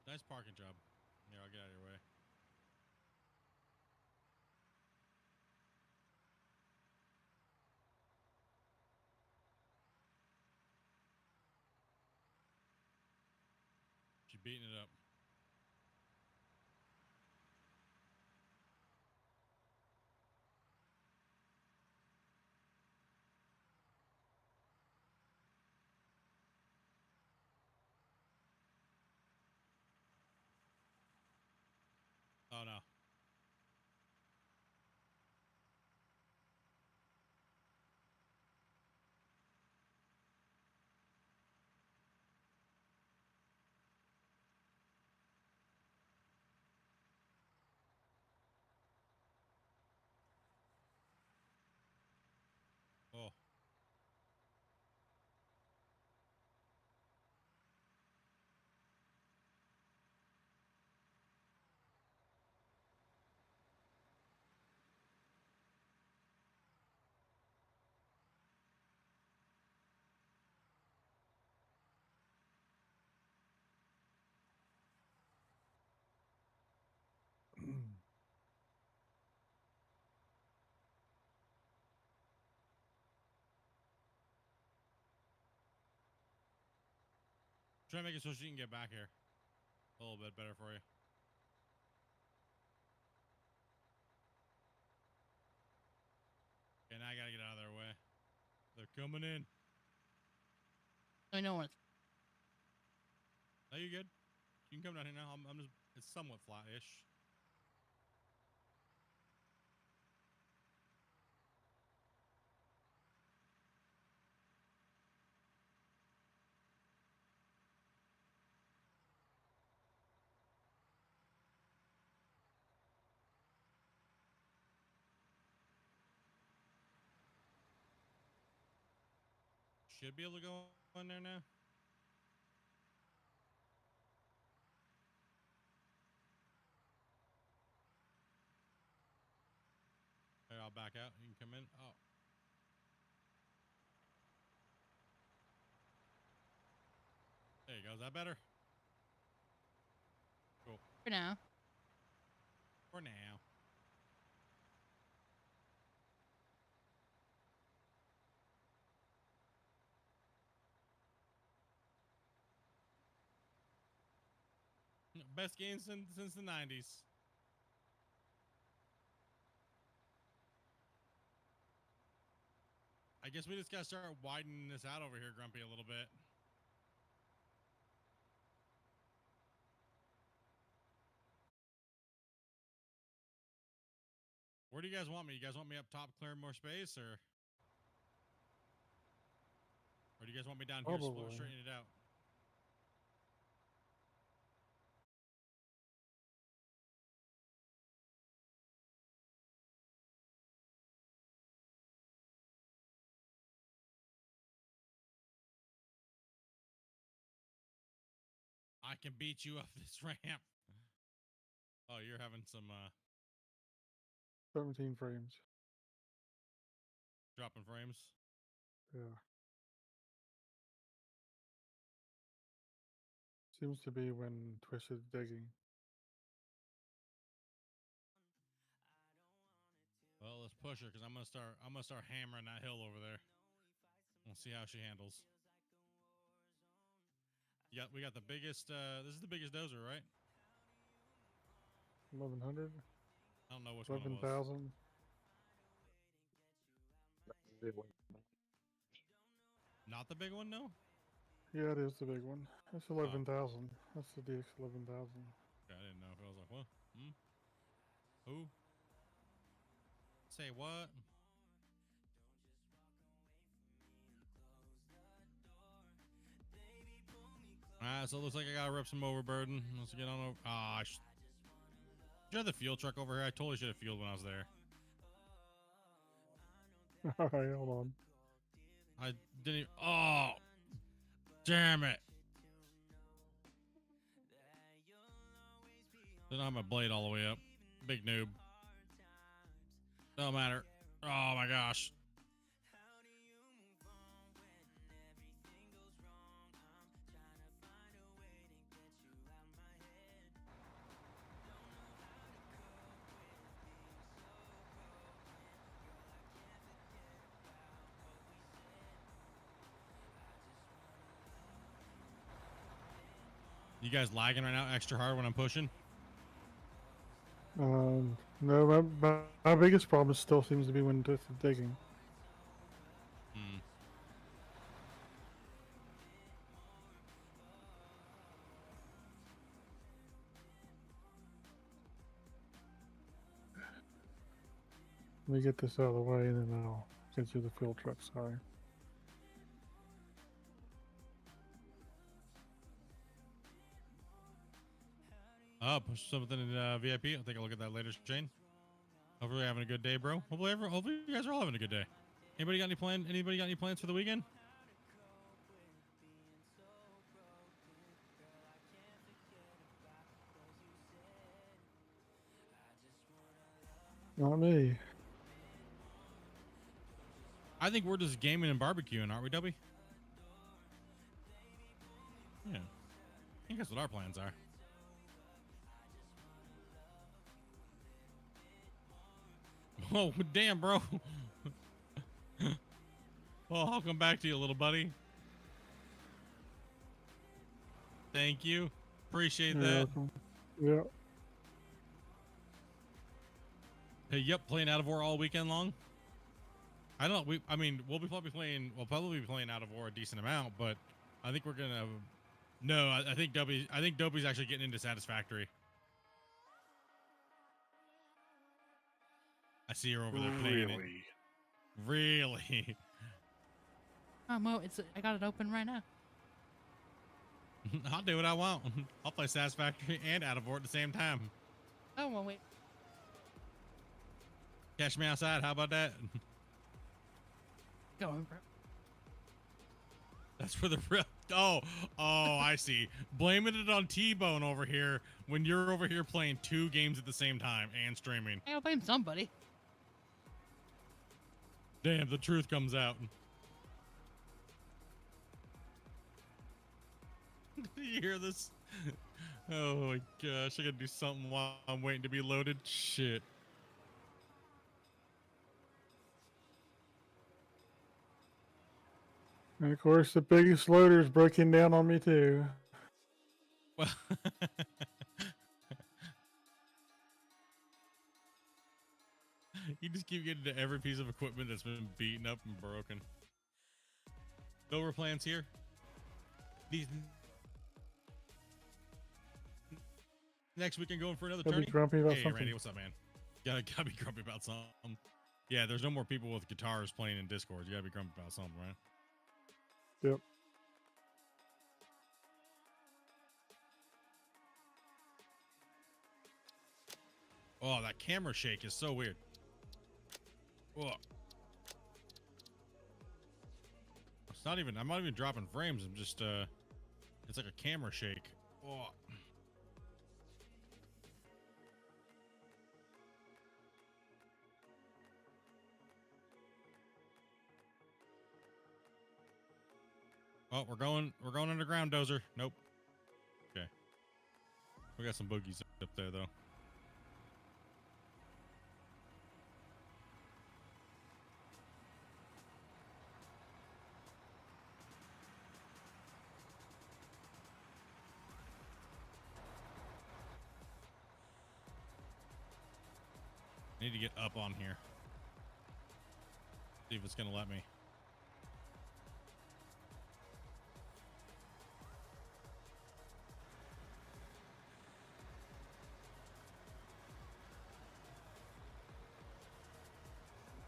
Nice parking job. Yeah, I'll get out of your way. She's beating it up. Oh no. Oh. Try to make it so she can get back here. A little bit better for you. Okay, now I gotta get out of their way. They're coming in. I know when it's Are you good? You can come down here now. I'm just, it's somewhat flat-ish. should be able to go in there now. Here, I'll back out. You can come in. Oh. There you go. Is that better? Cool. For now. For now. Best game since the 90s. I guess we just gotta start widening this out over here, Grumpy, a little bit. Where do you guys want me? You guys want me up top clearing more space, or do you guys want me down here Probably. straightening it out? I can beat you up this ramp. Oh, you're having some 17 frames. dropping frames. Yeah. Seems to be when Twitch is digging. Well, let's push her because I'm gonna start hammering that hill over there. We'll see how she handles. Yeah, we got the biggest. This is the biggest dozer, right? 1100? I don't know which one it was. 11,000? Not the big one, no. Yeah, it is the big one. That's 11,000. That's the DX 11,000. Okay, I didn't know if I was like, what? Who? Say what? Alright, so it looks like I gotta rip some overburden. Let's get on over. Ah, should you have the fuel truck over here? I totally should have fueled when I was there. Alright, hold on. I didn't even. Oh! Damn it! Didn't have my blade all the way up. Big noob. Don't matter. Oh my gosh. You guys lagging right now extra hard when I'm pushing? No, my biggest problem still seems to be when Twitch is digging. Hmm. Let me get this out of the way and then I'll get you the fuel truck, sorry. Push something in VIP. I'll take a look at that later, Shane. Hopefully you're having a good day, bro. Hopefully you guys are all having a good day. Anybody got any plans for the weekend? Not me. I think we're just gaming and barbecuing, aren't we, Dopey? Yeah. I think that's what our plans are. Oh, damn, bro. Well, I'll come back to you, little buddy. Thank you. Appreciate You're that. welcome. Yeah. Hey, yep, playing out of war all weekend long. I don't know. We'll probably be playing out of war a decent amount, but I think we're gonna. No, I think Dopey's actually getting into Satisfactory. I see her over there playing it. Really? Oh, Mo, I got it open right now. I'll do what I want. I'll play Satisfactory and out of war at the same time. Oh, well, wait. Catch me outside. How about that? Going, bro. That's where the real. Oh, I see. Blaming it on T-Bone over here when you're over here playing 2 games at the same time and streaming. I gotta blame somebody. Damn, the truth comes out. Did you hear this? Oh my gosh, I gotta do something while I'm waiting to be loaded. Shit. And of course, the biggest loader's breaking down on me too. Well, you just keep getting to every piece of equipment that's been beaten up and broken. Over plans here. These next weekend going for another Gotta be tourney. grumpy about Hey, something. Randy, what's up, man? Gotta be grumpy about something. Yeah, there's no more people with guitars playing in Discord. You gotta be grumpy about something, right? Yep. Oh, that camera shake is so weird. Oh. It's not even, I'm not even dropping frames. I'm just, it's like a camera shake. Oh. Oh, we're going underground, dozer. Nope. Okay. We got some boogies up there, though. I need to get up on here. See if it's gonna let me.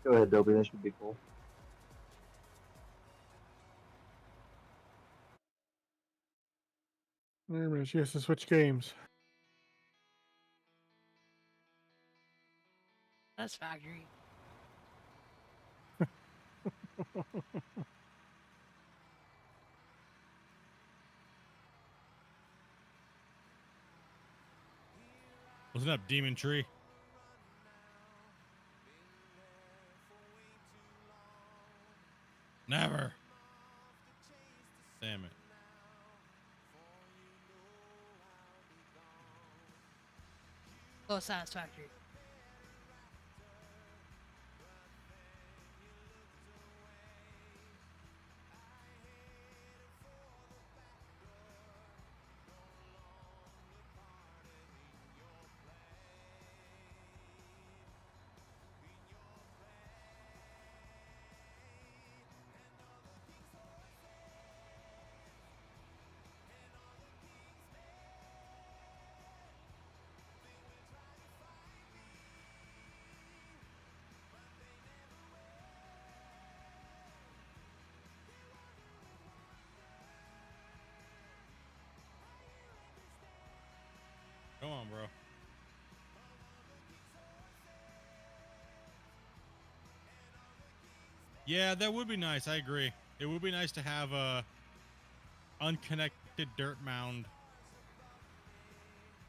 Go ahead, Dopey. That should be cool. Wait a minute, she has to switch games. That's factory. What's up, Demon Tree? Never. Damn it. Oh, Satisfactory. Come on, bro. Yeah, that would be nice. I agree. It would be nice to have a unconnected dirt mound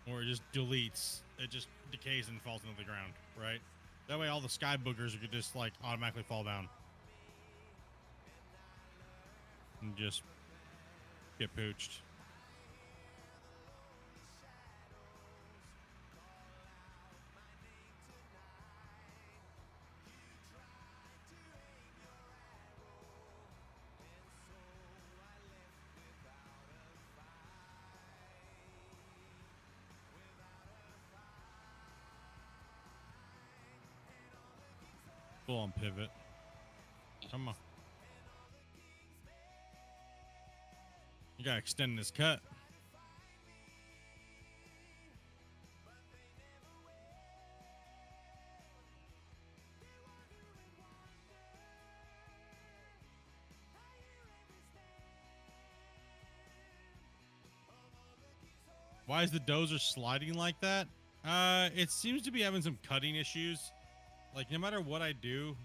where it just deletes. It just decays and falls into the ground, right? That way all the sky boogers could just like automatically fall down. And just get pooched. Full on pivot. Come on. You gotta extend this cut. Why is the dozer sliding like that? It seems to be having some cutting issues. Like no matter what I do,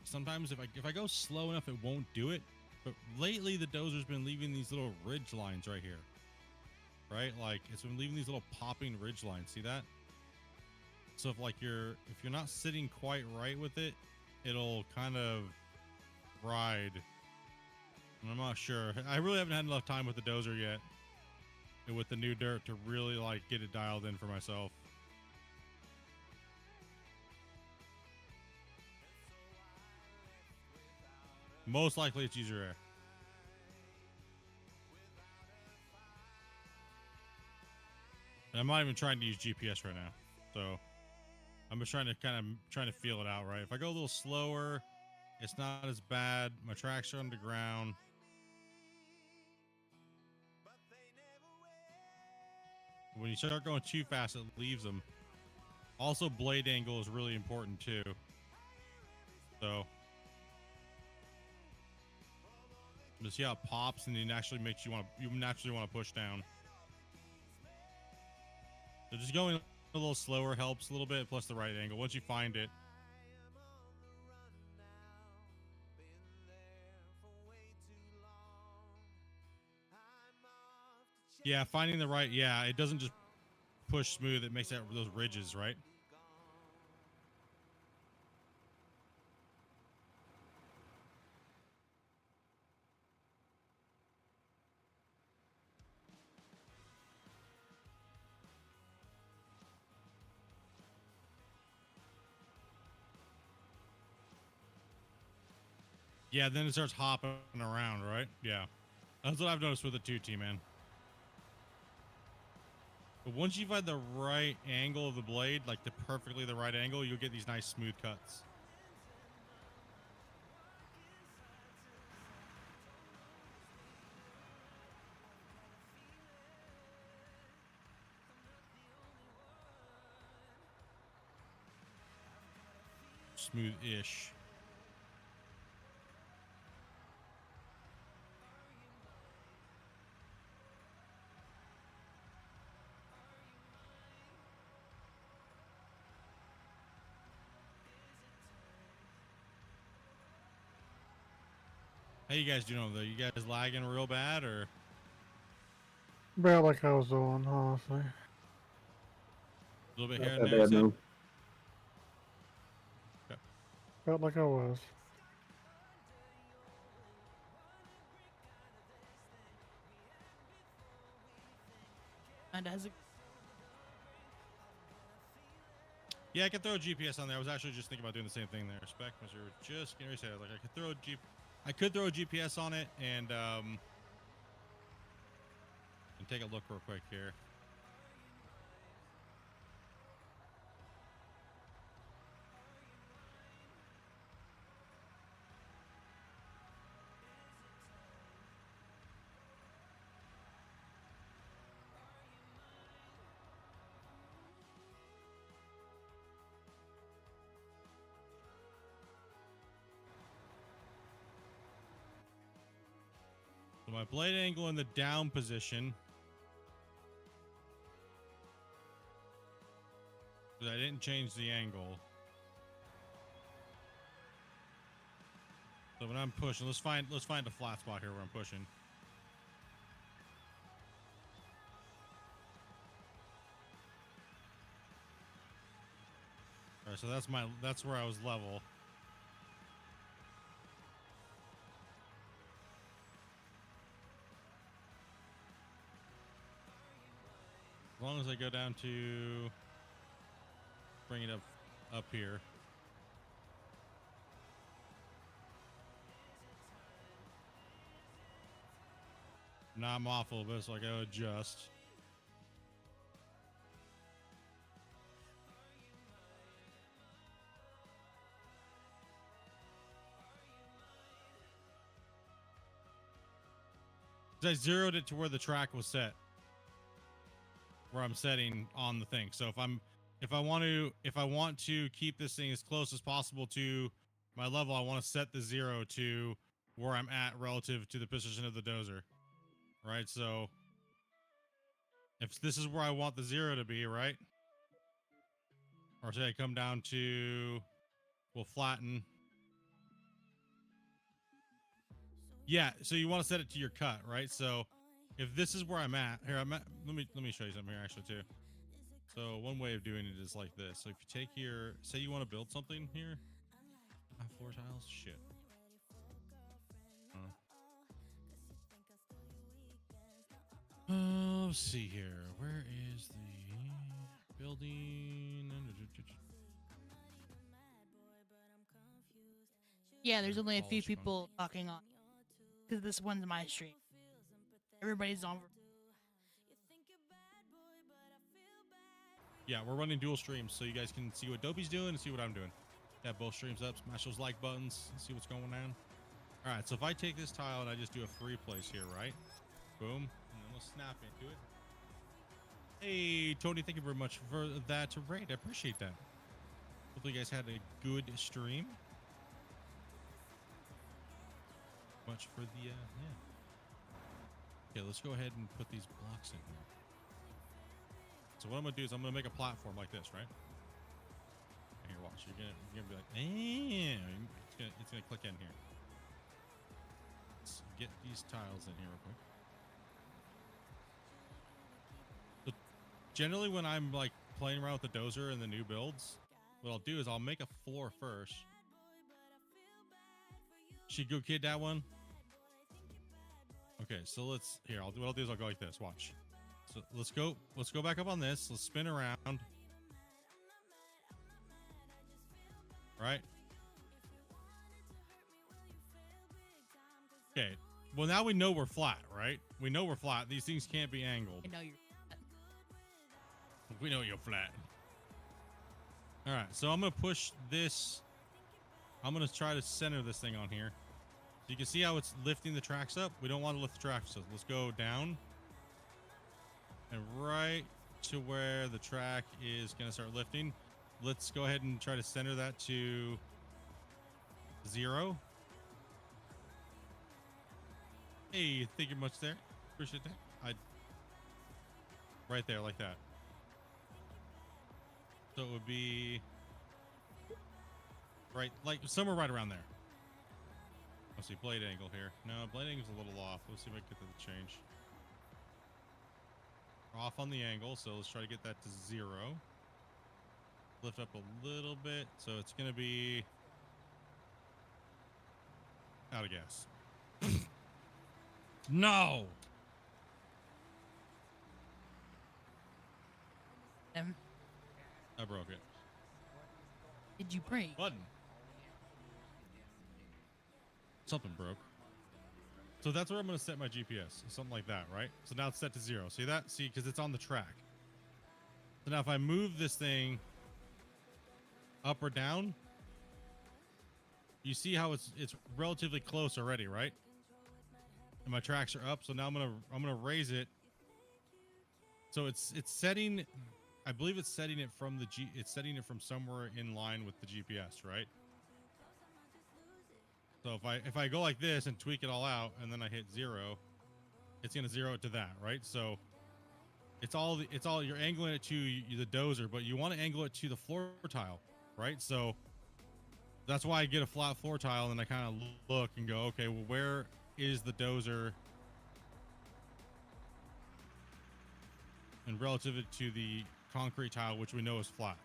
sometimes if I go slow enough, it won't do it. But lately, the dozer's been leaving these little ridge lines right here. Right? Like, it's been leaving these little popping ridge lines. See that? So if you're not sitting quite right with it, it'll kind of ride. And I'm not sure. I really haven't had enough time with the dozer yet, and with the new dirt, to really like get it dialed in for myself. Most likely it's user error. And I'm not even trying to use GPS right now, so I'm just trying to feel it out. Right, if I go a little slower, it's not as bad. My tracks are underground. When you start going too fast, it leaves them. Also, blade angle is really important too. So, just see how it pops, and it naturally makes you naturally want to push down. So just going a little slower helps a little bit, plus the right angle. Once you find it. Yeah, finding the right, yeah, it doesn't just push smooth, it makes that those ridges, right? Yeah, then it starts hopping around, right? Yeah. That's what I've noticed with the 2T, man. But once you find the right angle of the blade, like perfectly the right angle, you'll get these nice smooth cuts. Smooth-ish. How you guys doing over there? You guys lagging real bad, or? About like I was doing, honestly. A little bit Not here that and there, you bad, said? no. Okay. Felt like I was. And as it Yeah, I could throw a GPS on there. I was actually just thinking about doing the same thing there. Spec, was you were just getting ready to say, like, I could throw a GPS on it and take a look real quick here. So my blade angle in the down position. Because I didn't change the angle. So when I'm pushing, let's find a flat spot here where I'm pushing. All right, so that's where I was level. As long as I go down to bring it up here. Now I'm off a little bit, so I gotta adjust. I zeroed it to where the track was set, where I'm setting on the thing. So if I want to keep this thing as close as possible to my level, I want to set the 0 to where I'm at relative to the position of the dozer. Right? So if this is where I want the 0 to be, right? Or say I come down to, we'll flatten. Yeah, so you want to set it to your cut, right? So if this is where I'm at, here I'm at, let me show you something here actually too. So one way of doing it is like this. So if you take your, say you want to build something here, floor tiles, shit. Let's see here. Where is the building? Yeah, there's only a few Polish con- people talking on because this one's my stream. Everybody's on. Yeah, we're running dual streams so you guys can see what Dopey's doing and see what I'm doing. Yeah, both streams up. Smash those like buttons and see what's going on. All right, so if I take this tile and I just do a free place here, right? Boom. And then we'll snap into it. Hey, Tony, thank you very much for that raid. I appreciate that. Hopefully you guys had a good stream. Much for the, yeah. Okay, let's go ahead and put these blocks in here. So what I'm going to do is I'm going to make a platform like this, right? Here, watch. You're gonna be like, damn. It's gonna click in here. Let's get these tiles in here real quick. So generally when I'm like playing around with the dozer and the new builds, what I'll do is I'll make a floor first. She go kid that one. Okay, so let's here. What I'll do is I'll go like this. Watch. So let's go back up on this. Let's spin around. Right. Okay. Well, now we know we're flat, right? We know we're flat. These things can't be angled. I know you're. We know you're flat. All right. So I'm going to push this. I'm going to try to center this thing on here. So you can see how it's lifting the tracks up. We don't want to lift the tracks up. Let's go down. And right to where the track is going to start lifting. Let's go ahead and try to center that to 0. Hey, thank you much there. Appreciate that. Right there, like that. So it would be right, like somewhere right around there. Let's see, blade angle here. No, blade angle's a little off. Let's see if I can get that to change. We're off on the angle, so let's try to get that to 0. Lift up a little bit, so it's gonna be out of gas. No. I broke it. Did you break? Button. Something broke. So that's where I'm going to set my GPS. Something like that, right? So now it's set to 0. See that? See, because it's on the track. So now if I move this thing up or down, you see how it's relatively close already, right? And my tracks are up. So now I'm gonna raise it. So it's setting. I believe it's setting it from it's setting it from somewhere in line with the GPS, right? So if I go like this and tweak it all out and then I hit 0, it's gonna 0 it to that, right? So it's all you're angling it to the dozer, but you want to angle it to the floor tile, right? So that's why I get a flat floor tile and I kind of look and go, okay, well, where is the dozer and relative to the concrete tile, which we know is flat.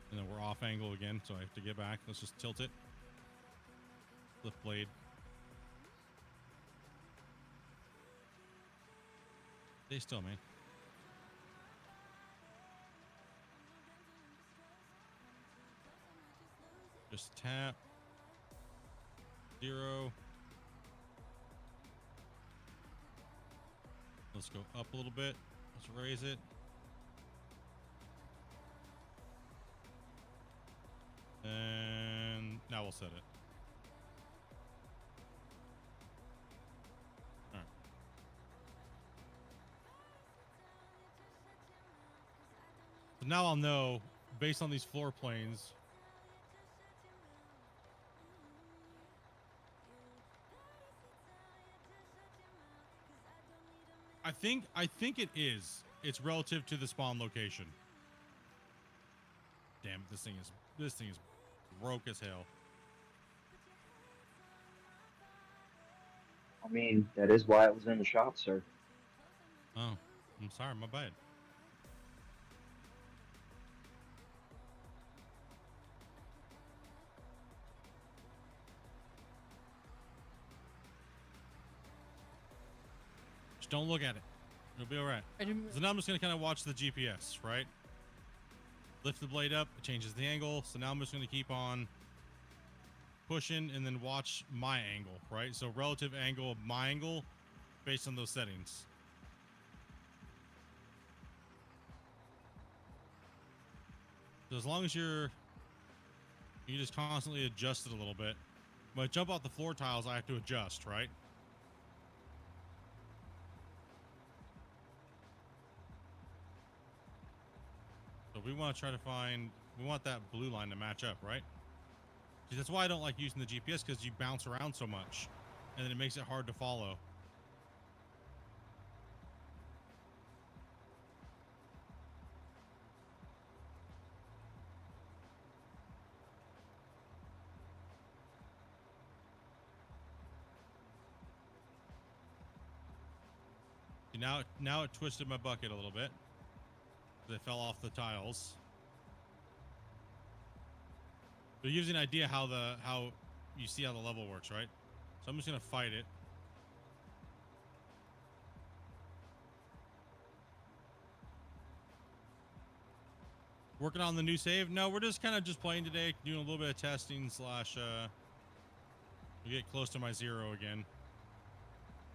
And then we're off angle again, so I have to get back. Let's just tilt it. Lift blade. Stay still, man. Just tap. 0. Let's go up a little bit. Let's raise it. And now we'll set it. All right. So now I'll know, based on these floor planes, I think it is. it's relative to the spawn location. Damn, this thing is broke as hell. I mean, that is why it was in the shop, sir. Oh, I'm sorry, my bad. Just don't look at it. It'll be all right. So now I'm just gonna kind of watch the GPS, right? Lift the blade up, it changes the angle. So now I'm just gonna keep on pushing and then watch my angle, right? So relative angle of my angle based on those settings. So as long as you just constantly adjust it a little bit. When I jump off the floor tiles, I have to adjust, right? So we want to try to we want that blue line to match up, right? See, that's why I don't like using the GPS, because you bounce around so much and then it makes it hard to follow. See, now it twisted my bucket a little bit. They fell off the tiles. So it gives you an idea how you see how the level works, right? So I'm just gonna fight it. Working on the new save? No, we're just kind of just playing today, doing a little bit of testing slash we get close to my 0 again.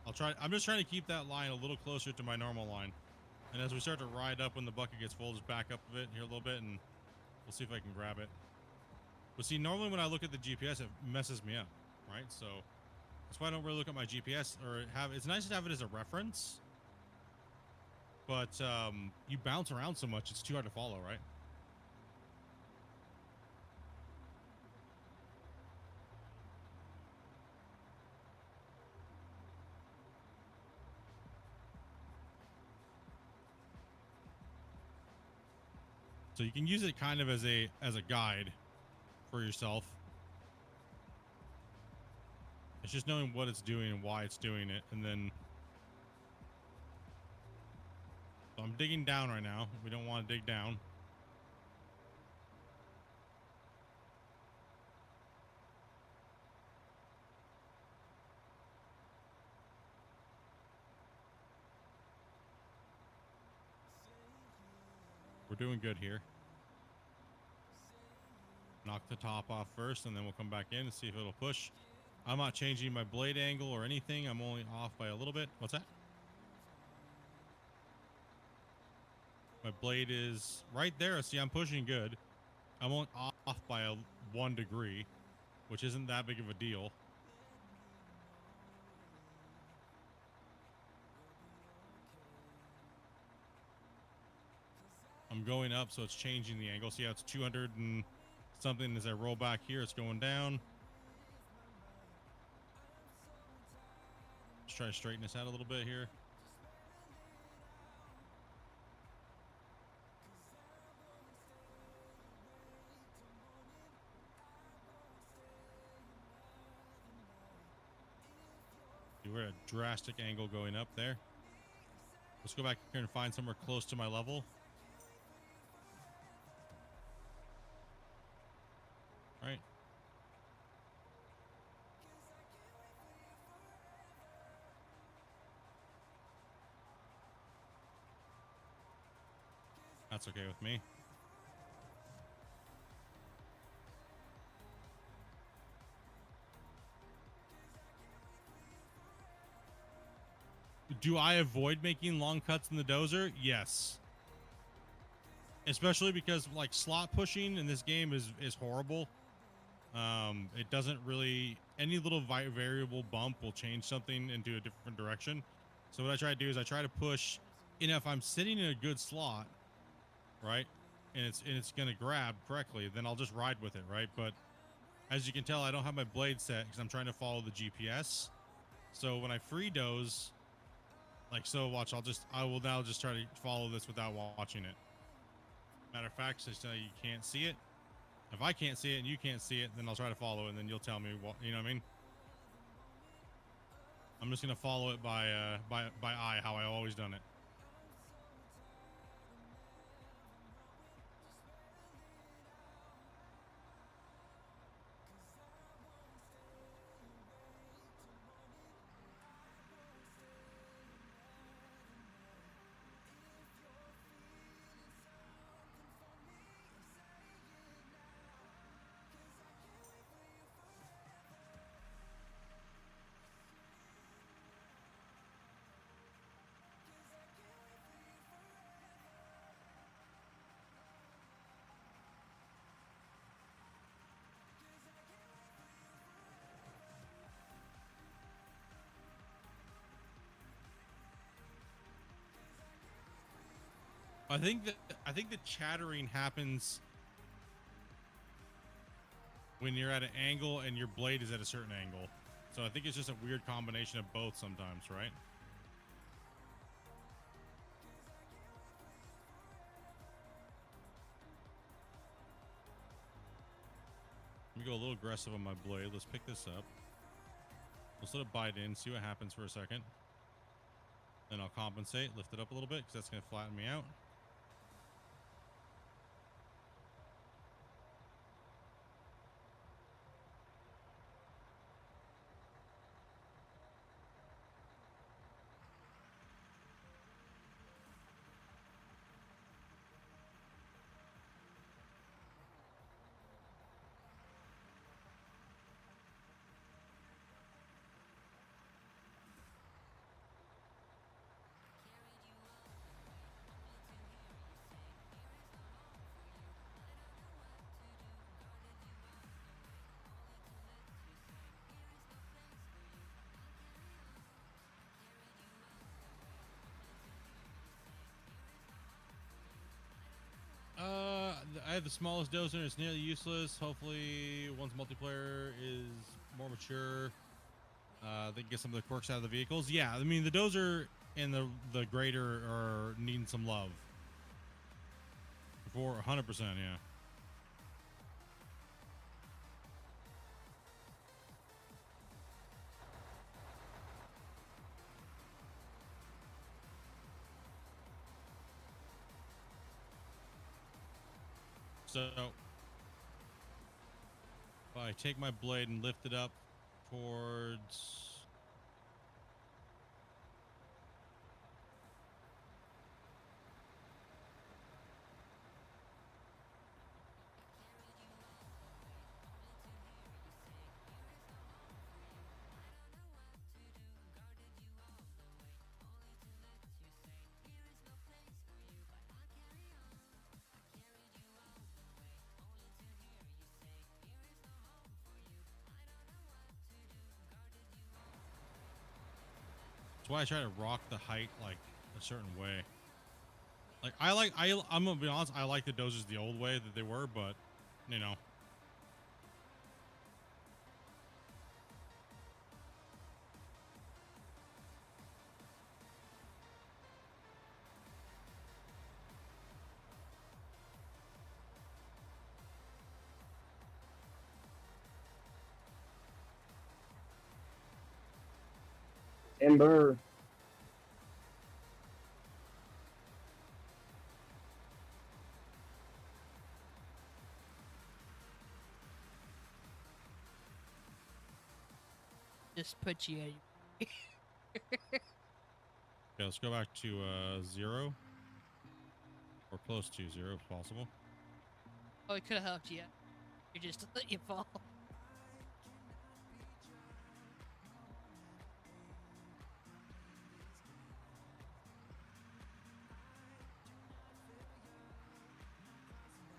I'm just trying to keep that line a little closer to my normal line. And as we start to ride up when the bucket gets full, just back up a bit here a little bit and we'll see if I can grab it. But see, normally when I look at the GPS, it messes me up, right? So that's why I don't really look at my GPS or it's nice to have it as a reference. But you bounce around so much, it's too hard to follow, right? So you can use it kind of as a guide for yourself. It's just knowing what it's doing and why it's doing it, and then so I'm digging down right now. We don't want to dig down. We're doing good here. Knock the top off first, and then we'll come back in and see if it'll push. I'm not changing my blade angle or anything. I'm only off by a little bit. What's that? My blade is right there. See, I'm pushing good. I'm only off by 1 degree, which isn't that big of a deal. I'm going up, so it's changing the angle. See how it's 200 and something. As I roll back here, it's going down. Let's try to straighten this out a little bit here. We're at a drastic angle going up there. Let's go back here and find somewhere close to my level. All right. That's okay with me. Do I avoid making long cuts in the dozer? Yes. Especially because like slot pushing in this game is horrible. It doesn't really, any little variable bump will change something into a different direction. So what I try to do is I try to push, and if I'm sitting in a good slot, right, and it's gonna grab correctly, then I'll just ride with it, right? But as you can tell, I don't have my blade set because I'm trying to follow the GPS. So when I free doze, Like, so watch, I will now just try to follow this without watching it. Matter of fact, since you can't see it, if I can't see it and you can't see it, then I'll try to follow it, and then you'll tell me what, you know what I mean? I'm just gonna follow it by eye, how I always done it. I think the chattering happens when you're at an angle and your blade is at a certain angle. So I think it's just a weird combination of both sometimes, right? Let me go a little aggressive on my blade. Let's pick this up. Let's let it bite in, see what happens for a second. Then I'll compensate, lift it up a little bit because that's going to flatten me out. I have the smallest dozer. It's nearly useless. Hopefully, once multiplayer is more mature, they can get some of the quirks out of the vehicles. Yeah, I mean the dozer and the grader are needing some love. For 100%, yeah. So, if I take my blade and lift it up towards... That's why I try to rock the height like a certain way. Like I'm gonna be honest, I like the dozers the old way that they were, but you know. Ember. Just put you at Okay, let's go back to 0. Or close to 0 if possible. Oh, it could have helped you. You just let you fall.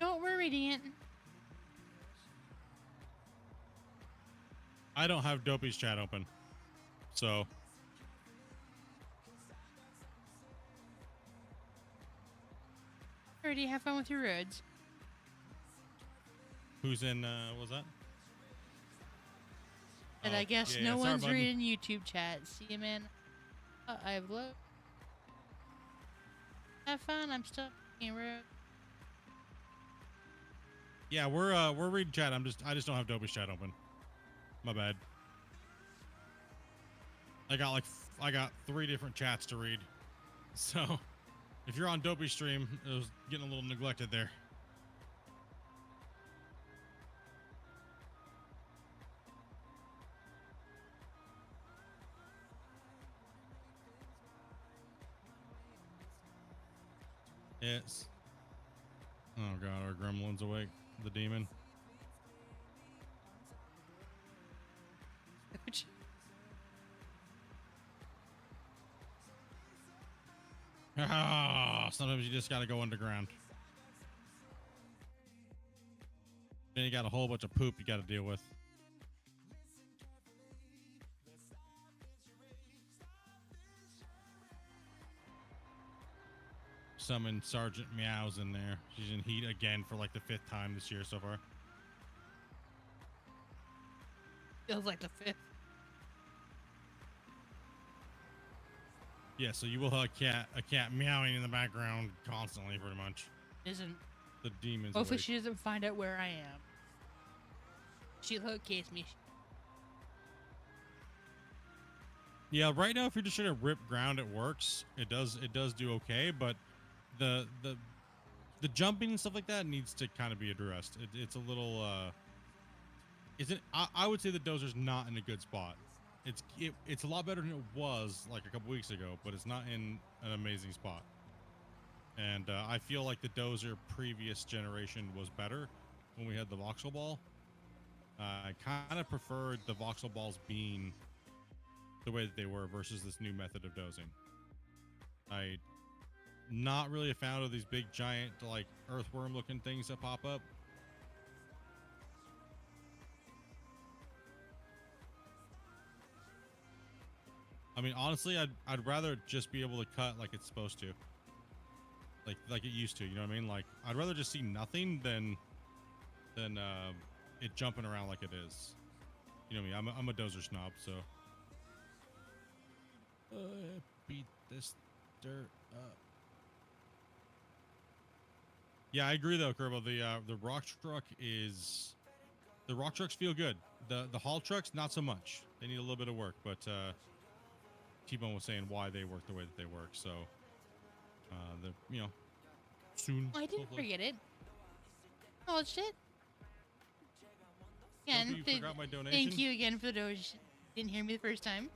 Don't worry, Dan. I don't have Dopey's chat open. So Already have fun with your roads. who's in what was that? And Oh, I guess yeah, no sorry, one's bud. reading YouTube chat. See you, man. I have love. Have fun. I'm still being rude. Yeah, we're reading chat. I just don't have Dopey's chat open. My bad. I got 3 different chats to read. So, if you're on Dopey's stream, it was getting a little neglected there. Yes. Oh god, our gremlin's awake. The demon. Sometimes you just gotta go underground. Then you got a whole bunch of poop you gotta deal with. Summon Sergeant Meows in there. She's in heat again for like the 5th time this year so far. Feels like the 5th. Yeah, so you will have a cat meowing in the background constantly, pretty much. Isn't. The demon's Hopefully awake. she doesn't find out where I am. She locates me. Yeah, right now if you're just trying to rip ground, it works. It does do okay, but the jumping and stuff like that needs to kind of be addressed. It's a little I would say the dozer's not in a good spot. It's a lot better than it was like a couple weeks ago, but it's not in an amazing spot. And I feel like the dozer previous generation was better when we had the voxel ball. I kind of preferred the voxel balls being the way that they were versus this new method of dozing. I not really a fan of these big giant like earthworm looking things that pop up. I mean, honestly, I'd rather just be able to cut like it's supposed to, like it used to. You know what I mean? Like I'd rather just see nothing than it jumping around like it is. You know me, I'm a dozer snob, so beat this dirt up. Yeah, I agree though, Kerbo. The rock trucks feel good. The haul trucks not so much. They need a little bit of work, but T-Bone was saying why they work the way that they work. So soon. I didn't hopefully. forget it. Oh shit. Again, You forgot my donation. thank you again for the donation. Didn't hear me the first time.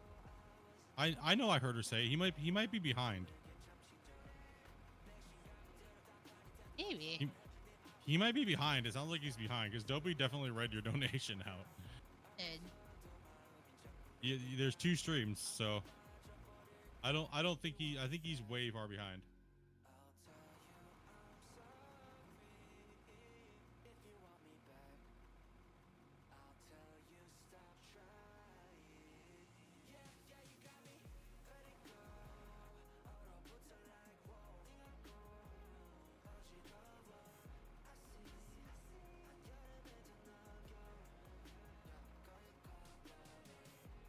I know I heard her say he might be behind. Maybe. He might be behind. It sounds like he's behind because Dopey definitely read your donation out. And There's 2 streams, so I think I think he's way far behind.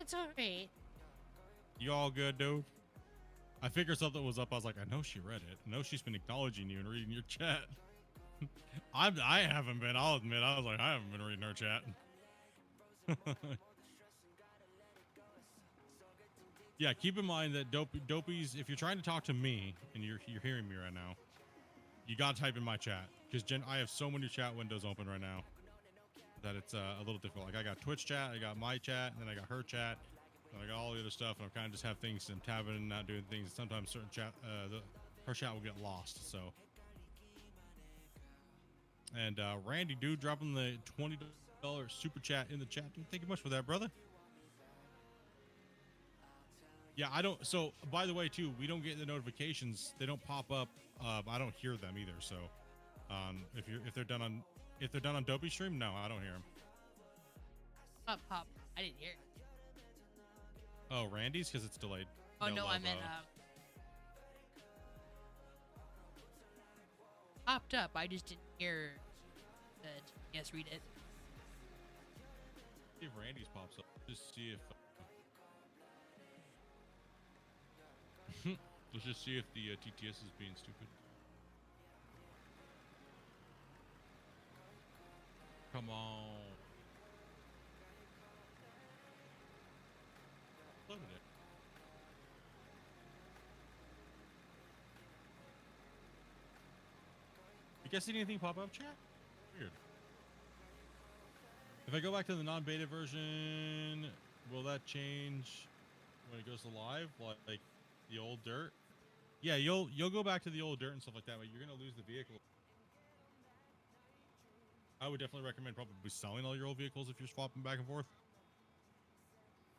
it's alright. You all good, dude? I figured something was up. I was like, I know she read it. I know she's been acknowledging you and reading your chat. I haven't been. I'll admit. I was like, I haven't been reading her chat. Yeah, keep in mind that Dopey's. If you're trying to talk to me and you're hearing me right now, you gotta type in my chat because I have so many chat windows open right now that it's a little difficult. Like I got Twitch chat, I got my chat, and then I got her chat. I got all the other stuff, and I kind of just have things and tabbing and not doing things. Sometimes certain chat, her chat will get lost. So, and Randy, dude, dropping the $20 super chat in the chat. Dude, thank you much for that, brother. Yeah, I don't. So, by the way, too, we don't get the notifications. They don't pop up. I don't hear them either. So, if they're done on Dopey stream, no, I don't hear them. Pop. I didn't hear it. Oh, Randy's because it's delayed. Oh no, I meant popped up. I just didn't hear that. Yes, read it. See if Randy's pops up. Just see if Let's just see if the TTS is being stupid. Come on. Loaded it. You guys see anything pop up, chat? Weird. If I go back to the non-beta version, will that change when it goes to live, like the old dirt? Yeah, you'll go back to the old dirt and stuff like that, but you're gonna lose the vehicle. I would definitely recommend probably selling all your old vehicles if you're swapping back and forth,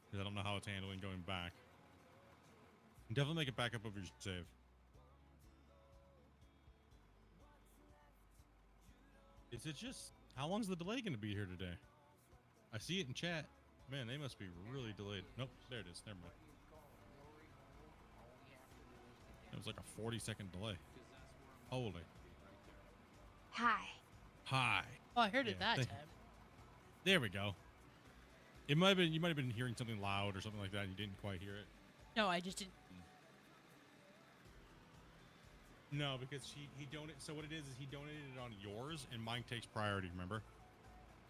because I don't know how it's handling going back. Definitely make a backup of your save. Is it just, how long's the delay gonna be here today? I see it in chat. Man, they must be really delayed. Nope, there it is. Never mind. It was like a 40-second delay. Holy. Hi. Hi. Oh, I heard it Yeah, that time. There we go. It might have been, you might have been hearing something loud or something like that. And you didn't quite hear it. No, I just didn't. No, because he donated. So what it is he donated it on yours, and mine takes priority. Remember?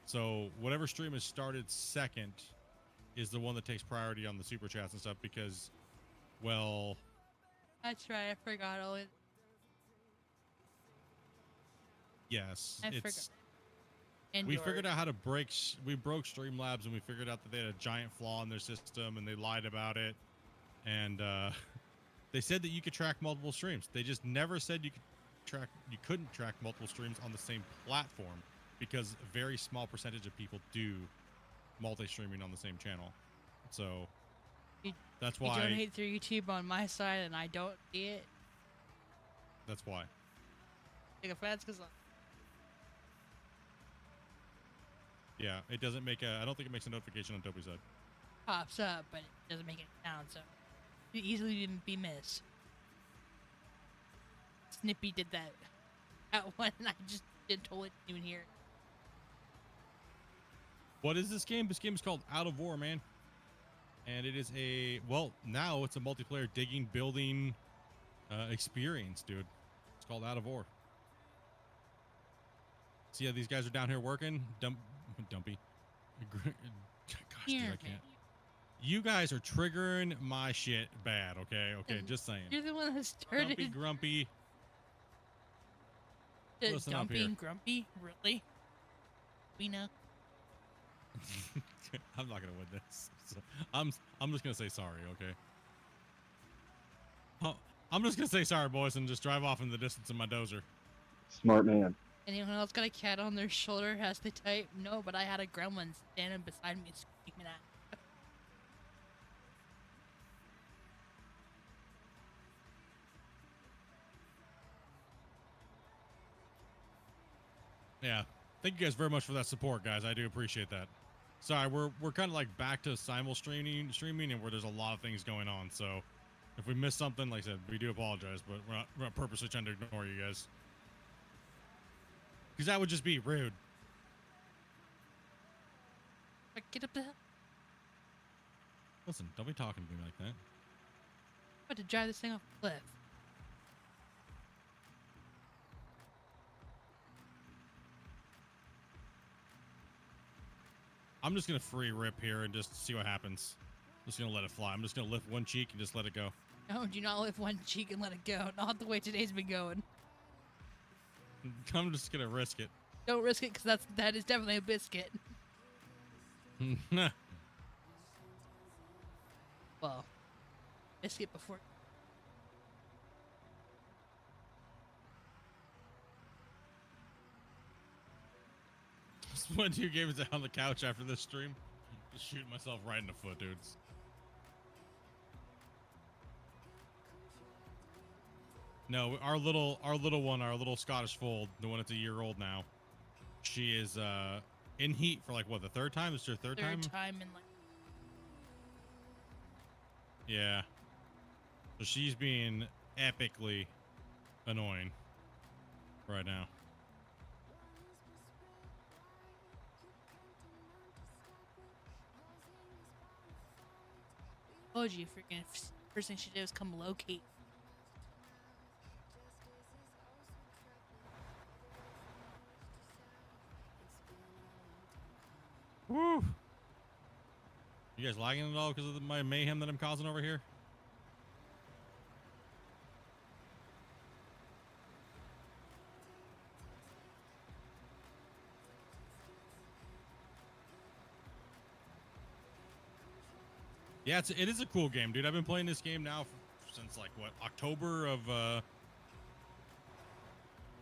So whatever stream is started second is the one that takes priority on the super chats and stuff. Because, well, That's right. I forgot all it. yes, I it's. forgot. And We yours. figured out how to break. We broke Streamlabs, and we figured out that they had a giant flaw in their system, and they lied about it. And they said that you could track multiple streams. They just never said you couldn't track multiple streams on the same platform, because a very small percentage of people do multi-streaming on the same channel. So that's You why. donate through YouTube on my side, and I don't see it. That's why. Take offense, because Yeah, it doesn't make a. I don't think it makes a notification on Dopey's side. pops up, but it doesn't make any sound, so it easily be missed. Snippy did that one, and I just totally didn't even hear it. What is this game? This game is called Out of War, man. And it is a, well, now it's a multiplayer digging, building experience, dude. It's called Out of War. See how these guys are down here working? Dumpy. Gosh, dude, Here, I can't. You guys are triggering my shit bad, okay? Okay, And just saying. You're the one that started Grumpy, grumpy. the listen up here. dumping grumpy. Really? We know. I'm not gonna win this. So I'm just gonna say sorry, okay? Oh, I'm just gonna say sorry, boys, and just drive off in the distance in my dozer. Smart man. Anyone else got a cat on their shoulder has to type no, but I had a gremlin standing beside me screaming at. Yeah. Thank you guys very much for that support, guys. I do appreciate that. Sorry, we're kind of like back to simul streaming and where there's a lot of things going on. So if we miss something, like I said, we do apologize, but we're not purposely trying to ignore you guys. Because that would just be rude. Like, get up the hill. Listen, don't be talking to me like that. I'm about to drive this thing off a cliff. I'm just going to free rip here and just see what happens. Just going to let it fly. I'm just going to lift one cheek and just let it go. No, do not lift one cheek and let it go. Not the way today's been going. I'm just going to risk it. Don't risk it, because that is definitely a biscuit. Well, biscuit before. When you gave it on the couch after this stream, just shooting myself right in the foot, dudes. No, our little one, our little Scottish fold, the one that's a year old now, she is in heat for like what, the third time? Is it your third time? Third time in like. Yeah. So she's being epically annoying right now. Told you, freaking first thing she did was come locate. Woo! You guys lagging at all because of my mayhem that I'm causing over here? Yeah, it is a cool game, dude. I've been playing this game now since like what, October of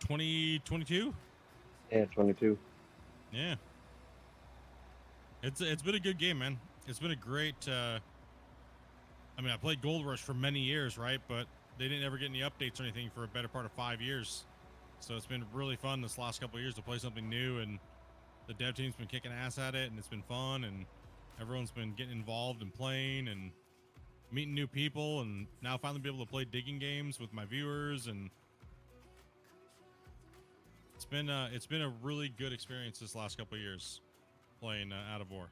2022. Yeah, 22. Yeah, it's been a good game, man. It's been a great. I mean, I played Gold Rush for many years, right? But they didn't ever get any updates or anything for a better part of 5 years. So it's been really fun this last couple of years to play something new, and the dev team's been kicking ass at it, and it's been fun, and everyone's been getting involved and playing and meeting new people, and now finally be able to play digging games with my viewers, and it's been a really good experience this last couple of years playing Out of War.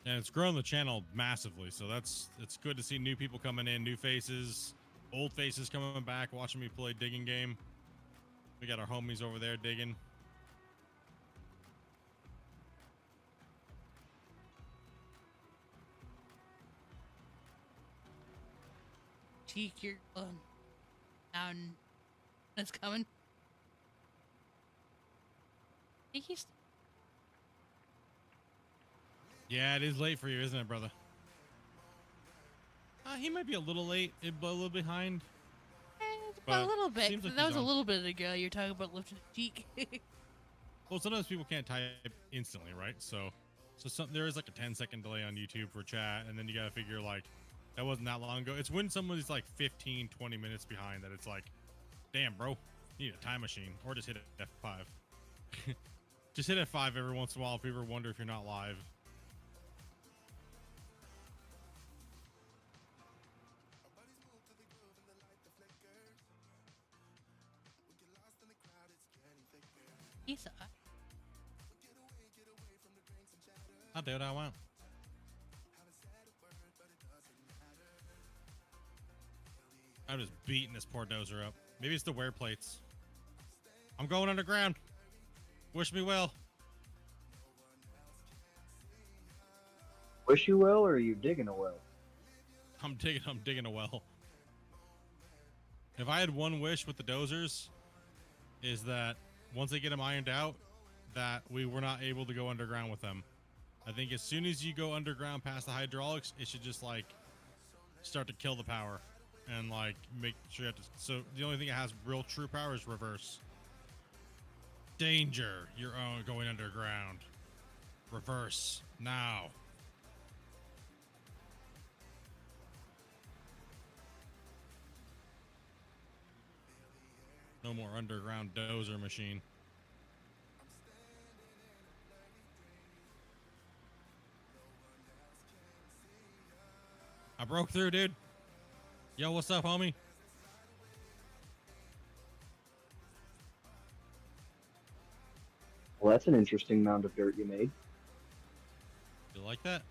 And it's grown the channel massively, so it's good to see new people coming in, new faces, old faces coming back, watching me play digging game. We got our homies over there digging. Cheek, you're down. It's coming. I think he's. Yeah, it is late for you, isn't it, brother? He might be a little late, a little behind. A little bit. seems like That he's was a on. little bit ago. You're talking about lifting a cheek. Well, sometimes people can't type instantly, right? So there is like a 10-second delay on YouTube for chat, and then you gotta figure like that wasn't that long ago. It's when someone's like 15, 20 minutes behind that it's like, damn, bro, you need a time machine, or just hit F5. Just hit F5 every once in a while if people wonder if you're not live. He's. I'll do what I want. I'm just beating this poor dozer up. Maybe it's the wear plates. I'm going underground. Wish me well. Wish you well, or are you digging a well? I'm digging a well. If I had one wish with the dozers, is that once they get them ironed out, that we were not able to go underground with them. I think as soon as you go underground past the hydraulics, it should just like start to kill the power and like make sure you have to. So the only thing that has real true power is reverse. Danger! You're going underground. Reverse now. No more underground dozer machine. I broke through, dude. Yo, what's up, homie? Well, that's an interesting mound of dirt you made. You like that?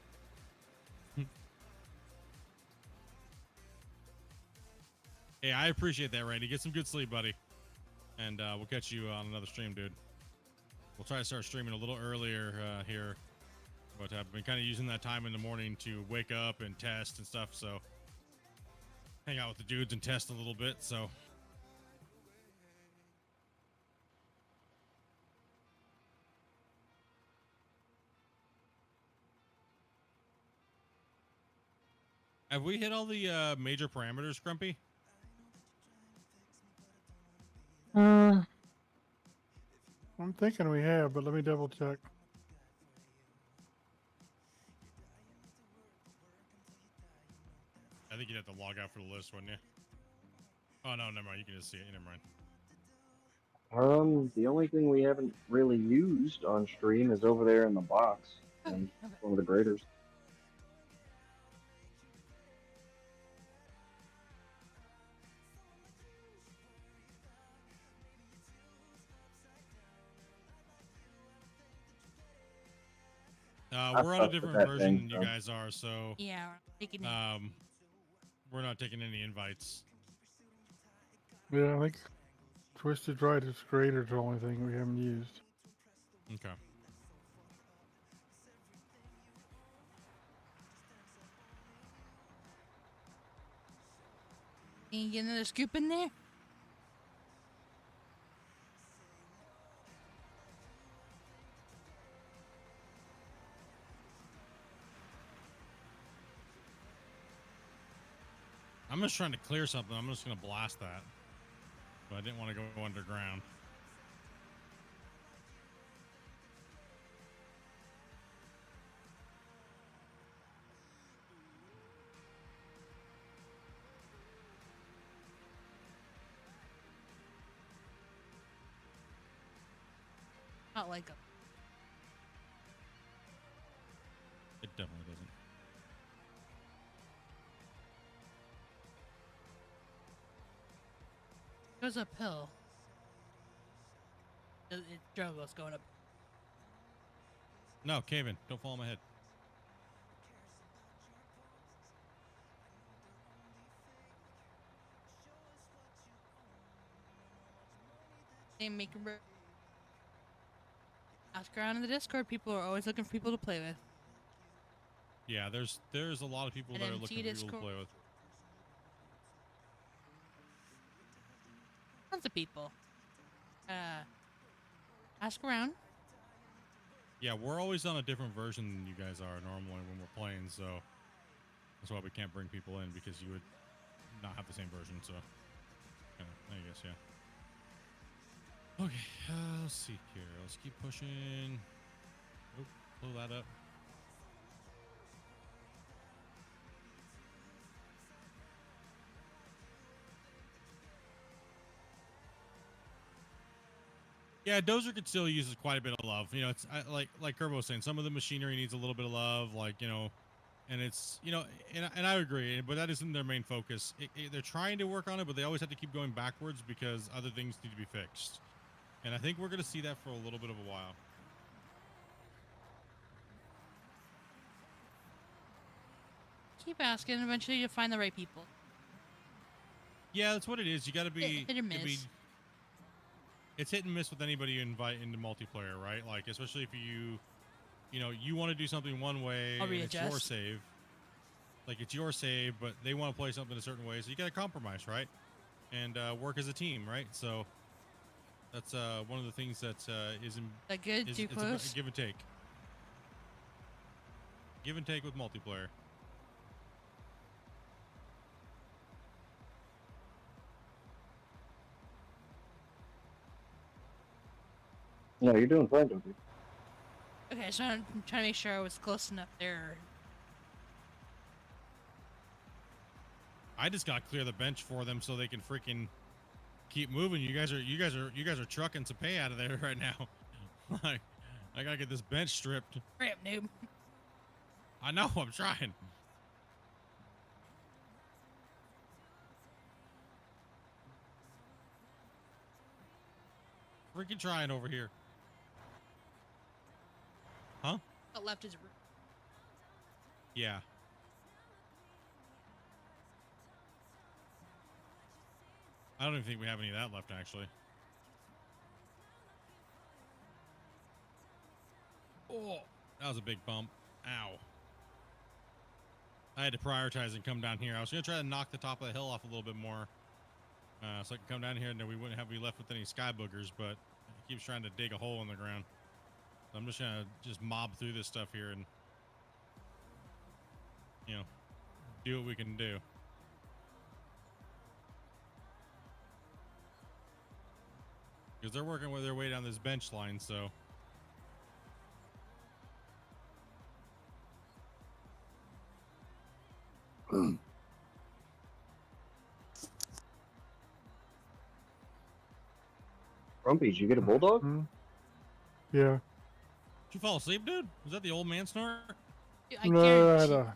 Hey, I appreciate that, Randy. Get some good sleep, buddy. And we'll catch you on another stream, dude. We'll try to start streaming a little earlier here. But I've been kind of using that time in the morning to wake up and test and stuff, so hang out with the dudes and test a little bit, so. Have we hit all the major parameters, Grumpy? I'm thinking we have, but let me double check. I think you'd have to log out for the list, wouldn't you? Oh, no, never mind. You can just see it. Never mind. The only thing we haven't really used on stream is over there in the box and one of the graders. We're on a fuck with different that version thing, than you so. guys are, so Yeah, we're taking it. we're not taking any invites. Yeah, I think Twisted Rider's Creator's the only thing we haven't used. Okay. Can you get another scoop in there? I'm just trying to clear something. I'm just going to blast that. But I didn't want to go underground. Not like a. It definitely doesn't. Goes uphill. It struggles going up. No, cave in. Don't fall on my head. They make ask around in the Discord. People are always looking for people to play with. Yeah, there's a lot of people that are NMT looking for people to Discord. play with. Tons of people. Ask around. Yeah, we're always on a different version than you guys are normally when we're playing, so that's why we can't bring people in, because you would not have the same version, so kinda, I guess, yeah. Okay, let's see here. Let's keep pushing. Oh, blow that up. Yeah, dozer could still use quite a bit of love. You know, it's like Kerbo was saying, some of the machinery needs a little bit of love, like, you know, and it's, you know, and I agree, but that isn't their main focus. They're trying to work on it, but they always have to keep going backwards because other things need to be fixed. And I think we're going to see that for a little bit of a while. Keep asking. Eventually, you'll find the right people. Yeah, that's what it is. You got to be Hit or miss. It's hit and miss with anybody you invite into multiplayer, right? Like, especially if you know, you want to do something one way I'll and it's your readjust. save. Like, it's your save, but they want to play something a certain way, so you got to compromise, right? And work as a team, right? So that's one of the things that is That good? Too it's close? a give and take. Give and take with multiplayer. No, you're doing fine, Dopey. Okay, so I'm trying to make sure I was close enough there. I just got to clear the bench for them so they can freaking keep moving. You guys are trucking some pay out of there right now. Like, I gotta get this bench stripped. Hurry up, noob. I know, I'm trying. Freaking trying over here. Huh? What left is Yeah. I don't even think we have any of that left, actually. Oh, that was a big bump. Ow. I had to prioritize and come down here. I was going to try to knock the top of the hill off a little bit more. So I can come down here and then we wouldn't have to be left with any sky boogers, but it keeps trying to dig a hole in the ground. So I'm just going to just mob through this stuff here and, you know, do what we can do. Because they're working with their way down this bench line, so. Grumpy, did you get a bulldog? Hmm? Yeah. Did you fall asleep, dude? Was that the old man snore? I No, I had guarantee.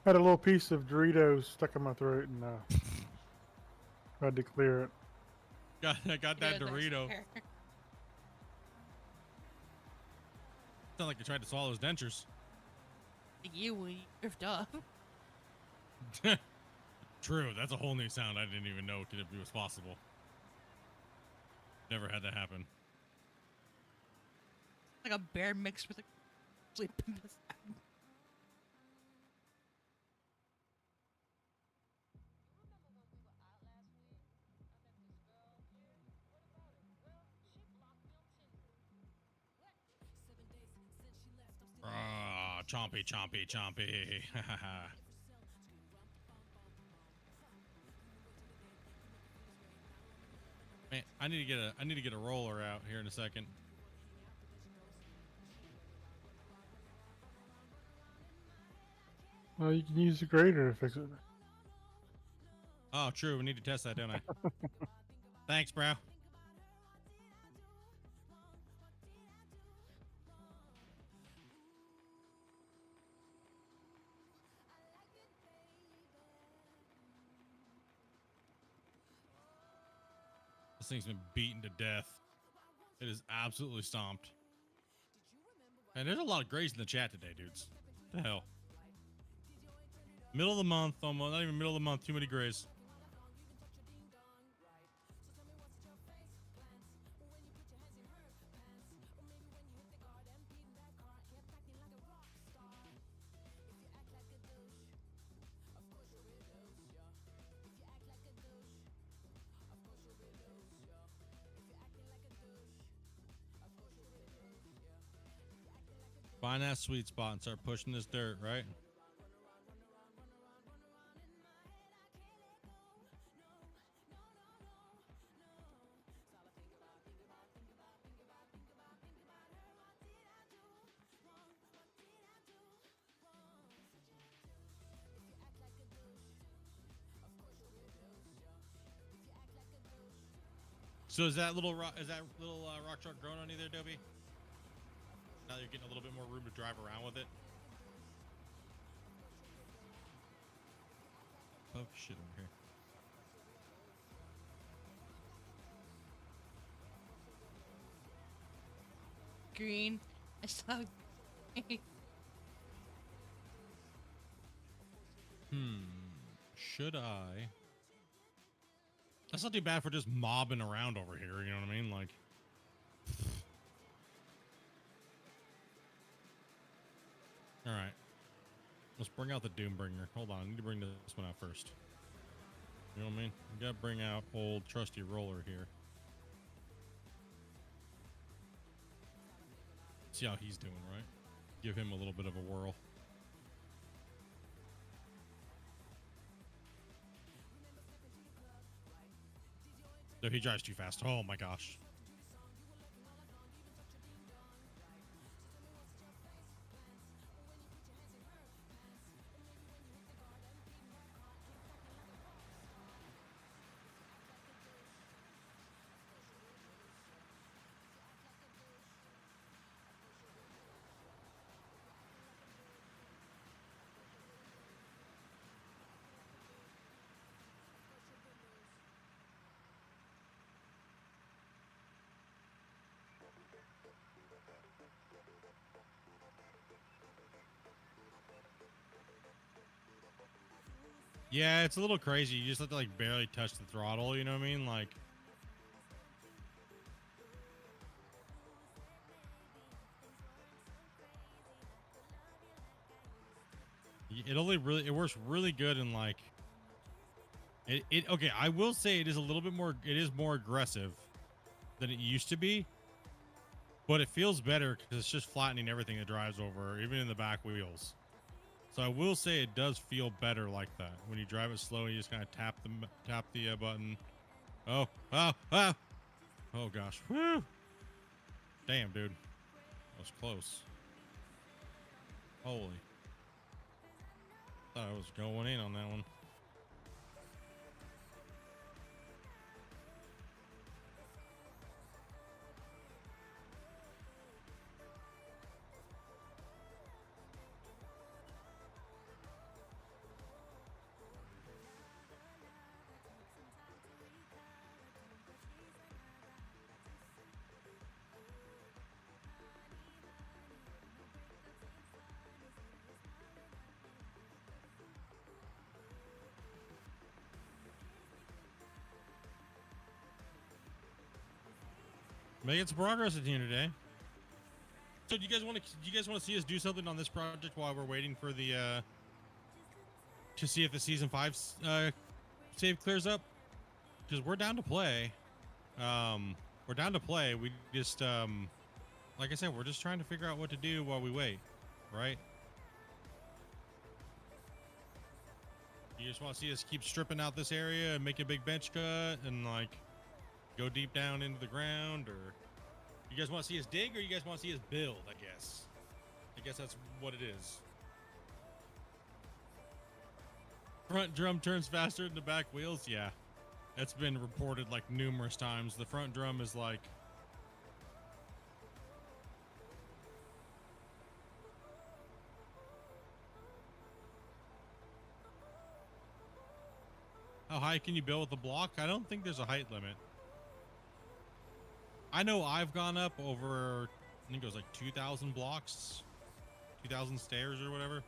had a little piece of Doritos stuck in my throat and tried to clear it. I got that Dorito. Not like they tried to swallow his dentures. Like you when you drift off. True, that's a whole new sound I didn't even know it was possible. Never had that happen. Like a bear mixed with a sleeping beside. Chompy, chompy, chompy. Man, I need to get a roller out here in a second. Well, you can use the grader to fix it. Oh, true. We need to test that, don't I? Thanks, bro. This thing's been beaten to death. It is absolutely stomped. And there's a lot of grays in the chat today, dudes. What the hell? Middle of the month, almost not even middle of the month, too many grays. Find that sweet spot and start pushing this dirt, right? So is that little rock truck growing on you there, Dopey? Now you're getting a little bit more room to drive around with it. Oh shit, over here. Green. I saw. Should I? That's not too bad for just mobbing around over here, you know what I mean? Like, all right, let's bring out the Doombringer. Hold on, I need to bring this one out first. You know what I mean? We gotta bring out old trusty roller here. See how he's doing, right? Give him a little bit of a whirl. No, he drives too fast. Oh my gosh. Yeah, it's a little crazy. You just have to like barely touch the throttle, you know what I mean? Like, it works really good in like okay, I will say it is more aggressive than it used to be, but it feels better because it's just flattening everything it drives over, even in the back wheels. So I will say it does feel better like that. When you drive it slow, you just kind of tap the button. Oh gosh. Woo! Damn, dude. That was close. Holy. Thought I was going in on that one. Making some progress at the end today. So do you guys want to see us do something on this project while we're waiting for the to see if the season 5 save clears up? Because we're down to play. We're down to play. We just like I said, we're just trying to figure out what to do while we wait, right? You just want to see us keep stripping out this area and make a big bench cut and like go deep down into the ground, or you guys want to see us dig, or you guys want to see us build? I guess that's what it is. Front drum turns faster than the back wheels. Yeah, that's been reported like numerous times. The front drum is like how high can you build with a block? I don't think there's a height limit. I know I've gone up over, I think it was like 2,000 blocks, 2,000 stairs or whatever.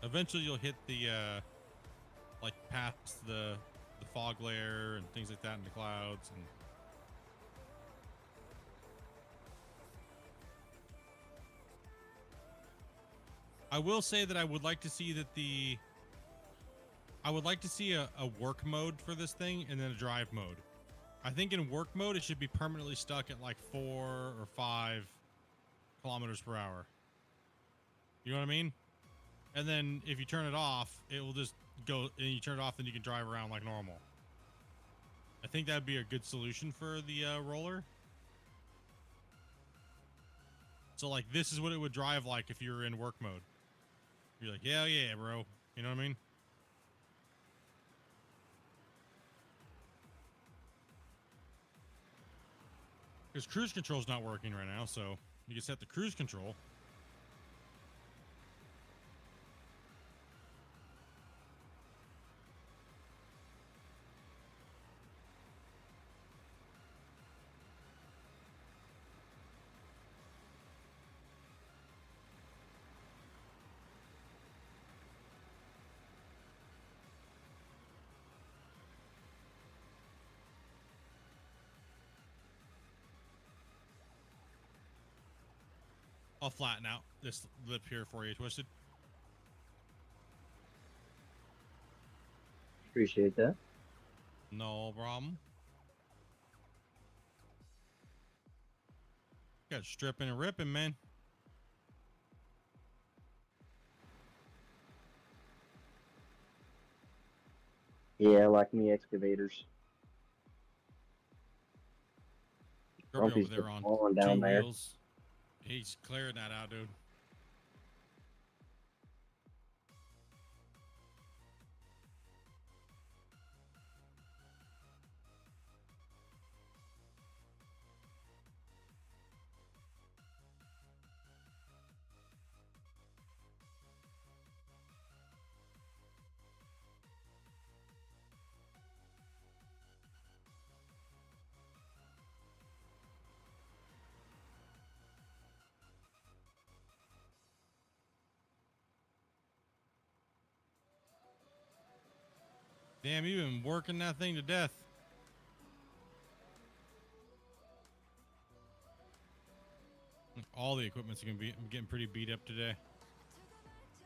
Eventually you'll hit the, like past the fog layer and things like that in the clouds. And I will say that I would like to see that I would like to see a work mode for this thing and then a drive mode. I think in work mode, it should be permanently stuck at like 4 or 5 kilometers per hour. You know what I mean? And then if you turn it off, it will just go, and you turn it off, then you can drive around like normal. I think that'd be a good solution for the roller. So like this is what it would drive like if you were in work mode. You're like, yeah, yeah, bro. You know what I mean? Because cruise control's not working right now, so you can set the cruise control. I'll flatten out this lip here for you, Twisted. Appreciate that. No problem. Got stripping and ripping, man. Yeah, like me excavators. Kirby Grumpy's over there just on falling 2 down there. wheels. He's clearing that out, dude. Damn, you've been working that thing to death. All the equipment's gonna be getting pretty beat up today.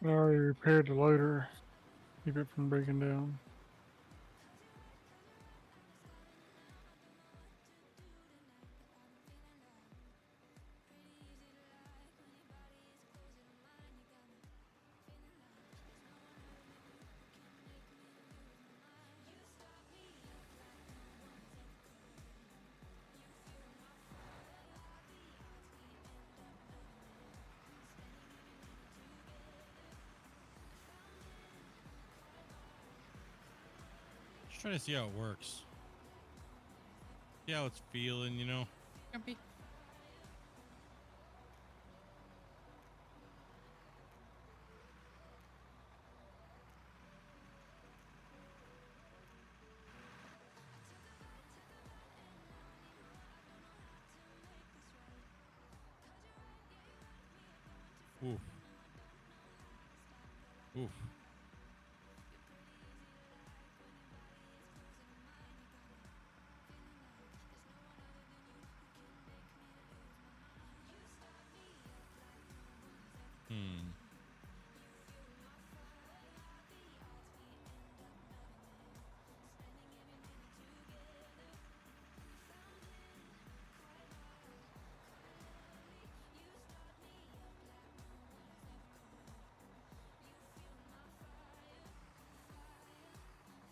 I already repaired the loader. Keep it from breaking down. Just trying to see how it works. See how it's feeling, you know? Grumpy. Oof. Oof.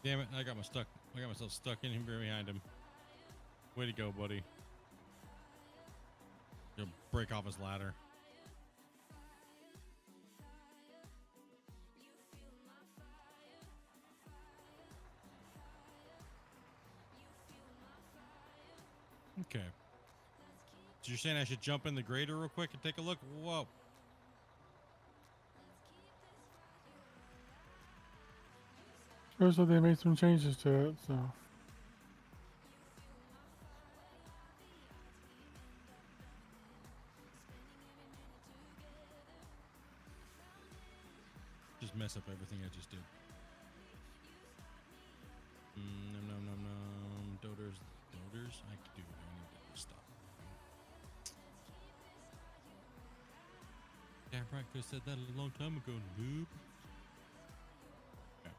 Damn it! I got myself stuck in here behind him. Way to go, buddy. You'll break off his ladder. Okay. So you're saying I should jump in the grader real quick and take a look? Whoa. Shows that they made some changes to it, so. Just mess up everything I just did. Nom nom nom nom. Doders. I can do it. I need to stop. Yeah, right. Could have said that a long time ago, noob. Okay.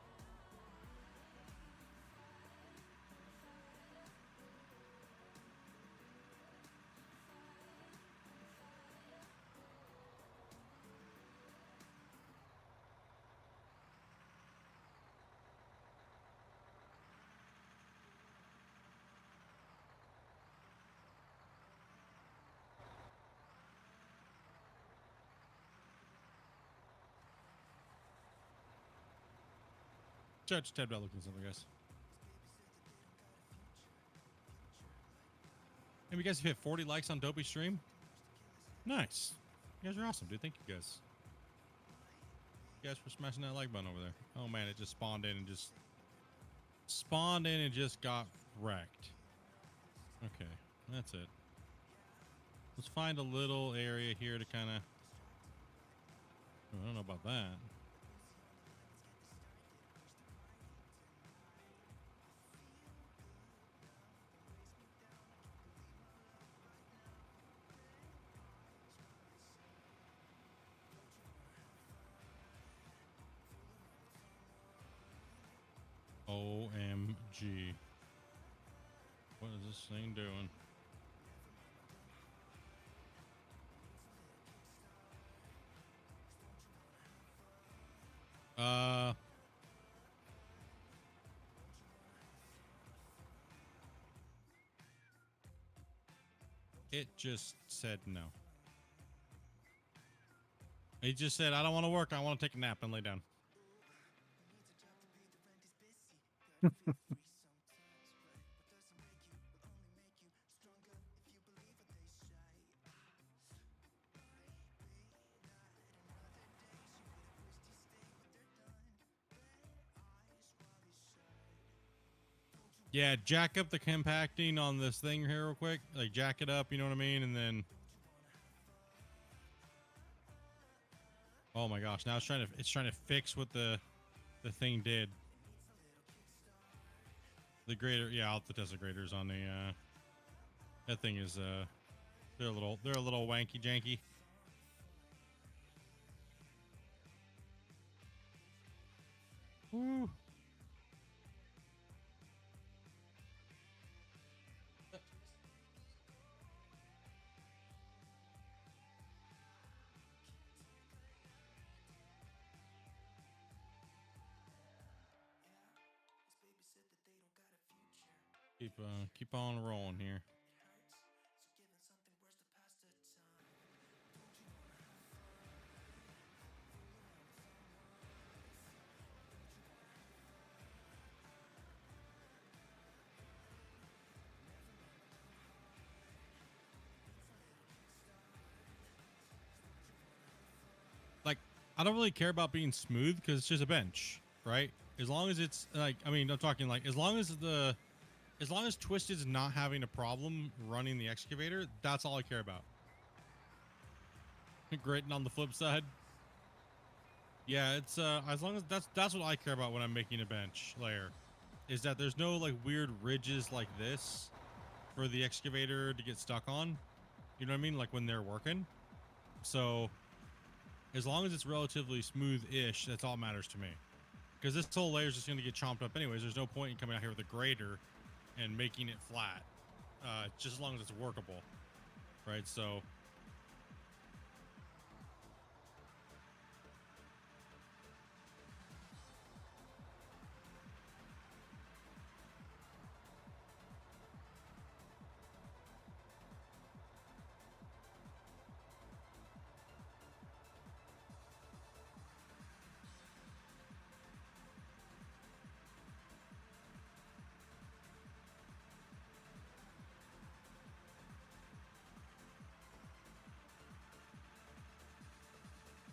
Judge Ted Bell looking something, guys. Hey, you guys have hit 40 likes on Dopey stream. Nice. You guys are awesome, dude. Thank you guys. You guys for smashing that like button over there. Oh man, it just spawned in and just got wrecked. Okay, that's it. Let's find a little area here to kind of. I don't know about that. OMG. What is this thing doing? It just said no. It just said, I don't want to work. I want to take a nap and lay down. Yeah, jack up the compacting on this thing here real quick. Like jack it up, you know what I mean? And then oh my gosh, now it's trying to fix what the thing did. The grader, yeah, I'll have to test the graders on the that thing is they're a little wanky janky. Woo. Keep on rolling here. Like, I don't really care about being smooth because it's just a bench, right? As long as it's like, I mean, I'm talking like as long as Twisted's not having a problem running the excavator, that's all I care about. Gritting on the flip side. Yeah, it's as long as that's what I care about when I'm making a bench layer, is that there's no like weird ridges like this for the excavator to get stuck on. You know what I mean? Like when they're working. So as long as it's relatively smooth-ish, that's all that matters to me. Because this whole layer is just going to get chomped up anyways. There's no point in coming out here with a grader and making it flat. Just as long as it's workable, right? So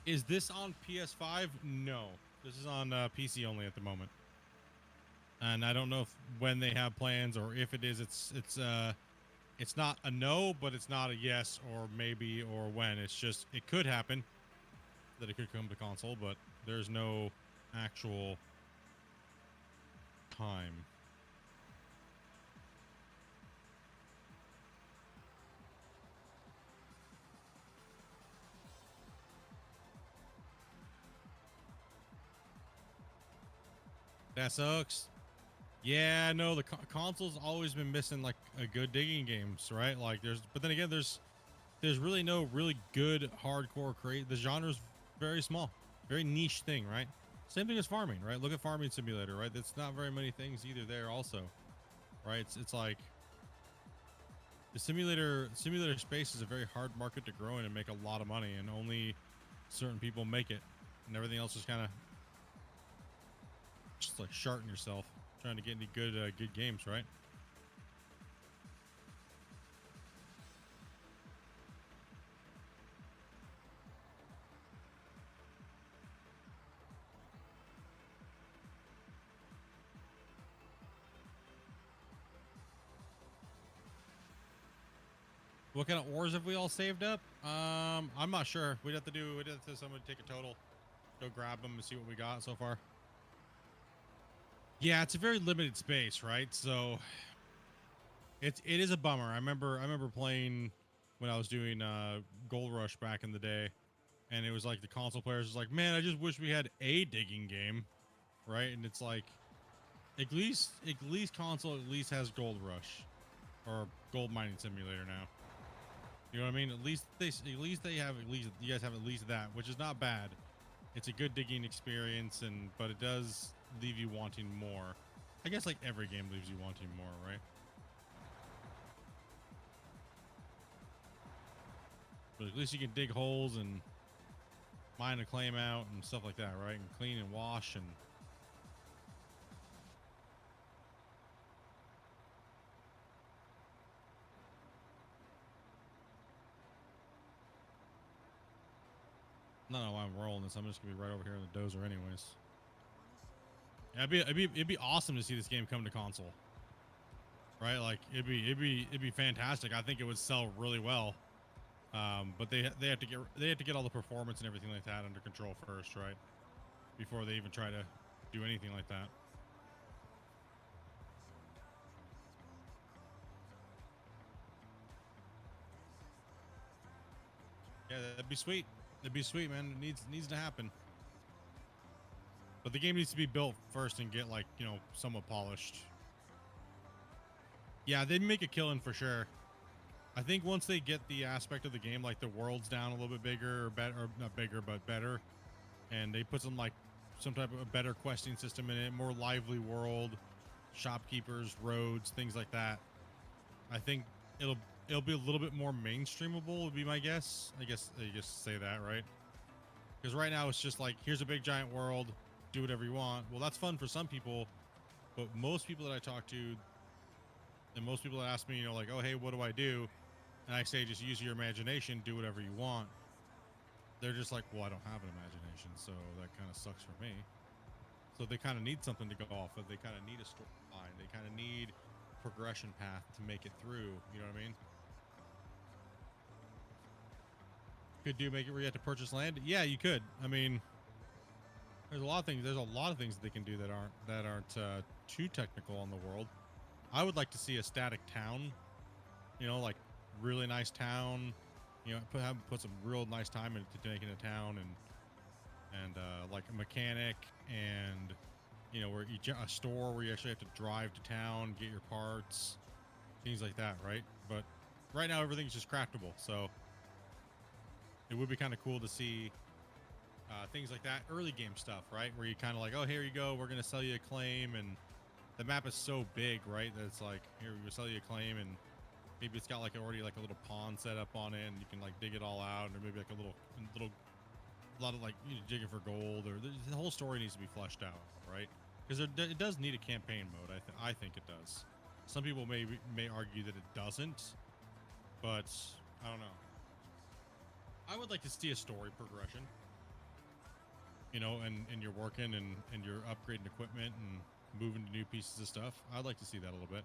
Is this on PS5? No, this is on PC only at the moment. And I don't know when they have plans, or if it is, it's not a no, but it's not a yes or maybe or when. It's just it could happen that it could come to console, but there's no actual time. That sucks. Yeah, no, the console's always been missing like a good digging games, right? Like but then again, there's really no really good hardcore the genre's very small, very niche thing, right? Same thing as farming, right? Look at Farming Simulator, right? That's not very many things either there also, right? It's like the simulator space is a very hard market to grow in and make a lot of money, and only certain people make it, and everything else is kind of just like sharting yourself trying to get any good games, right? What kind of ores have we all saved up? I'm not sure. We'd have to somebody take a total, go grab them and see what we got so far. Yeah, it's a very limited space, right? So it is a bummer. I remember playing when I was doing Gold Rush back in the day, and it was like the console players was like, man, I just wish we had a digging game, right? And it's like at least console at least has Gold Rush or Gold Mining Simulator now. You know what I mean? At least you guys have at least that, which is not bad. It's a good digging experience, but it does leave you wanting more. I guess like every game leaves you wanting more, right? But at least you can dig holes and mine a claim out and stuff like that, right? And clean and wash and I don't know why I'm rolling this. I'm just gonna be right over here in the dozer anyways. Yeah, it'd be awesome to see this game come to console. Right? Like it'd be fantastic. I think it would sell really well. But they have to get all the performance and everything like that under control first, right? Before they even try to do anything like that. Yeah, that'd be sweet. That'd be sweet, man. It needs to happen. But the game needs to be built first and get like, you know, somewhat polished. Yeah, they'd make a killing for sure. I think once they get the aspect of the game, like the world's down a little bit bigger or better, or not bigger, but better, and they put some type of a better questing system in it, more lively world, shopkeepers, roads, things like that. I think it'll be a little bit more mainstreamable would be my guess. I guess say that, right? Because right now it's just like, here's a big giant world, do whatever you want. Well, that's fun for some people, but most people that I talk to, and most people that ask me, you know, like, oh, hey, what do I do? And I say, just use your imagination, do whatever you want. They're just like, well, I don't have an imagination, so that kind of sucks for me. So they kind of need something to go off of. They kind of need a storyline. They kind of need a progression path to make it through. You know what I mean? Could make it where you have to purchase land? Yeah, you could. I mean, there's a lot of things. There's a lot of things that they can do that aren't too technical in the world. I would like to see a static town. You know, like really nice town. You know, put some real nice time into making a town, and like a mechanic, and you know, a store where you actually have to drive to town, get your parts, things like that, right? But right now everything's just craftable, so it would be kind of cool to see things like that, early game stuff, right? Where you kind of like, oh, here you go, we're gonna sell you a claim, and the map is so big, right? That it's like, here, we'll sell you a claim, and maybe it's got like already like a little pond set up on it, and you can like dig it all out, or maybe like a lot of like, you know, digging for gold, or the whole story needs to be fleshed out, right? Because it does need a campaign mode. I think it does. Some people may argue that it doesn't, but I don't know. I would like to see a story progression. you know, and you're working and you're upgrading equipment and moving to new pieces of stuff. I'd like to see that a little bit.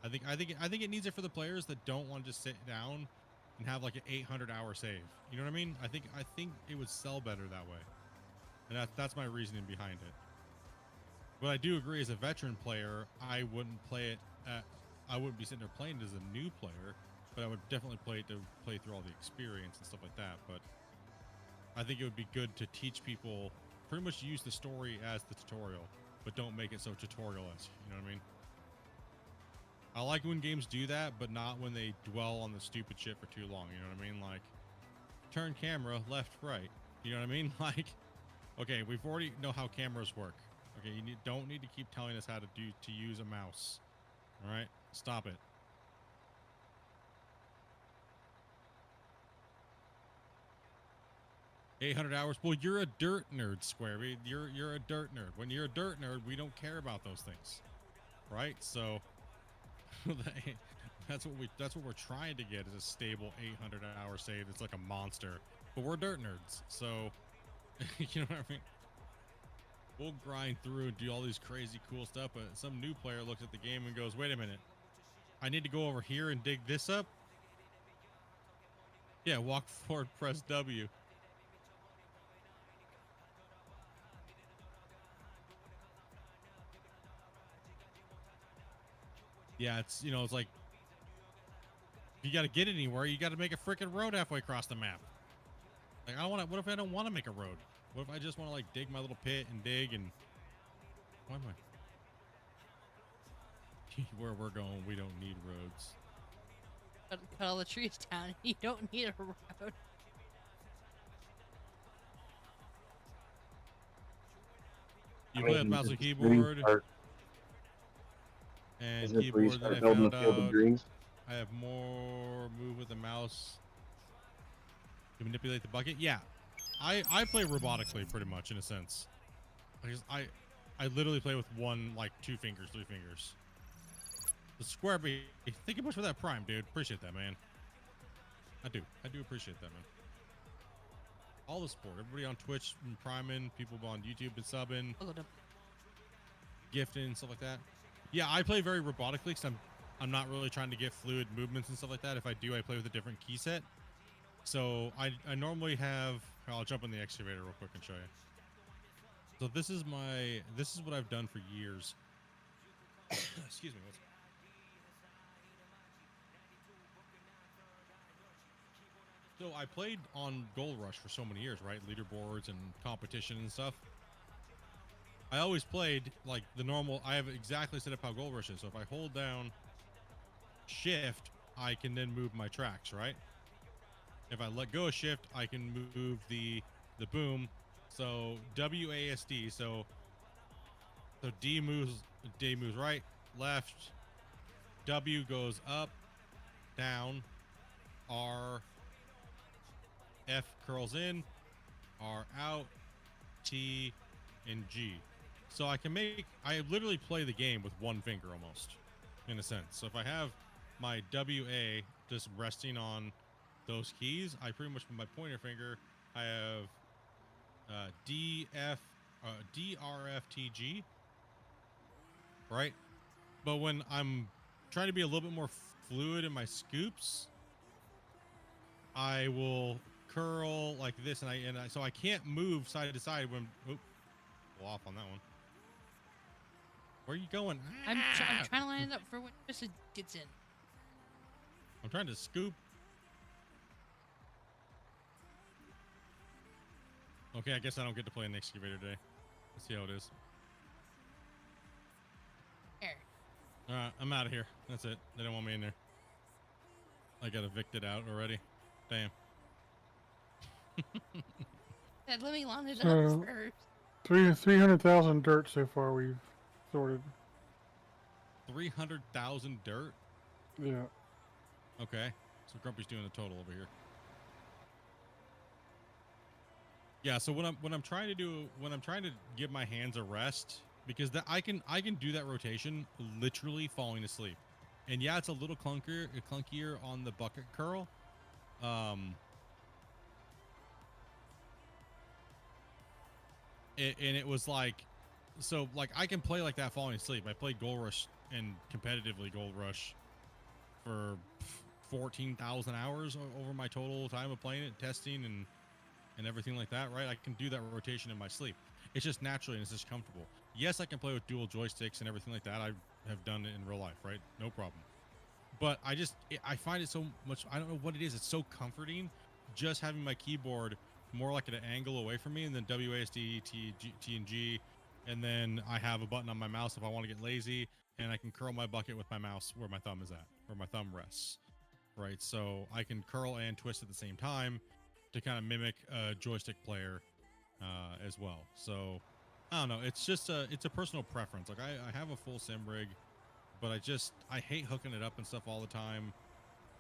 I think it needs it for the players that don't want to just sit down and have like an 800-hour save. You know what I mean? I think it would sell better that way, and that's my reasoning behind it. But I do agree, as a veteran player, I wouldn't play it. I wouldn't be sitting there playing it as a new player, but I would definitely play it to play through all the experience and stuff like that. But I think it would be good to teach people, pretty much use the story as the tutorial, but don't make it so tutorial-esque. You know what I mean? I like when games do that, but not when they dwell on the stupid shit for too long. You know what I mean? Like, turn camera left, right. You know what I mean? Like, okay, we've already know how cameras work. Okay, you don't need to keep telling us how to use a mouse. All right, stop it. $800 hours. Well, you're a dirt nerd, Squarey. You're a dirt nerd. When you're a dirt nerd, we don't care about those things, right? So that's what we're trying to get, is a stable 800-hour save. It's like a monster, but we're dirt nerds, so you know what I mean. We'll grind through and do all these crazy cool stuff, but some new player looks at the game and goes, "Wait a minute, I need to go over here and dig this up." Yeah, walk forward, press W. Yeah, it's, you know, it's like, if you got to get anywhere, you got to make a freaking road halfway across the map. Like, I don't want to. What if I don't want to make a road? What if I just want to, like, dig my little pit and dig and... Why am I... Where we're going, we don't need roads. Cut all the trees down. You don't need a road. You play with mouse and keyboard. And keyboard, then I found out I have more move with the mouse to manipulate the bucket. Yeah, I play robotically pretty much, in a sense. I literally play with one, like, 2 fingers, 3 fingers. The square B. Thank you much for that Prime, dude. Appreciate that, man. I do appreciate that, man. All the support, everybody on Twitch and priming, people on YouTube and subbing, gifting, stuff like that. Yeah, I play very robotically because I'm not really trying to get fluid movements and stuff like that. If I do, I play with a different key set. So I normally have... I'll jump in the excavator real quick and show you. So this is what I've done for years. Excuse me. So I played on Gold Rush for so many years, right? Leaderboards and competition and stuff. I always played like the normal. I have exactly set up how Gold Rush is. So if I hold down shift, I can then move my tracks, right? If I let go of shift, I can move the boom. So WASD. So D moves right, left. W goes up, down. R, F curls in, R out, T, and G. So I literally play the game with one finger almost, in a sense. So if I have my WA just resting on those keys, I pretty much, with my pointer finger, I have D, R, F, T, G, right? But when I'm trying to be a little bit more fluid in my scoops, I will curl like this, so I can't move side to side when... Oop, go off on that one. Where are you going? I'm trying to line it up for when Tristan gets in. I'm trying to scoop. Okay, I guess I don't get to play an excavator today. Let's see how it is. Here. Alright, I'm out of here. That's it. They don't want me in there. I got evicted out already. Damn. Dad, let me line it up first. 300,000 dirt so far we've sorted. 300,000 dirt? Yeah. Okay. So Grumpy's doing the total over here. Yeah, so what I'm trying to do, when I'm trying to give my hands a rest, because I can do that rotation literally falling asleep. And yeah, it's a little clunkier on the bucket curl. and it was like, so like I can play like that falling asleep. I played Gold Rush and competitively Gold Rush for 14,000 hours over my total time of playing it, testing and everything like that, right? I can do that rotation in my sleep. It's just naturally and it's just comfortable. Yes, I can play with dual joysticks and everything like that. I have done it in real life, right? No problem. But I find it so much, I don't know what it is. It's so comforting just having my keyboard more like at an angle away from me, and then WASD, T and G, and then I have a button on my mouse if I want to get lazy, and I can curl my bucket with my mouse where my thumb is at, where my thumb rests, right? So I can curl and twist at the same time to kind of mimic a joystick player as well. So I don't know. It's just it's a personal preference. Like I have a full sim rig, but I hate hooking it up and stuff all the time.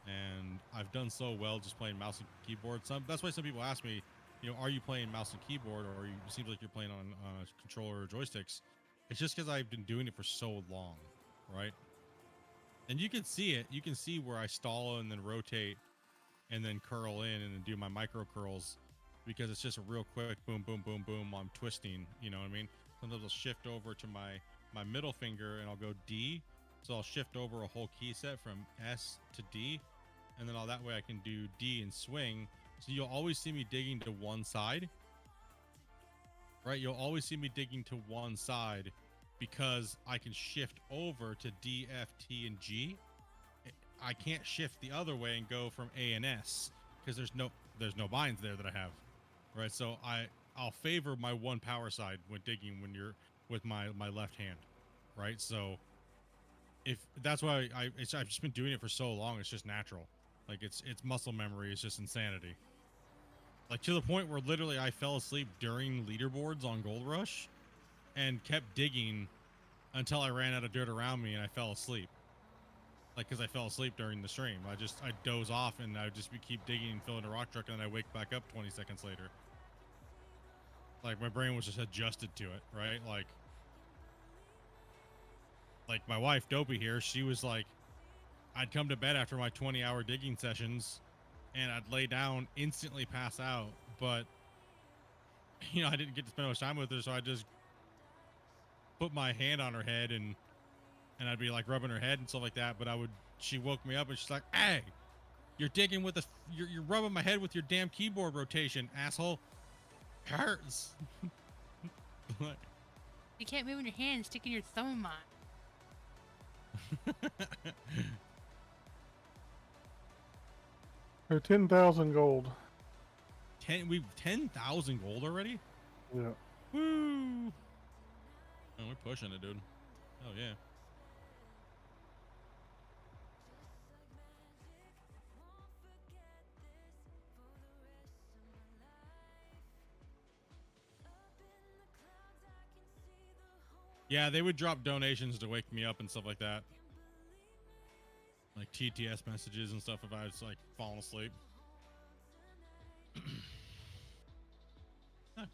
And I've done so well just playing mouse and keyboard. That's why some people ask me, you know, are you playing mouse and keyboard, or it seems like you're playing on controller or joysticks? It's just because I've been doing it for so long, right? And you can see it. You can see where I stall and then rotate and then curl in and then do my micro curls, because it's just a real quick boom, boom, boom, boom. I'm twisting, you know what I mean? Sometimes I'll shift over to my middle finger and I'll go D. So I'll shift over a whole key set from S to D. And then all that way I can do D and swing. So you'll always see me digging to one side, right? You'll always see me digging to one side because I can shift over to D, F, T, and G. I can't shift the other way and go from A and S because there's no binds there that I have, right? So I'll favor my one power side when digging when you're with my left hand, right? So if that's why I've just been doing it for so long, it's just natural. Like it's muscle memory. It's just insanity. Like to the point where literally I fell asleep during leaderboards on Gold Rush and kept digging until I ran out of dirt around me and I fell asleep. Like, because I fell asleep during the stream. I doze off and I would just keep digging and filling a rock truck, and then I wake back up 20 seconds later. Like my brain was just adjusted to it, right? Like my wife Dopey here, she was like, I'd come to bed after my 20-hour digging sessions and I'd lay down, instantly pass out, but you know, I didn't get to spend much time with her, so I just put my hand on her head and I'd be like rubbing her head and stuff like that. But she woke me up and she's like, "Hey, you're digging with you're rubbing my head with your damn keyboard rotation, asshole. It hurts." You can't move in your hand, sticking your thumb on. Or 10,000 gold. 10,000 gold already? Yeah. Woo! Oh, we're pushing it, dude. Oh yeah. Yeah, they would drop donations to wake me up and stuff like that. Like TTS messages and stuff if I was like falling asleep.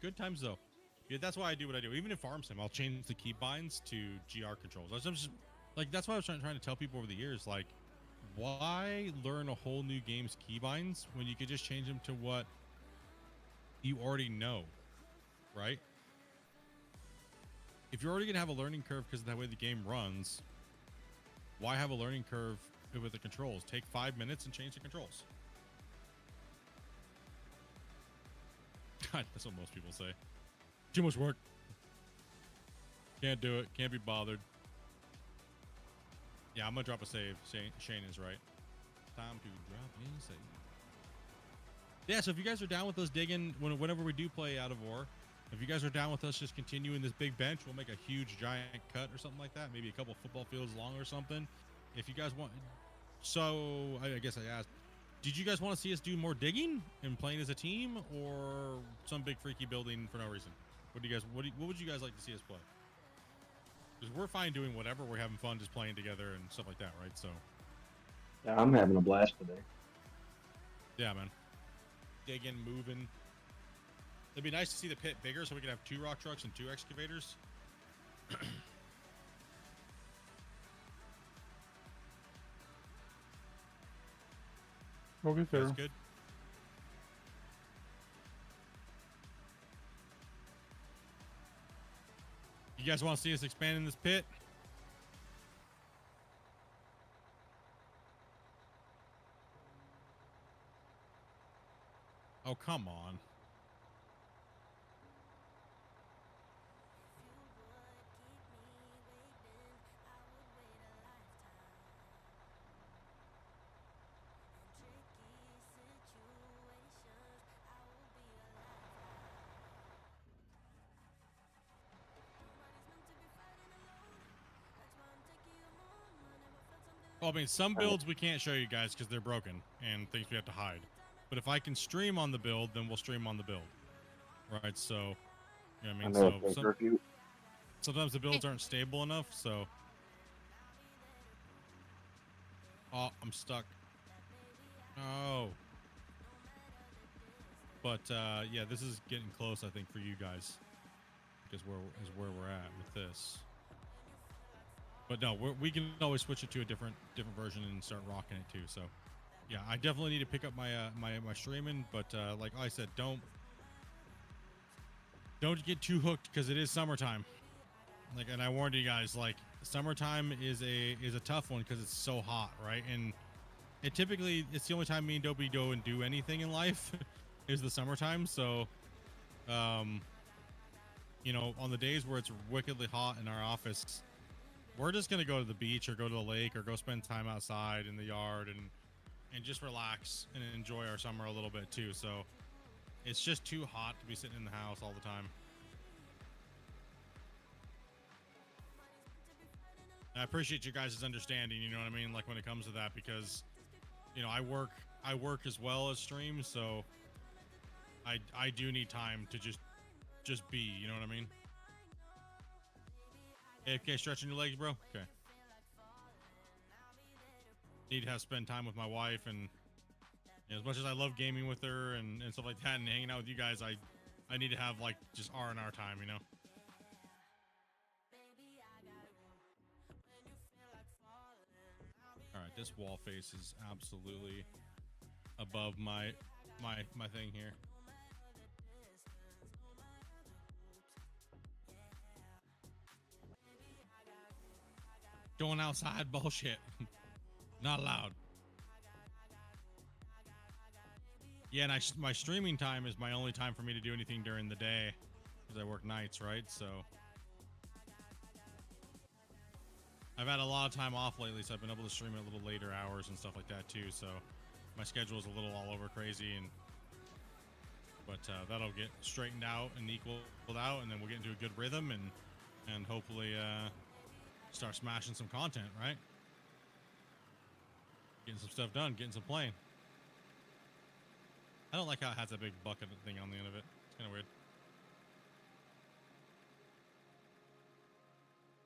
Good times though. Yeah, that's why I do what I do. Even in Farm Sim, I'll change the key binds to GR controls. I'm just, like, that's why I was trying to tell people over the years, like, why learn a whole new game's key binds when you could just change them to what you already know, right? If you're already going to have a learning curve because of the way the game runs, why have a learning curve with the controls? Take 5 minutes and change the controls. God, that's what most people say. Too much work. Can't do it. Can't be bothered. Yeah, I'm going to drop a save. Shane is right. Time to drop a save. Yeah, so if you guys are down with us digging, whenever we do play Out of War, if you guys are down with us just continuing this big bench, we'll make a huge giant cut or something like that. Maybe a couple football fields long or something. If you guys want... So, I guess I asked, did you guys want to see us do more digging and playing as a team, or some big freaky building for no reason? What would you guys like to see us play? Because we're fine doing whatever. We're having fun just playing together and stuff like that, right? So... Yeah, I'm having a blast today. Yeah, man. Digging, moving. It'd be nice to see the pit bigger so we could have 2 rock trucks and 2 excavators. We'll get there. That's good. You guys want to see us expand in this pit? Oh, come on. Well, I mean, some builds we can't show you guys because they're broken and things we have to hide. But if I can stream on the build, then we'll stream on the build. Right, so, you know what I mean? So sometimes the builds aren't stable enough, so... Oh, I'm stuck. Oh. But, yeah, this is getting close, I think, for you guys. Because is where we're at with this. But no, we can always switch it to a different version and start rocking it too. So, yeah, I definitely need to pick up my my streaming. But like I said, don't get too hooked because it is summertime. Like, and I warned you guys, like, summertime is a tough one because it's so hot, right? And it's the only time me and Dopey go and do anything in life is the summertime. So, you know, on the days where it's wickedly hot in our office, we're just gonna go to the beach or go to the lake or go spend time outside in the yard and just relax and enjoy our summer a little bit too. So it's just too hot to be sitting in the house all the time. I appreciate you guys' understanding, you know what I mean, like when it comes to that, because, you know, I work as well as stream, so I do need time to just be, you know what I mean? AFK stretching your legs, bro? Okay. Need to spend time with my wife, and you know, as much as I love gaming with her and stuff like that and hanging out with you guys, I need to have like just R&R time, you know? Alright, this wall face is absolutely above my thing here. Going outside, bullshit. Not allowed. Yeah, and my streaming time is my only time for me to do anything during the day because I work nights, right? So I've had a lot of time off lately, so I've been able to stream at a little later hours and stuff like that too. So my schedule is a little all over crazy, but that'll get straightened out and equaled out, and then we'll get into a good rhythm and hopefully start smashing some content, right? Getting some stuff done, getting some playing. I don't like how it has a big bucket thing on the end of it. It's kind of weird.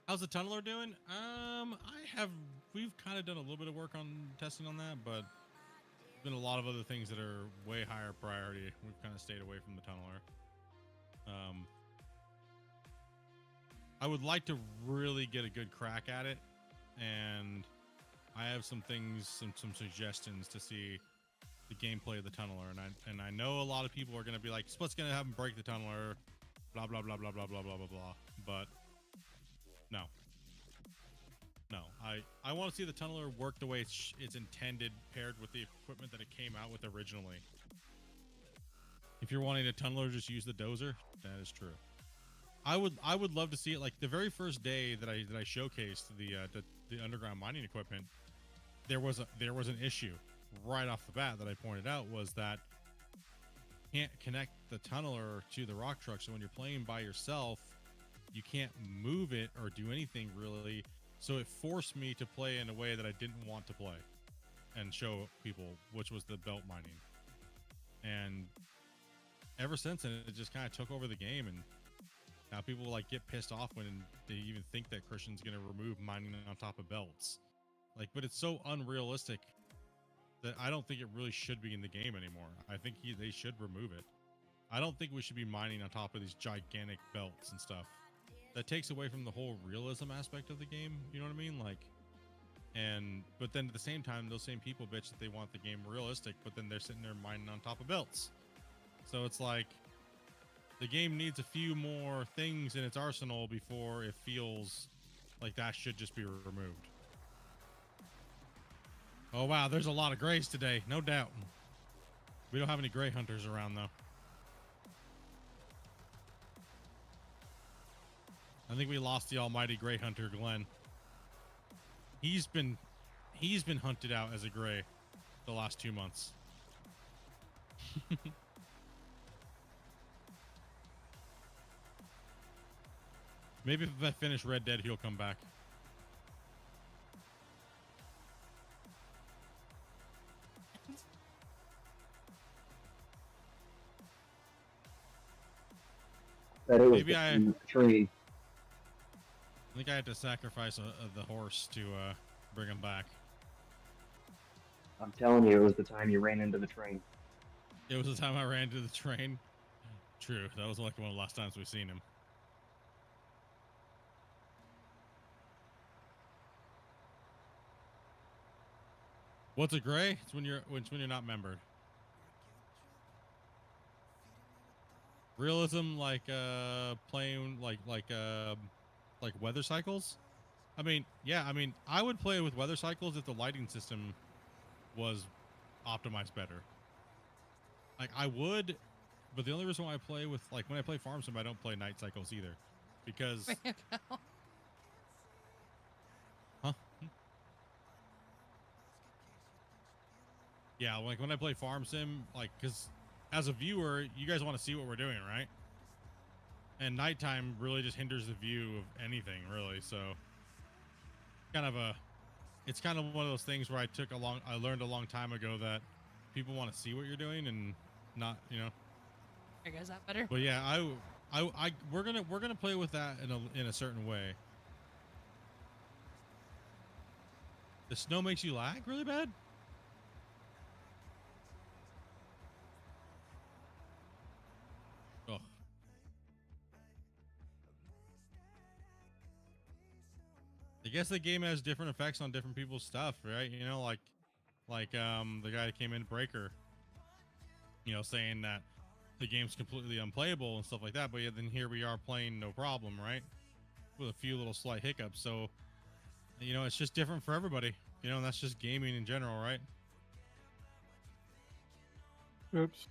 How's the tunneler doing? We've kind of done a little bit of work on testing on that, but there's been a lot of other things that are way higher priority. We've kind of stayed away from the tunneler. I would like to really get a good crack at it, and I have some things, some suggestions to see the gameplay of the tunneler, and I know a lot of people are going to be like, Split's going to have him break the tunneler, blah blah blah blah blah blah blah blah blah, but no, I want to see the tunneler work the way it's intended, paired with the equipment that it came out with originally. If you're wanting a tunneler, just use the dozer. That is true. I would love to see it. Like the very first day that I showcased the underground mining equipment, there was an issue right off the bat that I pointed out, was that you can't connect the tunneler to the rock truck. So when you're playing by yourself, you can't move it or do anything really. So it forced me to play in a way that I didn't want to play and show people, which was the belt mining. And ever since then, it just kind of took over the game, and now people like get pissed off when they even think that Christian's going to remove mining on top of belts. Like, but it's so unrealistic that I don't think it really should be in the game anymore. I think they should remove it. I don't think we should be mining on top of these gigantic belts and stuff. That takes away from the whole realism aspect of the game. You know what I mean? Like, but then at the same time, those same people bitch that they want the game realistic, but then they're sitting there mining on top of belts. So it's like, the game needs a few more things in its arsenal before it feels like that should just be removed. Oh wow, there's a lot of grays today, no doubt. We don't have any gray hunters around though. I think we lost the almighty gray hunter, Glenn. He's been hunted out as a gray the last 2 months. Maybe if I finish Red Dead, he'll come back. That it was Maybe the tree. I think I had to sacrifice the horse to bring him back. I'm telling you, it was the time you ran into the train. It was the time I ran into the train. True, that was like one of the last times we've seen him. What's a gray? It's when you're not membered. Realism, like playing like weather cycles. I mean, yeah, I mean, I would play with weather cycles if the lighting system was optimized better. Like I would, but the only reason why I play with like when I play Farm Sim, I don't play night cycles either, because. Huh? Yeah, like when I play Farm Sim, like because as a viewer, you guys want to see what we're doing, right? And nighttime really just hinders the view of anything, really. So, it's kind of one of those things where I learned a long time ago that people want to see what you're doing and not, you know. There goes that better. But yeah, we're gonna play with that in a certain way. The snow makes you lag really bad? Oh. I guess the game has different effects on different people's stuff, right? You know, like the guy that came in, Breaker, you know, saying that the game's completely unplayable and stuff like that, but yeah, then here we are playing no problem, right? With a few little slight hiccups. So, you know, it's just different for everybody. You know, and that's just gaming in general, right? Oops.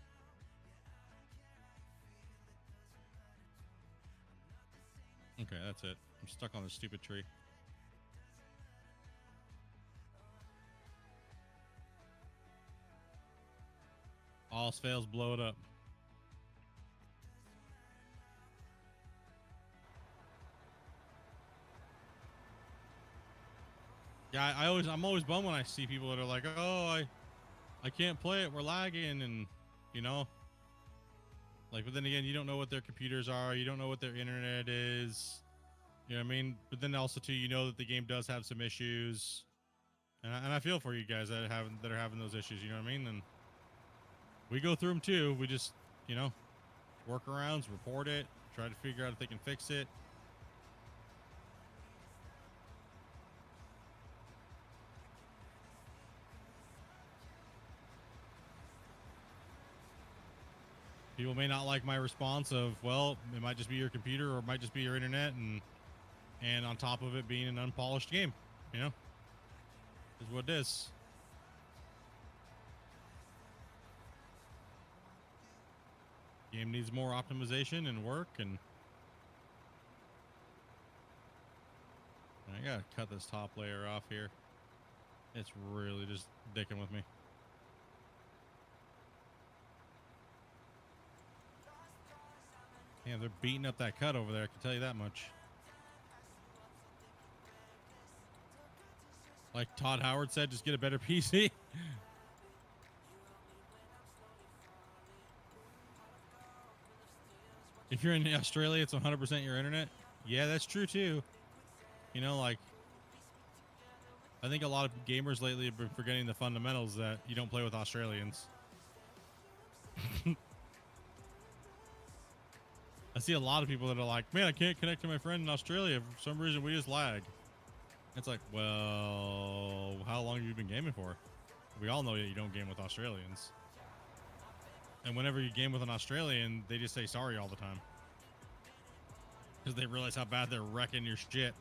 Okay, that's it. I'm stuck on this stupid tree. All else fails, blow it up. Yeah, I'm always bummed when I see people that are like, oh, I can't play it, we're lagging, and you know, like, but then again, you don't know what their computers are, you don't know what their internet is, you know what I mean? But then also too, you know that the game does have some issues, and I feel for you guys that are having those issues, you know what I mean? And we go through them too. We just, you know, workarounds, report it, try to figure out if they can fix it. People may not like my response of, well, it might just be your computer or it might just be your internet, and on top of it being an unpolished game, you know, is what it is. Game needs more optimization and work, and I gotta cut this top layer off here. It's really just dicking with me. Yeah, they're beating up that cut over there, I can tell you that much. Like Todd Howard said, just get a better PC. If you're in Australia, it's 100% your internet. Yeah, that's true too. You know, like, I think a lot of gamers lately have been forgetting the fundamentals that you don't play with Australians. I see a lot of people that are like, man, I can't connect to my friend in Australia. For some reason, we just lag. It's like, well, how long have you been gaming for? We all know that you don't game with Australians. And whenever you game with an Australian, they just say sorry all the time. Because they realize how bad they're wrecking your shit.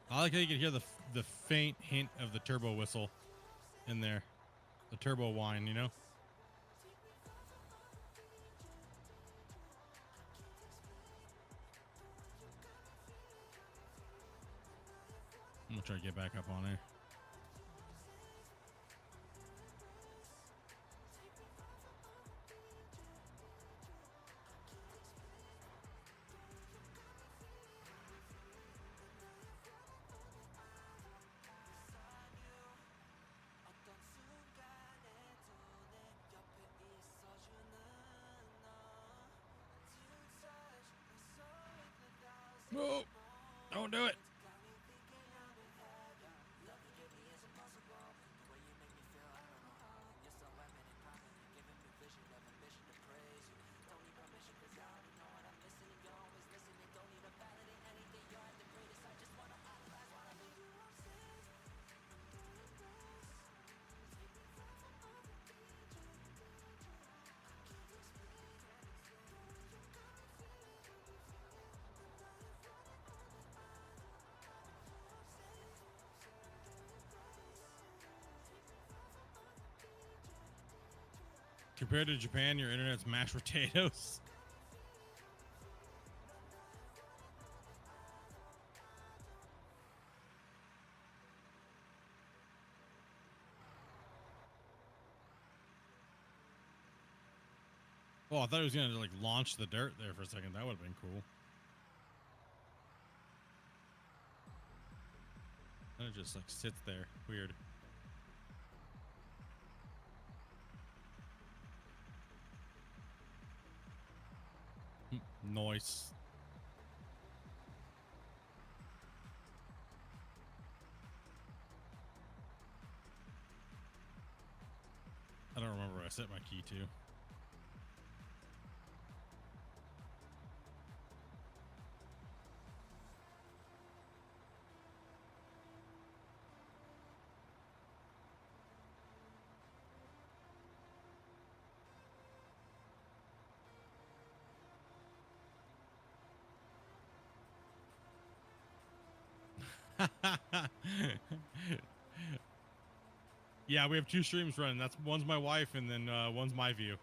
I like how you can hear the faint hint of the turbo whistle in there. The turbo whine, you know? I'm gonna try to get back up on there. No, don't do it. Compared to Japan, your internet's mashed potatoes. Oh, I thought it was gonna like launch the dirt there for a second. That would have been cool. And it just like sits there. Weird. Nice. I don't remember where I set my key to. Yeah, we have two streams running. That's one's my wife, and then one's my view.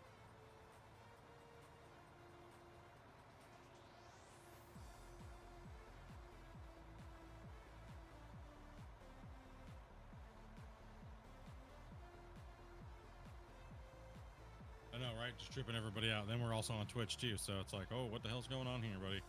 I know, right? Just tripping everybody out. Then we're also on Twitch too, so it's like, oh, what the hell's going on here, buddy?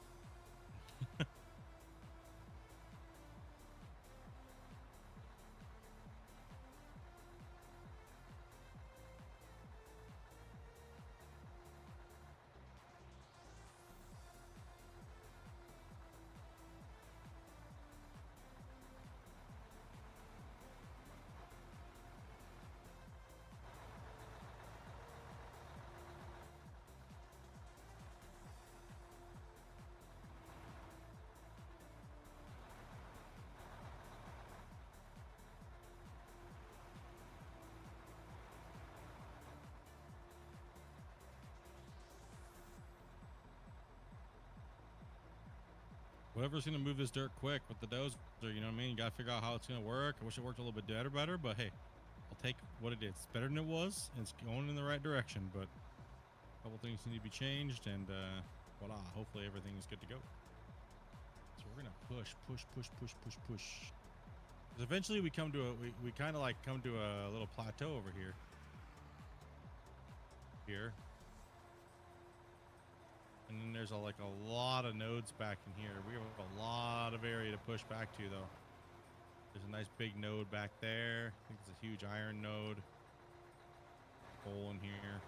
Whoever's going to move this dirt quick with the dozer, you know what I mean? You got to figure out how it's going to work. I wish it worked a little bit better, but hey, I'll take what it is. It's better than it was, and it's going in the right direction, but a couple things need to be changed, and voila, hopefully everything is good to go. So we're going to push. Because eventually we come to a, we kind of like come to a little plateau over here. And then there's like a lot of nodes back in here. We have a lot of area to push back to, though. There's a nice big node back there. I think it's a huge iron node. Hole in here.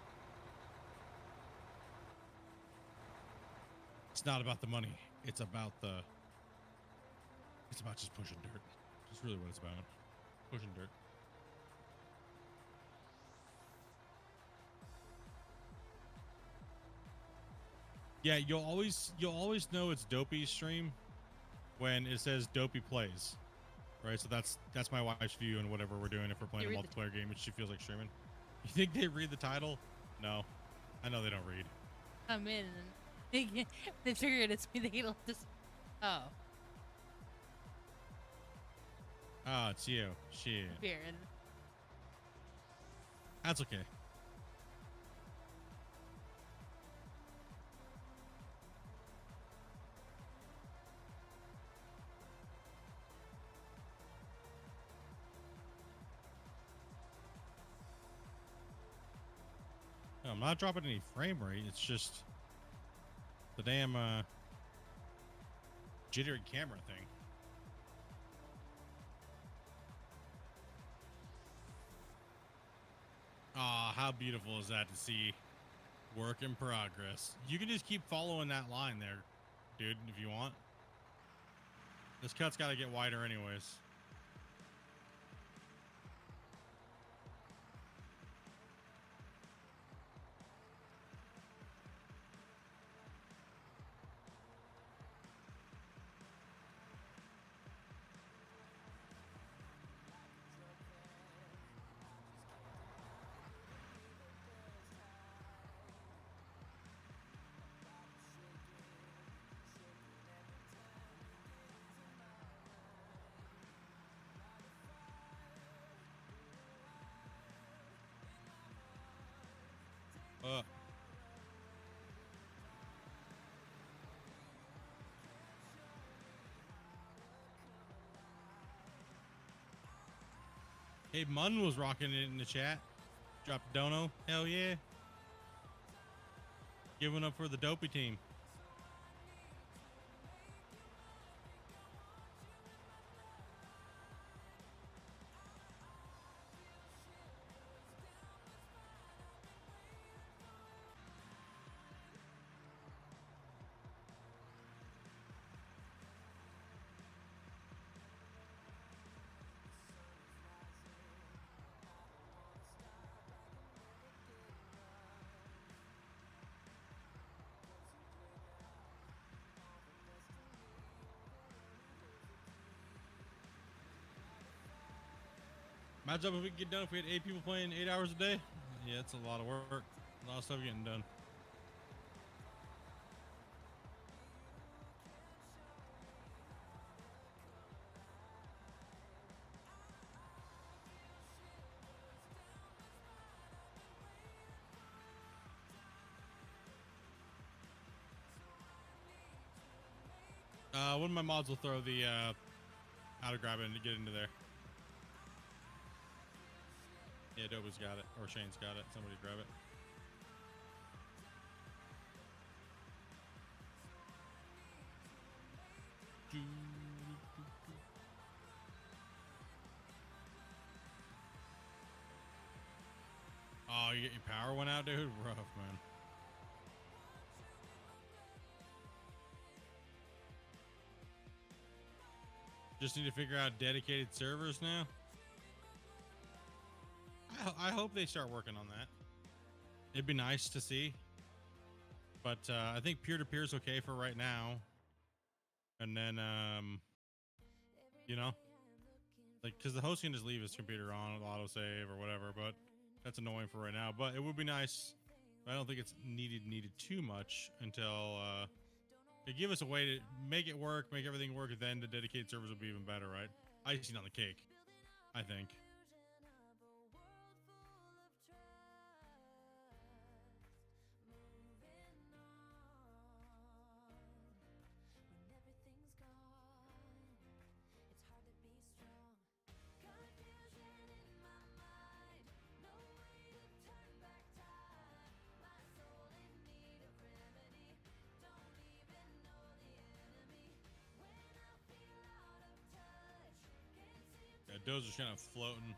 It's not about the money. It's about just pushing dirt. That's really what it's about. Pushing dirt. Yeah, you'll always know it's Dopey's stream when it says Dopey plays. Right? So that's my wife's view and whatever we're doing if we're playing a read the multiplayer game and she feels like streaming. You think they read the title? No. I know they don't read. Come in and they figured it's me. They'll just. Oh, Oh, it's you. Shit. here. And That's okay. No, I'm not dropping any frame rate. It's just the damn jittery camera thing. Ah, how beautiful is that to see? Work in progress. You can just keep following that line there, dude, if you want. This cut's got to get wider anyways. Hey, Munn was rocking it in the chat. Dropped a dono. Hell yeah. Giving up for the Dopey team. Imagine if we could get done if we had 8 people playing 8 hours a day. Yeah, it's a lot of work. A lot of stuff getting done. One of my mods will throw the how to grab it and get into there. Yeah, Doba's got it, or Shane's got it. Somebody grab it. Oh, you get your power went out, dude? Rough, man. Just need to figure out dedicated servers now. I hope they start working on that. It'd be nice to see. But I think peer-to-peer is okay for right now. And then, you know, like, because the host can just leave his computer on with autosave or whatever, but that's annoying for right now. But it would be nice. I don't think it's needed too much until they give us a way to make it work, make everything work, and then the dedicated servers will be even better, right? Icing on the cake, I think. Dozer's kind of floating.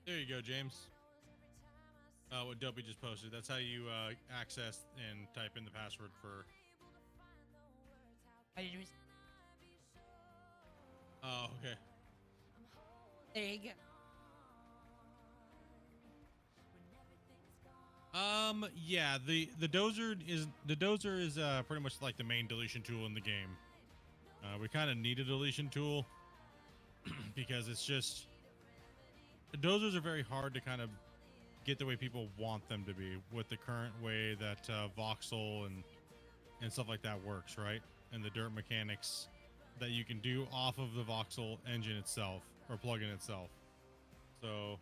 There you go, James. What Dopey just posted. That's how you access and type in the password for. I did Oh, okay. There you go. Yeah, the dozer is pretty much like the main deletion tool in the game. We kind of need a deletion tool because it's just dozers are very hard to kind of get the way people want them to be with the current way that voxel and stuff like that works, right? And the dirt mechanics that you can do off of the voxel engine itself or plugin itself. So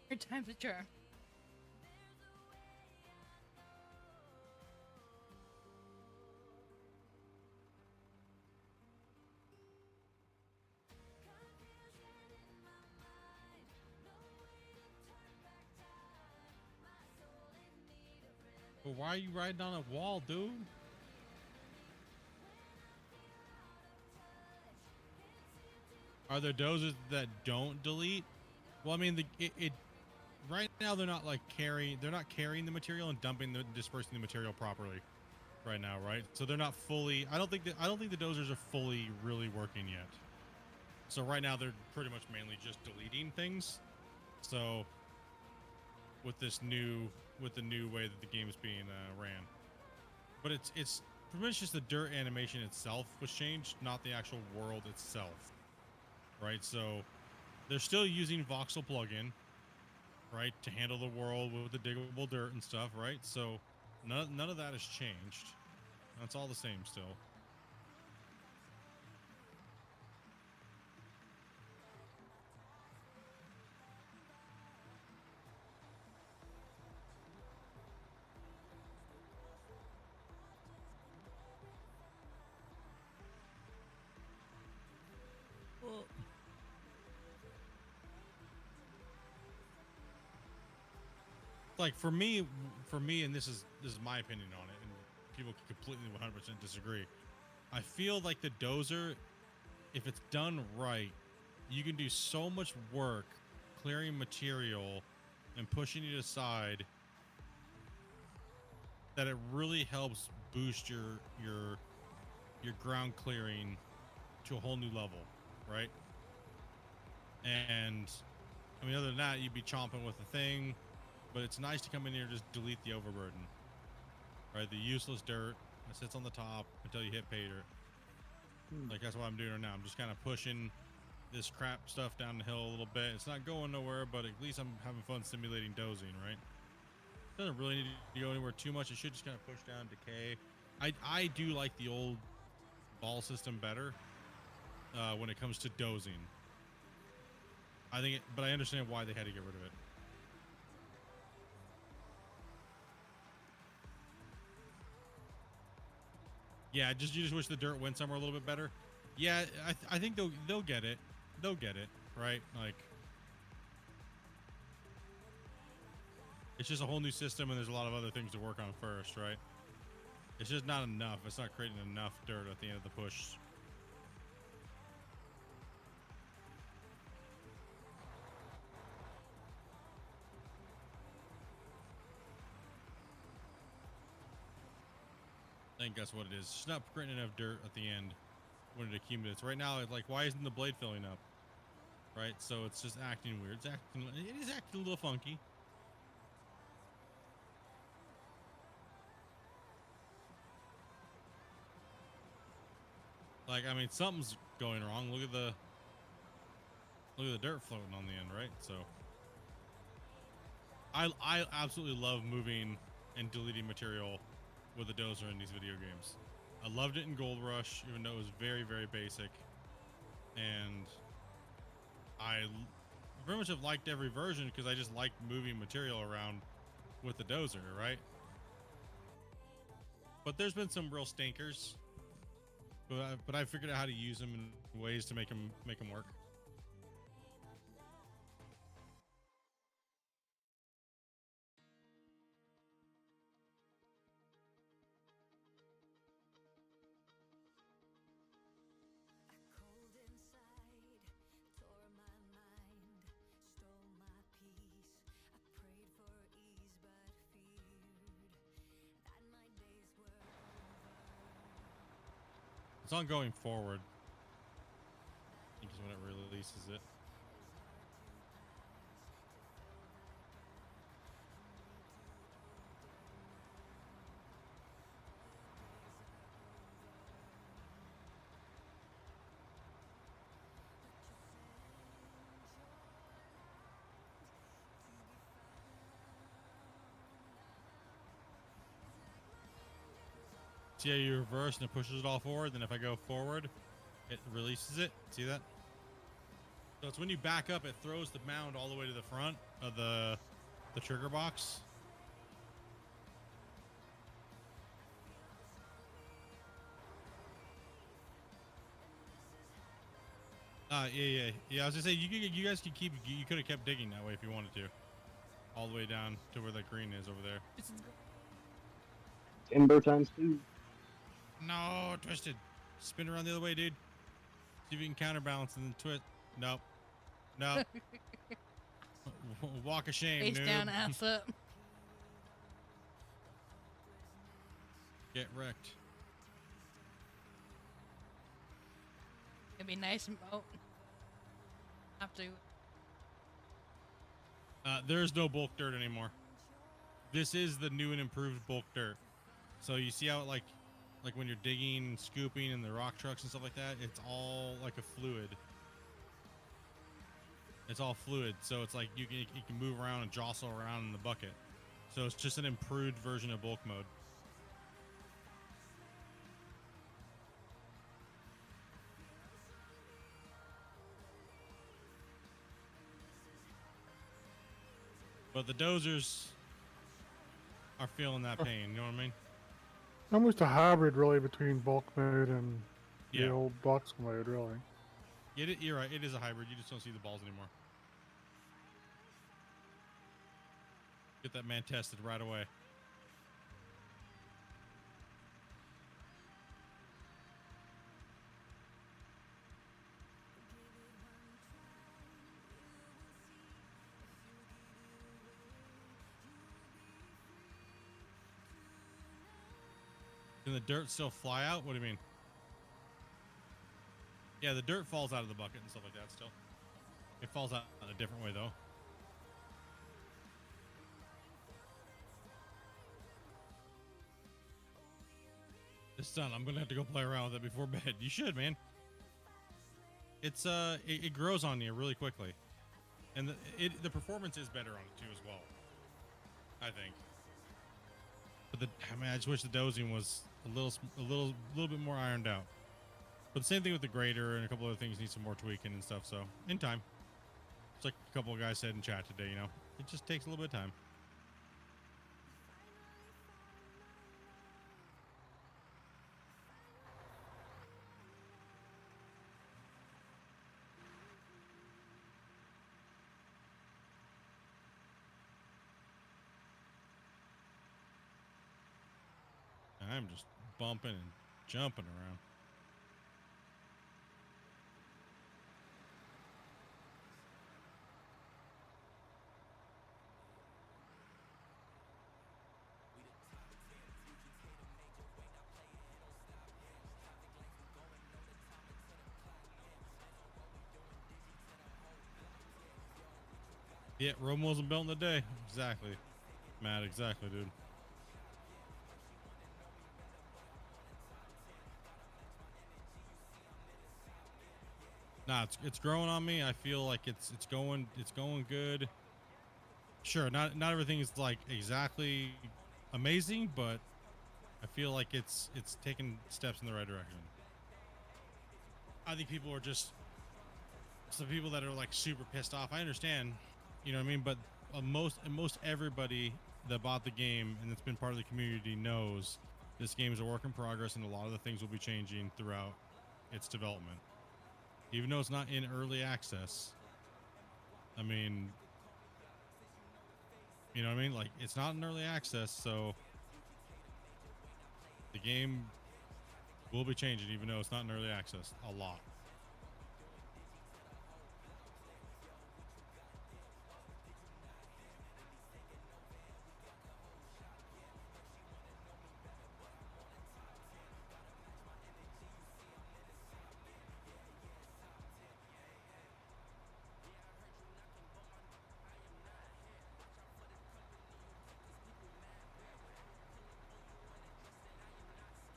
Your time's a charm. but why are you riding on a wall, dude? Are there dozers that don't delete? Well, I mean, it right now they're not like carrying the material and dispersing the material properly right now, right? So they're not fully. I don't think the dozers are fully really working yet. So right now they're pretty much mainly just deleting things. So with the new way that the game is being ran, but it's pretty much just the dirt animation itself was changed, not the actual world itself, right? So they're still using voxel plugin, right, to handle the world with the diggable dirt and stuff, right? So none of that has changed. That's all the same still. Like for me, and this is my opinion on it, and people can completely 100% disagree. I feel like the dozer, if it's done right, you can do so much work clearing material and pushing it aside that it really helps boost your ground clearing to a whole new level, right? And I mean, other than that, you'd be chomping with the thing. But it's nice to come in here and just delete the overburden, right? The useless dirt that sits on the top until you hit pay dirt. Like that's what I'm doing right now. I'm just kind of pushing this crap stuff down the hill a little bit. It's not going nowhere, but at least I'm having fun simulating dozing, right? Doesn't really need to go anywhere too much. It should just kind of push down, decay. I do like the old ball system better when it comes to dozing. But I understand why they had to get rid of it. Yeah, you just wish the dirt went somewhere a little bit better. Yeah, I think they'll get it. They'll get it, right? Like, it's just a whole new system, and there's a lot of other things to work on first, right? It's just not enough. It's not creating enough dirt at the end of the push. I think that's what it is. It's just not creating enough dirt at the end when it accumulates. Right now, it's like, why isn't the blade filling up? Right? So it's just acting weird. It is acting a little funky. Like, I mean, something's going wrong. Look at the dirt floating on the end, right? So I absolutely love moving and deleting material with a dozer in these video games. I loved it in Gold Rush, even though it was very, very basic. And I pretty much have liked every version because I just like moving material around with the dozer, right? But there's been some real stinkers. But I figured out how to use them in ways to make them work. It's on going forward. I think is when it releases it. See how you reverse and it pushes it all forward? Then if I go forward, it releases it. See that? So it's when you back up, it throws the mound all the way to the front of the trigger box. Yeah. I was gonna say you guys could keep. You could have kept digging that way if you wanted to, all the way down to where that green is over there. Timber times 2. No, twisted. Spin around the other way, dude. See if you can counterbalance and then twist. Nope. Nope. Walk of shame, Face noob. down, ass up. Get wrecked. It'd be nice and have to. There's no bulk dirt anymore. This is the new and improved bulk dirt. So you see how it like when you're digging, scooping, and the rock trucks and stuff like that, it's all like a fluid. It's all fluid, so it's like you can move around and jostle around in the bucket. So it's just an improved version of bulk mode. But the dozers are feeling that pain, you know what I mean? Almost a hybrid, really, between bulk mode and the Yeah. old box mode, really. You're right, it is a hybrid, you just don't see the balls anymore. Get that man tested right away. Can the dirt still fly out? What do you mean? Yeah, the dirt falls out of the bucket and stuff like that still. It falls out in a different way, though. It's done. I'm gonna have to go play around with it before bed. You should, man. It's it grows on you really quickly, and the performance is better on it too as well. I think. But I just wish the dozing was a little bit more ironed out. But the same thing with the grader and a couple other things need some more tweaking and stuff. So in time, it's like a couple of guys said in chat today. You know, it just takes a little bit of time. I'm just bumping and jumping around. Yeah, Rome wasn't built in a day. Exactly. Matt, exactly, dude. Nah, it's growing on me. I feel like it's going good. Sure, not everything is like exactly amazing, but I feel like it's taking steps in the right direction. I think people are just some people that are like super pissed off. I understand, you know what I mean, but most everybody that bought the game and that's been part of the community knows this game is a work in progress and a lot of the things will be changing throughout its development. Even though it's not in early access, I mean, you know what I mean? Like, it's not in early access, so the game will be changing even though it's not in early access a lot.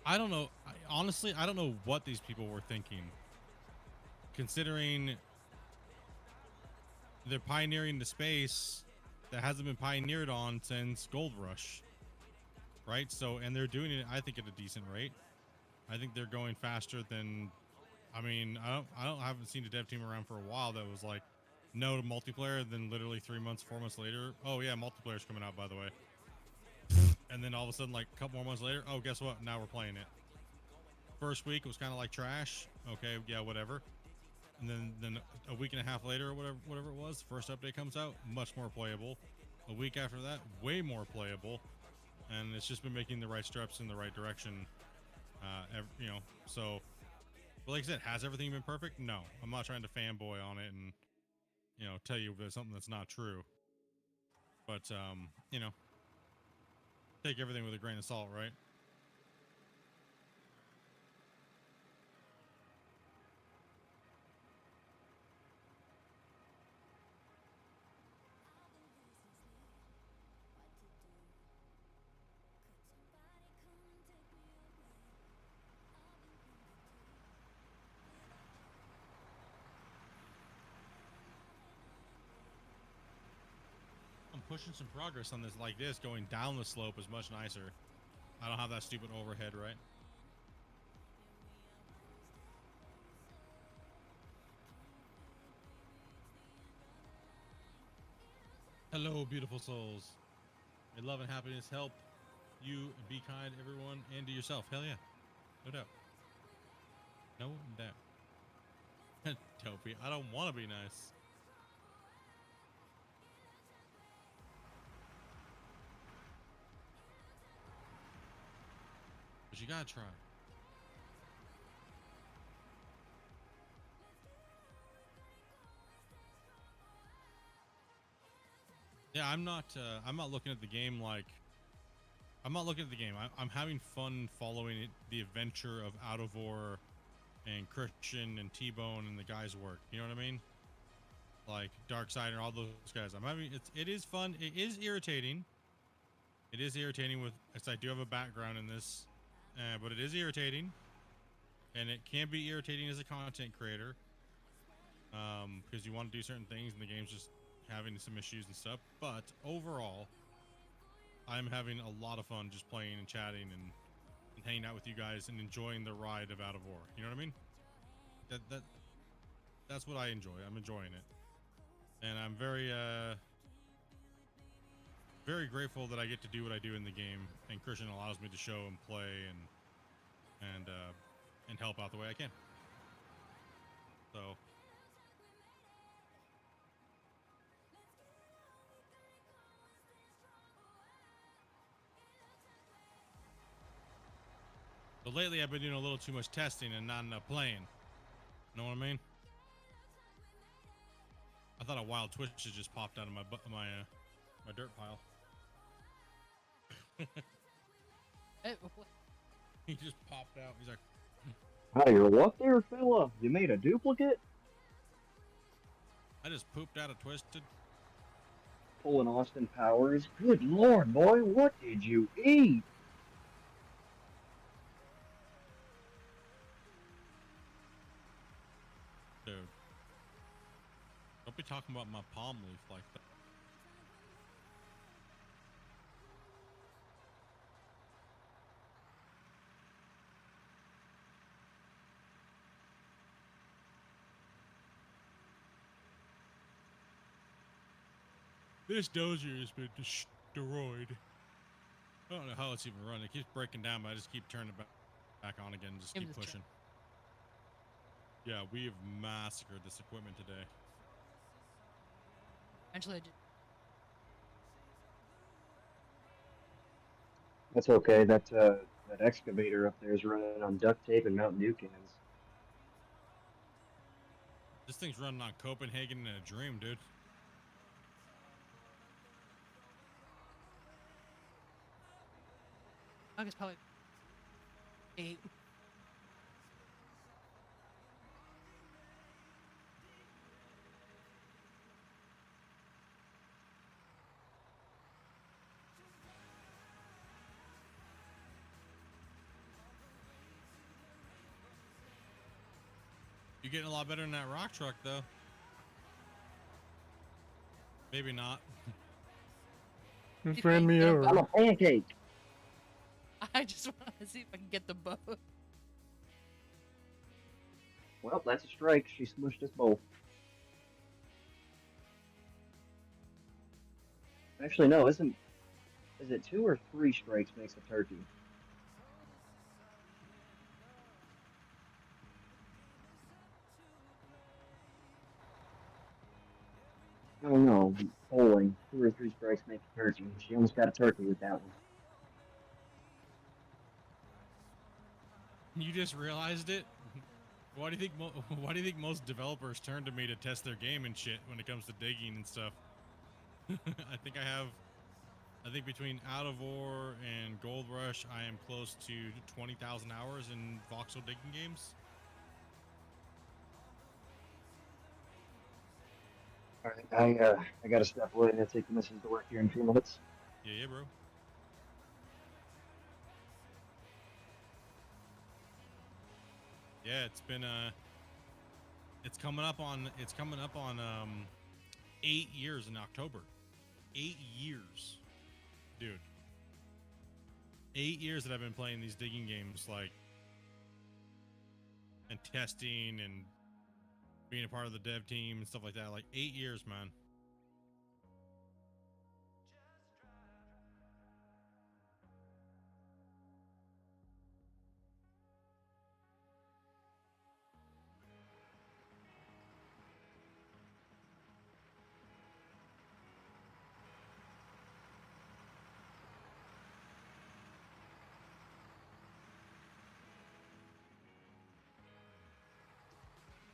I don't know. Honestly, I don't know what these people were thinking. Considering they're pioneering the space that hasn't been pioneered on since Gold Rush. Right? So, and they're doing it, I think, at a decent rate. I think they're going faster than, I mean, I haven't seen a dev team around for a while that was like, no to multiplayer, then literally 3 months, 4 months later, oh yeah, multiplayer's coming out, by the way. And then all of a sudden, like a couple more months later, oh, guess what? Now we're playing it. First week, it was kind of like trash. Okay, yeah, whatever. And then a week and a half later, or whatever it was, first update comes out, much more playable. A week after that, way more playable. And it's just been making the right steps in the right direction. You know, so, but like I said, has everything been perfect? No, I'm not trying to fanboy on it and, you know, tell you there's something that's not true. But, you know, take everything with a grain of salt, right? Pushing some progress on this like this, going down the slope is much nicer. I don't have that stupid overhead, right? Hello, beautiful souls. May love and happiness help you be kind, everyone, and to yourself. Hell yeah. No doubt. No doubt. Dopey, I don't want to be nice. But you gotta try. Yeah, I'm not looking at the game like, I'm not looking at the game. I'm having fun following it, the adventure of Out-of-War and Christian and T-Bone and the guys' work. You know what I mean? Like Darkseid and all those guys. I'm having, it is fun. It is irritating. It is irritating with, as I do have a background in this, but it is irritating, and it can be irritating as a content creator, because you want to do certain things and the game's just having some issues and stuff. But overall, I'm having a lot of fun just playing and chatting and hanging out with you guys and enjoying the ride of Out-of-War. You know what I mean? That's what I enjoy. I'm enjoying it, and I'm very very grateful that I get to do what I do in the game, and Christian allows me to show and play and help out the way I can. So lately I've been doing a little too much testing and not enough playing. Know what I mean? I thought a wild twitch just popped out of my dirt pile. He just popped out. He's like, "Hi, you're what there, fella? You made a duplicate?" I just pooped out a twisted. Pulling Austin Powers. Good lord, boy, what did you eat? Dude, don't be talking about my palm leaf like that. This dozer has been destroyed. I don't know how it's even running. It keeps breaking down, but I just keep turning it back on again and just keep pushing. Yeah, we have massacred this equipment today. Eventually, I just... That's okay. That excavator up there is running on duct tape and Mountain Dew cans. This thing's running on Copenhagen in a dream, dude. I guess probably 8. You're getting a lot better than that rock truck, though. Maybe not. Just You ran think me they're over. I'm a pancake. I just want to see if I can get the boat. Well, that's a strike. She smushed us both. Actually, no, is it 2 or 3 strikes makes a turkey? I don't know. Bowling. 2 or 3 strikes make a turkey. She almost got a turkey with that one. You just realized it? Why do you think why do you think most developers turn to me to test their game and shit when it comes to digging and stuff? I think between Out of Ore and Gold Rush, I am close to 20,000 hours in voxel digging games. All right, I gotta step away and take the missus to work here in a few minutes. Yeah, bro. Yeah, it's coming up on 8 years in October. 8 years. Dude. 8 years that I've been playing these digging games, like, and testing and being a part of the dev team and stuff like that. Like 8 years, man.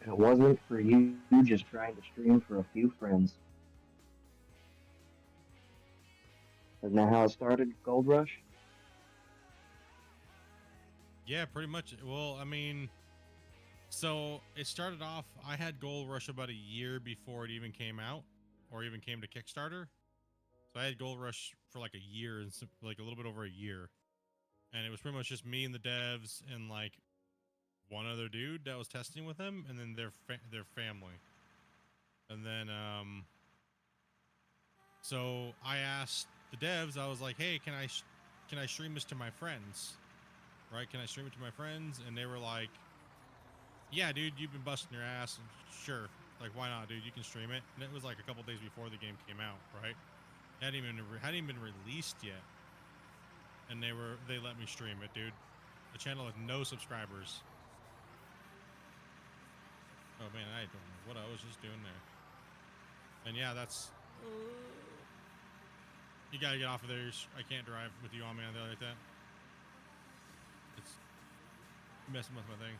If it wasn't for you just trying to stream for a few friends. Isn't that how it started, Gold Rush? Yeah, pretty much. Well, I mean, so it started off, I had Gold Rush about a year before it even came out or even came to Kickstarter. So I had Gold Rush for like a year and like a little bit over a year. And it was pretty much just me and the devs and like one other dude that was testing with them, and then their family. And then so I asked the devs, I was like, "Hey, can I stream this to my friends? Right? Can I stream it to my friends?" And they were like, "Yeah, dude, you've been busting your ass. Sure. Like, why not, dude? You can stream it." And it was like a couple days before the game came out, right? It hadn't even been released yet. And they let me stream it, dude. The channel has no subscribers. Oh man, I don't know what I was just doing there. And yeah, that's. You gotta get off of there. I can't drive with you on me like that. It's messing with my thing.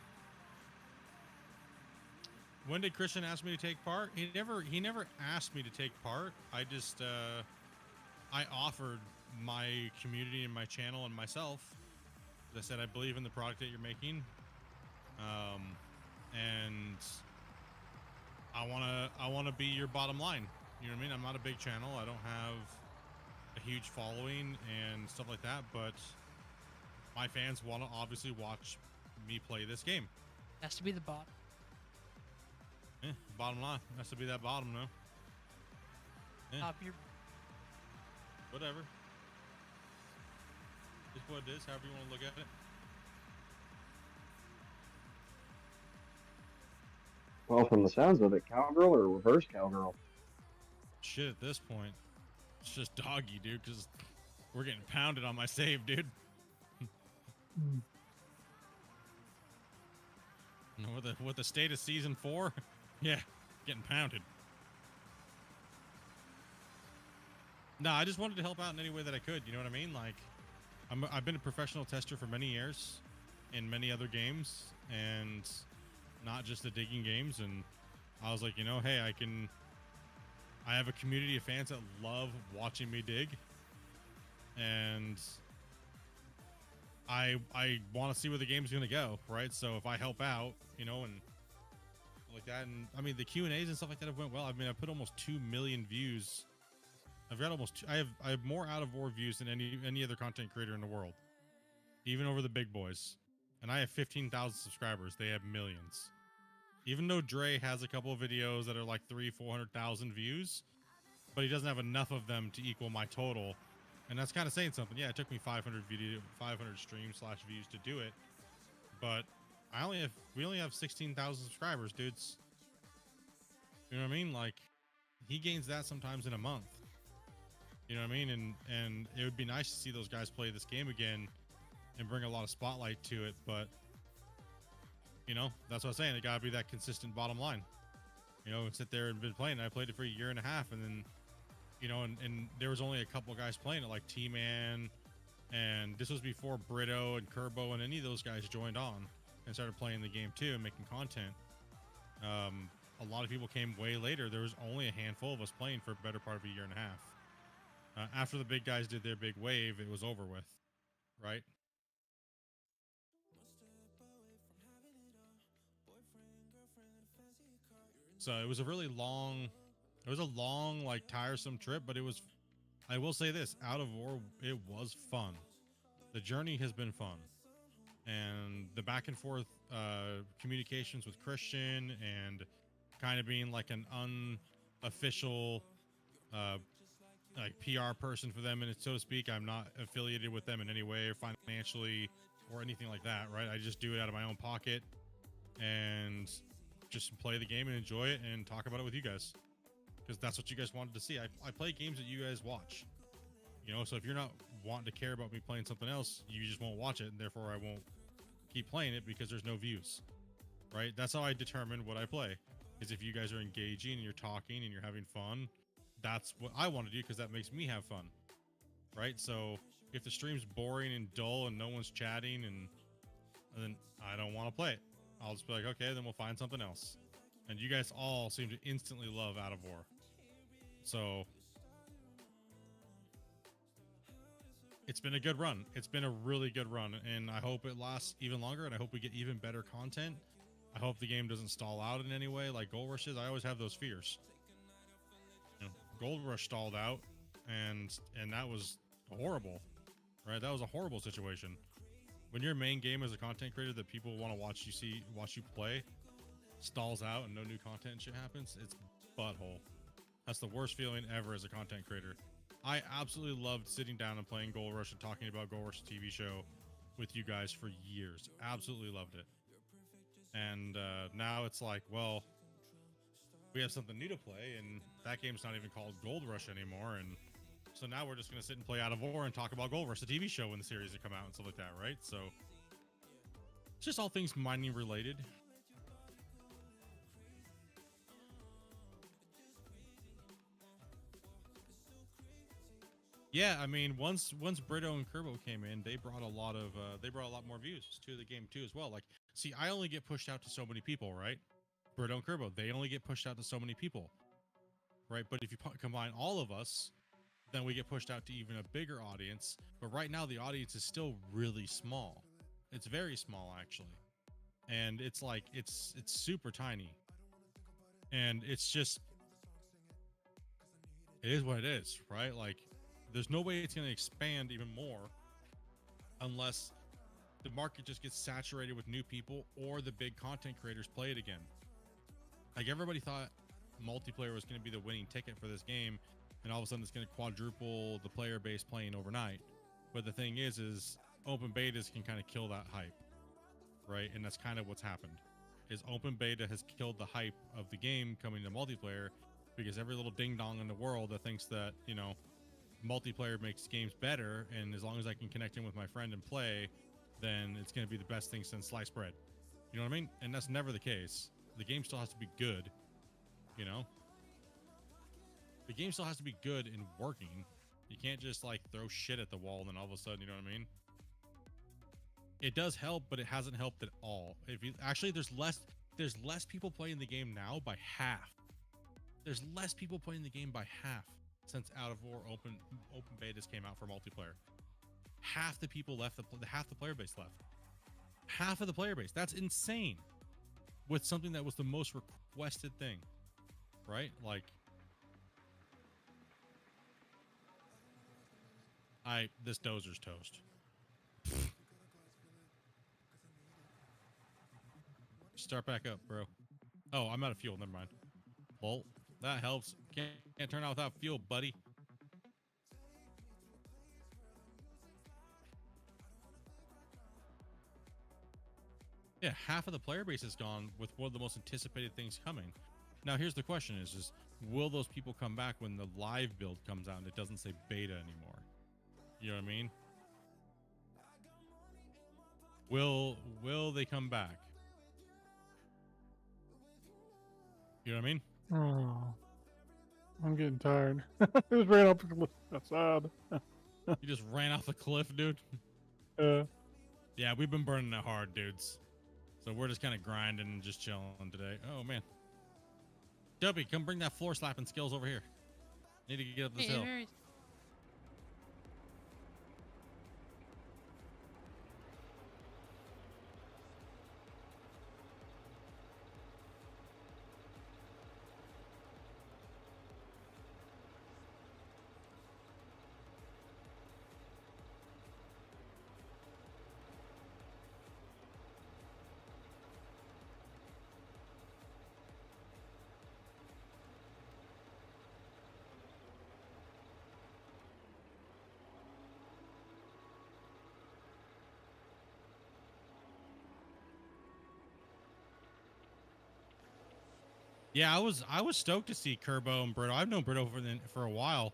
When did Christian ask me to take part? He never asked me to take part. I just I offered my community and my channel and myself. As I said, I believe in the product that you're making. And I wanna be your bottom line. You know what I mean? I'm not a big channel. I don't have a huge following and stuff like that, but my fans want to obviously watch me play this game. Has to be the bottom. Bottom line has to be that bottom, no? Top your. Whatever. It's what it is, however you want to look at it. Well, from the sounds of it, cowgirl or reverse cowgirl? Shit, at this point, it's just doggy, dude, because we're getting pounded on my save, dude. With the state of season 4, yeah, getting pounded. No, I just wanted to help out in any way that I could. You know what I mean? Like, I've been a professional tester for many years in many other games, and not just the digging games. And I was like, you know, hey, I have a community of fans that love watching me dig, and I want to see where the game's going to go, right? So if I help out, you know, and like that, and I mean the Q&As and stuff like that have went well. I mean, I put almost 2 million views. I've got I have more Out of War views than any other content creator in the world, even over the big boys. And I have 15,000 subscribers. They have millions. Even though Dre has a couple of videos that are like 400,000 views, but he doesn't have enough of them to equal my total. And that's kind of saying something. Yeah, it took me 500 streams / views to do it, but we only have 16,000 subscribers, dudes. You know what I mean? Like, he gains that sometimes in a month. You know what I mean? And it would be nice to see those guys play this game again and bring a lot of spotlight to it, but you know, that's what I'm saying. It gotta be that consistent bottom line. You know, sit there and been playing. I played it for a year and a half, and then, you know, and there was only a couple guys playing it, like T-Man, and this was before Brito and Kerbo and any of those guys joined on and started playing the game too and making content. A lot of people came way later. There was only a handful of us playing for a better part of a year and a half. After the big guys did their big wave, it was over with, right? So it was a really long, like tiresome trip, but it was, I will say this, Out of War, it was fun. The journey has been fun. And the back and forth communications with Christian and kind of being like an unofficial like PR person for them, and so to speak. I'm not affiliated with them in any way or financially or anything like that, right? I just do it out of my own pocket and just play the game and enjoy it and talk about it with you guys, because that's what you guys wanted to see. I play games that you guys watch, you know, so if you're not wanting to care about me playing something else, you just won't watch it, and therefore I won't keep playing it because there's no views, right? That's how I determine what I play, is if you guys are engaging and you're talking and you're having fun, that's what I want to do, because that makes me have fun, right? So if the stream's boring and dull and no one's chatting, and then I don't want to play it. I'll just be like, okay, then we'll find something else. And you guys all seem to instantly love Out of War. So it's been a good run. It's been a really good run, and I hope it lasts even longer, and I hope we get even better content. I hope the game doesn't stall out in any way like Gold Rush is. I always have those fears. You know, Gold Rush stalled out, and that was horrible, right? That was a horrible situation. When your main game as a content creator that people want to watch you play stalls out and no new content and shit happens, it's butthole. That's the worst feeling ever as a content creator. I absolutely loved sitting down and playing Gold Rush and talking about Gold Rush TV show with you guys for years. Absolutely loved it. And now it's like, well, we have something new to play, and that game's not even called Gold Rush anymore, and so now we're just going to sit and play Out of War and talk about Gold Rush, the TV show, when the series that come out and stuff like that, right? So it's just all things mining related. Yeah, I mean, once Brito and Kerbo came in, they brought a lot more views to the game too as well. Like, see, I only get pushed out to so many people, right? Brito and Kerbo, they only get pushed out to so many people, right? But if you combine all of us, then we get pushed out to even a bigger audience. But right now the audience is still really small. It's very small, actually. And it's like, it's super tiny. And it's just, it is what it is, right? Like, there's no way it's going to expand even more unless the market just gets saturated with new people or the big content creators play it again. Like, everybody thought multiplayer was going to be the winning ticket for this game, and all of a sudden it's going to quadruple the player base playing overnight. But the thing is open betas can kind of kill that hype, right? And that's kind of what's happened, is open beta has killed the hype of the game coming to multiplayer, because every little ding dong in the world that thinks that, you know, multiplayer makes games better, and as long as I can connect in with my friend and play, then it's going to be the best thing since sliced bread. You know what I mean? And that's never the case. The game still has to be good, you know? The game still has to be good and working. You can't just like throw shit at the wall and then all of a sudden, you know what I mean? It does help, but it hasn't helped at all. If you actually, there's less people playing the game now by half. There's less people playing the game by half since Out of War open betas came out for multiplayer. Half the people left, half the player base left. Half of the player base. That's insane. With something that was the most requested thing, right? Like, this dozer's toast. Start back up, bro. Oh, I'm out of fuel. Never mind. Well, that helps. Can't turn out without fuel, buddy. Yeah, half of the player base is gone with one of the most anticipated things coming. Now, here's the question is just, will those people come back when the live build comes out and it doesn't say beta anymore? You know what I mean? Will they come back? You know what I mean? Oh, I'm getting tired. Just ran up the cliff outside. You just ran off the cliff, dude. Yeah, we've been burning it hard, dudes. So we're just kind of grinding and just chilling today. Oh, man. Dopey, come bring that floor slapping skills over here. Need to get up this hill. Yeah, I was stoked to see Kerbo and Brito. I've known Brito for a while.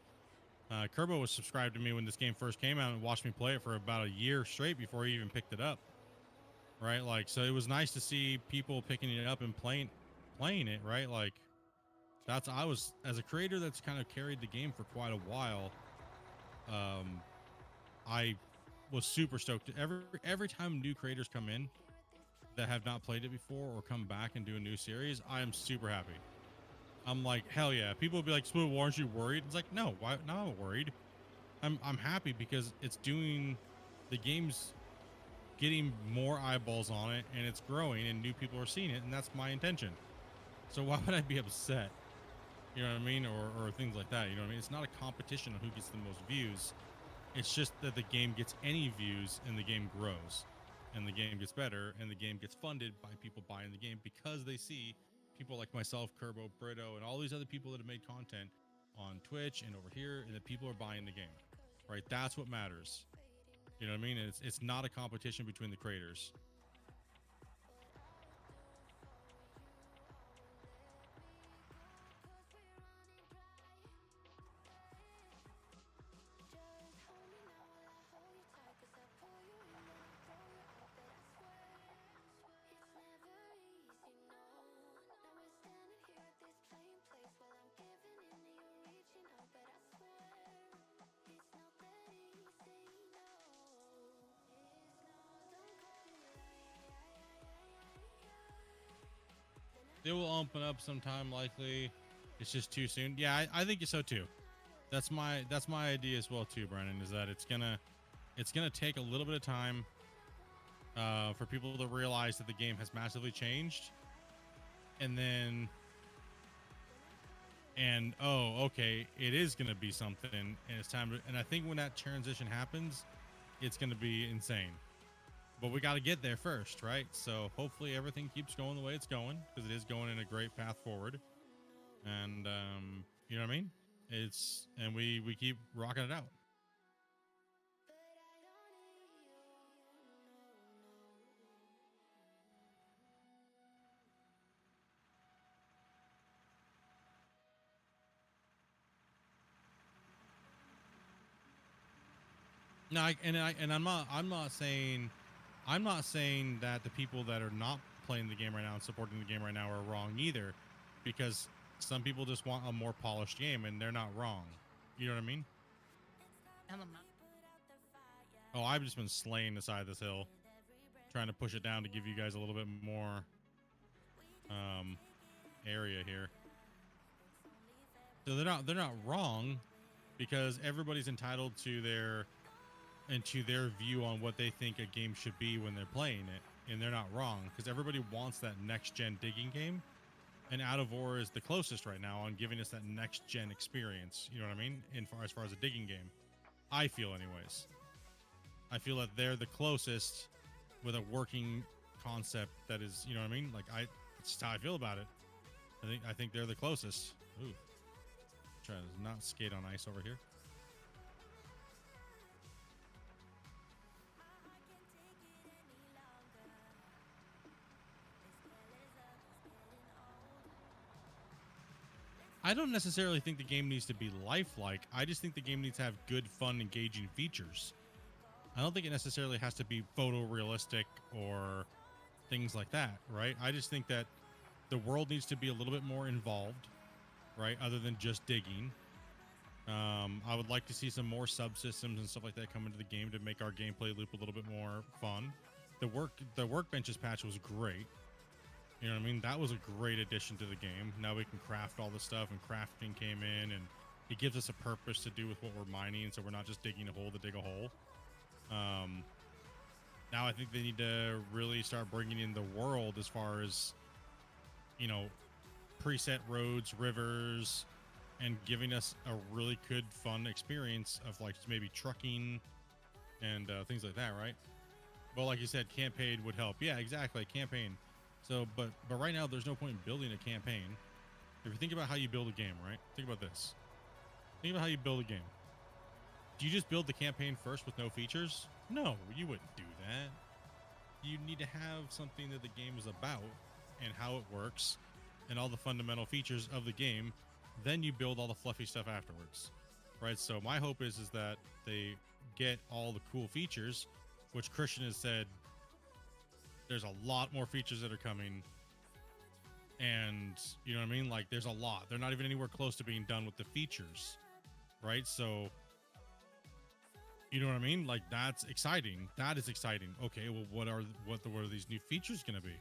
Kerbo was subscribed to me when this game first came out and watched me play it for about a year straight before he even picked it up. Right, like, so it was nice to see people picking it up and playing it. Right, like, I was, as a creator that's kind of carried the game for quite a while. I was super stoked. Every time new creators come in that have not played it before or come back and do a new series, I am super happy. I'm like, hell yeah. People will be like, Split, aren't you worried? It's like, no, why not worried? I'm happy because it's doing, the game's getting more eyeballs on it and it's growing and new people are seeing it, and that's my intention. So why would I be upset? You know what I mean? Or things like that. You know what I mean? It's not a competition on who gets the most views. It's just that the game gets any views and the game grows. And the game gets better, and the game gets funded by people buying the game because they see people like myself, Kerbo, Brito, and all these other people that have made content on Twitch and over here, and that people are buying the game, right? That's what matters. You know what I mean? It's not a competition between the creators. It will open up sometime, likely. It's just too soon. Yeah, I think so too. That's my idea as well too, Brennan. Is that it's gonna take a little bit of time for people to realize that the game has massively changed, and then oh, okay, it is gonna be something, and it's time to. And I think when that transition happens, it's gonna be insane. But we got to get there first, right? So hopefully everything keeps going the way it's going, because it is going in a great path forward. And you know what I mean? And we keep rocking it out. No, I'm not saying that the people that are not playing the game right now and supporting the game right now are wrong either, because some people just want a more polished game, and they're not wrong. You know what I mean? And I'm not. Oh, I've just been slaying the side of this hill, trying to push it down to give you guys a little bit more area here. So they're not wrong, because everybody's entitled to their view on what they think a game should be when they're playing it, and they're not wrong, because everybody wants that next gen digging game, and Out of Ore is the closest right now on giving us that next gen experience. You know what I mean? As far as a digging game, I feel anyways. I feel that they're the closest with a working concept that is, you know what I mean? Like That's just how I feel about it. I think they're the closest. Ooh. Try to not skate on ice over here. I don't necessarily think the game needs to be lifelike. I just think the game needs to have good, fun, engaging features. I don't think it necessarily has to be photorealistic or things like that, right? I just think that the world needs to be a little bit more involved, right? Other than just digging. I would like to see some more subsystems and stuff like that come into the game to make our gameplay loop a little bit more fun. The workbenches patch was great. You know what I mean? That was a great addition to the game. Now we can craft all the stuff, and crafting came in, and it gives us a purpose to do with what we're mining, so we're not just digging a hole to dig a hole. Now I think they need to really start bringing in the world as far as, you know, preset roads, rivers, and giving us a really good, fun experience of like maybe trucking and things like that, right? Well, like you said, campaign would help. Yeah, exactly, campaign. So, but right now, there's no point in building a campaign. If you think about how you build a game, right? Think about this. Think about how you build a game. Do you just build the campaign first with no features? No, you wouldn't do that. You need to have something that the game is about and how it works and all the fundamental features of the game. Then you build all the fluffy stuff afterwards, right? So my hope is that they get all the cool features, which Christian has said there's a lot more features that are coming. And you know what I mean? Like there's a lot. They're not even anywhere close to being done with the features, right? So you know what I mean? Like that's exciting. That is exciting. Okay, well, what are these new features going to be?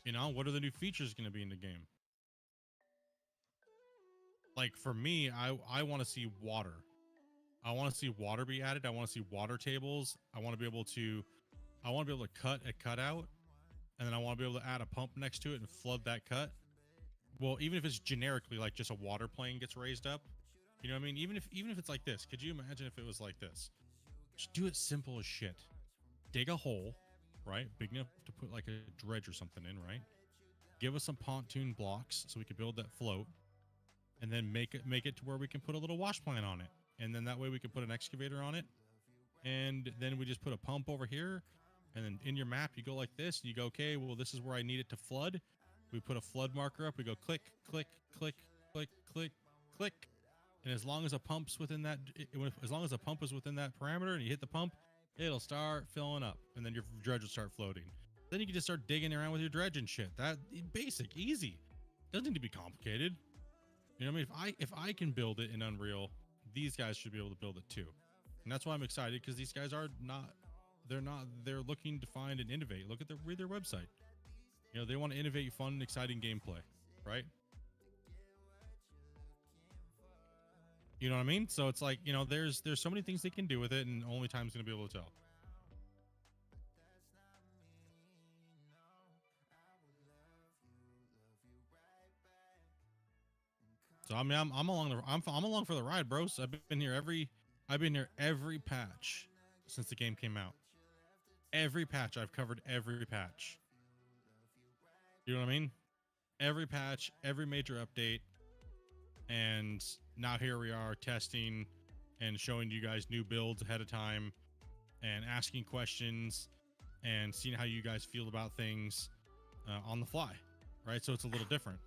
You know, what are the new features going to be in the game? Like for me, I want to see water. I want to see water be added. I want to see water tables. I want to be able to cut a cutout, and then I want to be able to add a pump next to it and flood that cut. Well, even if it's generically like just a water plane gets raised up, you know what I mean? Even if it's like this, could you imagine if it was like this? Just do it simple as shit. Dig a hole, right? Big enough to put like a dredge or something in, right? Give us some pontoon blocks so we can build that float, and then make it to where we can put a little wash plant on it. And then that way we can put an excavator on it. And then we just put a pump over here. And then in your map, you go like this. And you go, okay, well, this is where I need it to flood. We put a flood marker up. We go click, click, click, click, click, click. And as long as a pump's within that, as long as a pump is within that parameter and you hit the pump, it'll start filling up. And then your dredge will start floating. Then you can just start digging around with your dredge and shit. That basic, easy. Doesn't need to be complicated. You know what I mean? If I can build it in Unreal, these guys should be able to build it too. And that's why I'm excited, because these guys are not, they're looking to find and innovate. Read their website. You know, they want to innovate fun and exciting gameplay, right? You know what I mean? So it's like, you know, there's so many things they can do with it, and only time's going to be able to tell. So I mean, I'm along for the ride, bros. I've been here every patch since the game came out. Every patch, I've covered every patch. You know what I mean? Every patch, every major update, and now here we are testing and showing you guys new builds ahead of time, and asking questions and seeing how you guys feel about things on the fly, right? So it's a little different.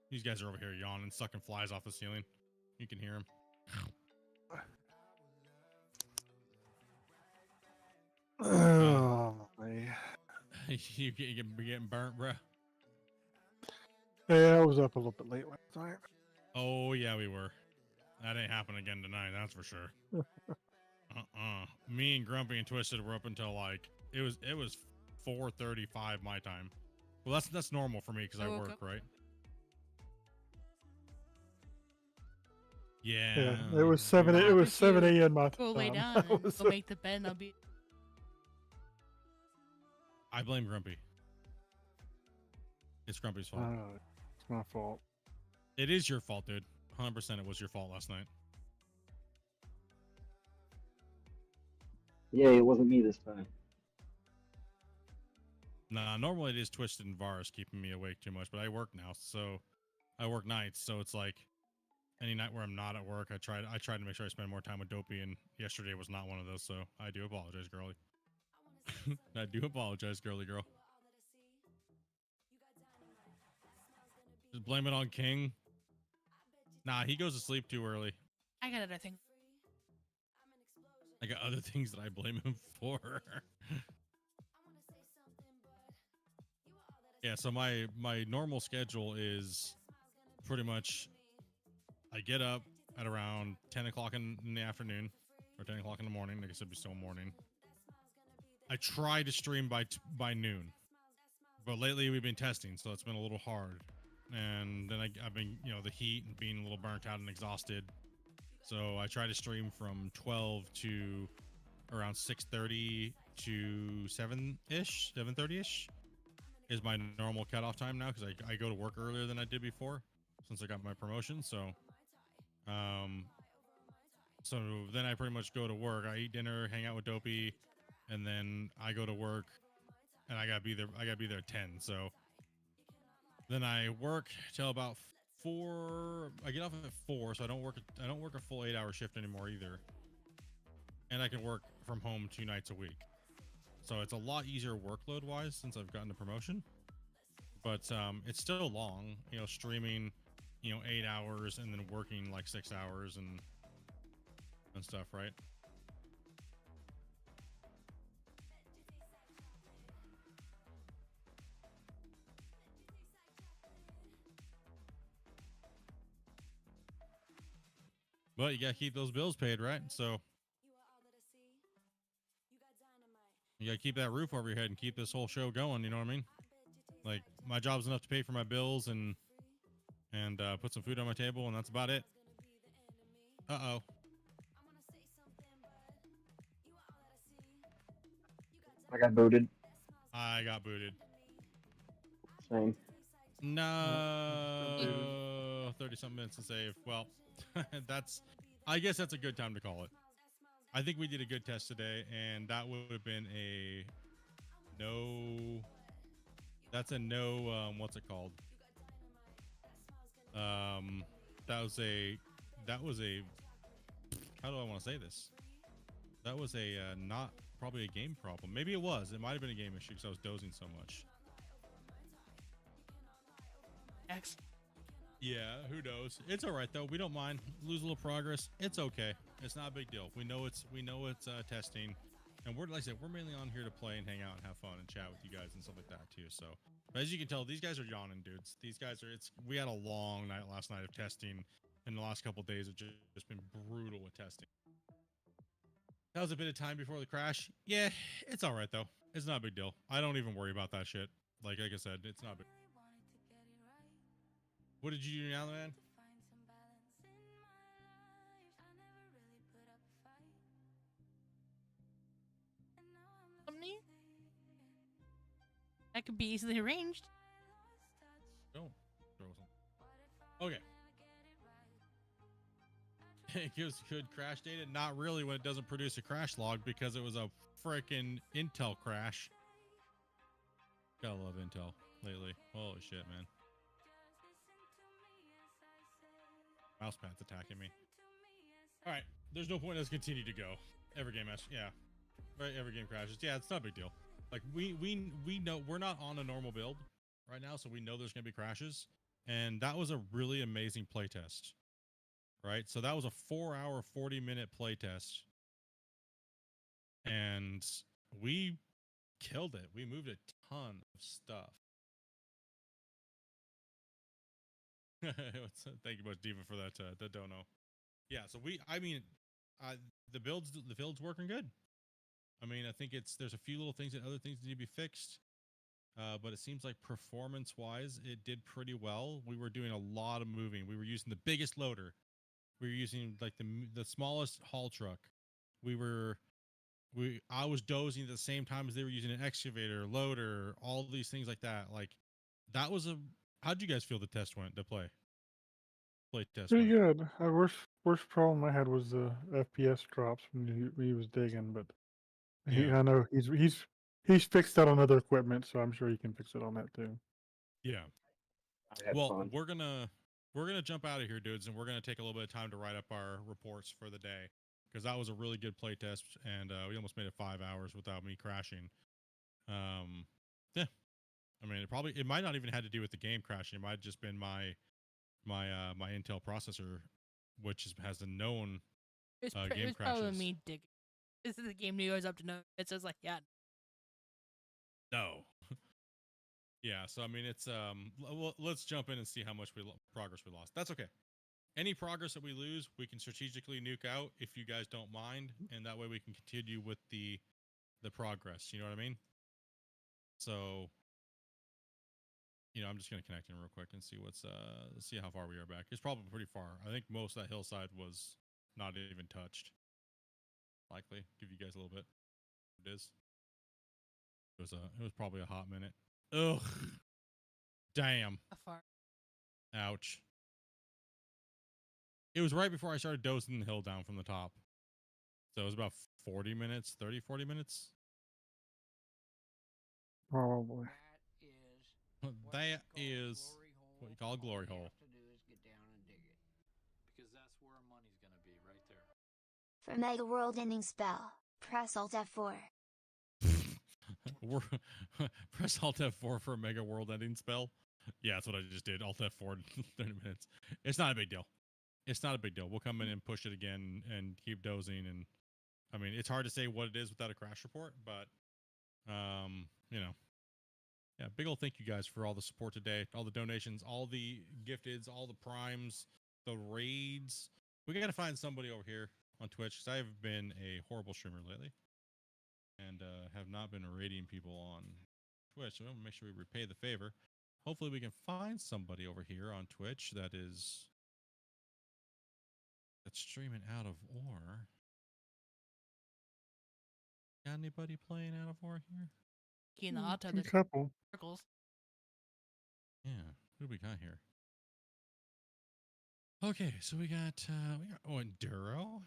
These guys are over here yawning, sucking flies off the ceiling. You can hear them. Oh, man. You getting burnt, bro? Yeah, I was up a little bit late last night. Oh, yeah, we were. That ain't happening again tonight, that's for sure. Me and Grumpy and Twisted were up until like, it was 4:35 my time. Well, that's normal for me because I work, right? Yeah. Yeah, it was 7 a.m. my time. Go lay down and go make the bed, and I'll be. I blame Grumpy. It's Grumpy's fault. It's my fault. It is your fault, dude. 100% it was your fault last night. Yeah, it wasn't me this time. Nah, normally it is Twisted and Vars keeping me awake too much, but I work now, so I work nights, so it's like any night where I'm not at work, I try to make sure I spend more time with Dopey, and yesterday was not one of those, so I do apologize, girly. I do apologize, girly girl. Just blame it on King. Nah, he goes to sleep too early. I got other things. I got other things that I blame him for. Yeah, so my normal schedule is pretty much I get up at around 10 o'clock in the afternoon or 10 o'clock in the morning. I guess it'd be still morning. I try to stream by noon, but lately we've been testing, so it's been a little hard. And then I've been, you know, the heat and being a little burnt out and exhausted. So I try to stream from 12 to around 6:30 to 7-ish, 7:30-ish is my normal cutoff time now, because I go to work earlier than I did before since I got my promotion. So so then I pretty much go to work. I eat dinner, hang out with Dopey, and then I go to work, and I gotta be there at 10. So then I work till about 4. I get off at 4, so I don't work a full 8-hour shift anymore either. And I can work from home 2 nights a week. So it's a lot easier workload wise since I've gotten the promotion. But it's still long, you know, streaming, you know, 8 hours and then working like 6 hours and stuff, right? But you gotta keep those bills paid, right? So you gotta keep that roof over your head and keep this whole show going, you know what I mean? Like, my job's enough to pay for my bills and put some food on my table, and that's about it. Uh-oh. I got booted. I got booted. Same. No. 30-something minutes to save. Well, I guess that's a good time to call it. I think we did a good test today, and that would have been a no. That's a no. What's it called? That was a. How do I want to say this? That was a not probably a game problem. Maybe it was. It might have been a game issue because I was dozing so much. X. Yeah, who knows? It's all right though. We don't mind. Lose a little progress. It's okay. It's not a big deal. We know it's testing, and we're, like I said, we're mainly on here to play and hang out and have fun and chat with you guys and stuff like that too. So, but as you can tell, these guys are yawning, dudes. These guys are. We had a long night last night of testing, and the last couple of days have just been brutal with testing. That was a bit of time before the crash. Yeah, it's all right though. It's not a big deal. I don't even worry about that shit. Like I said, it's not big. What did you do now, man? Something? That could be easily arranged. Don't throw something. Okay. It gives good crash data. Not really when it doesn't produce a crash log because it was a freaking Intel crash. Gotta love Intel lately. Holy shit, man. Mousepad's attacking me. All right, there's no point in us continue to go. Every game has, yeah, right. Every game crashes. Yeah, it's not a big deal. Like we know we're not on a normal build right now, so we know there's gonna be crashes. And that was a really amazing playtest, right? So that was a 4-hour, 40-minute playtest, and we killed it. We moved a ton of stuff. Thank you much, Diva, for that dono. Yeah, so the build's working good. I mean, I think there's a few little things and other things that need to be fixed, but it seems like performance-wise, it did pretty well. We were doing a lot of moving. We were using the biggest loader. We were using like the smallest haul truck. I was dozing at the same time as they were using an excavator, loader, all these things like that. Like that was how'd you guys feel the test went? The play test Pretty went? good. Worst problem I had was the FPS drops when he was digging, but Yeah. I know he's fixed that on other equipment, so I'm sure he can fix it on that too. Yeah. I had Well, fun. we're gonna jump out of here, dudes, and we're gonna take a little bit of time to write up our reports for the day because that was a really good play test, and we almost made it 5 hours without me crashing. Yeah, I mean, it might not even had to do with the game crashing. It might have just been my Intel processor, which has a known It game was probably crashes. me digging. This is the game new goes up to no. It says like, yeah. No. Yeah, so I mean, it's let's jump in and see how much progress we lost. That's okay. Any progress that we lose, we can strategically nuke out if you guys don't mind, and that way we can continue with the progress. You know what I mean? So, I'm just gonna connect in real quick and see see how far we are back. It's probably pretty far. I think most of that hillside was not even touched. Likely, give you guys a little bit. It is. It was probably a hot minute. Ugh. Damn. How far? Ouch. It was right before I started dozing the hill down from the top. So it was about 40 minutes, 30, 40 minutes. Probably. That is what you call a glory hole. Because that's where our money's gonna be, right there. For Mega World Ending Spell, press Alt F4. Press Alt F4 for a Mega World Ending spell. Yeah, that's what I just did. Alt F4 in 30 minutes. It's not a big deal. It's not a big deal. We'll come in and push it again and keep dozing. And I mean, it's hard to say what it is without a crash report, but yeah, big old thank you guys for all the support today, all the donations, all the gifteds, all the primes, the raids. We got to find somebody over here on Twitch because I've been a horrible streamer lately and have not been raiding people on Twitch. So I'm going to make sure we repay the favor. Hopefully we can find somebody over here on Twitch that's streaming out of Ore. Got anybody playing out of Ore here? In the auto, A the couple. circles. Yeah, who do we got here? Okay, so we got Enduro.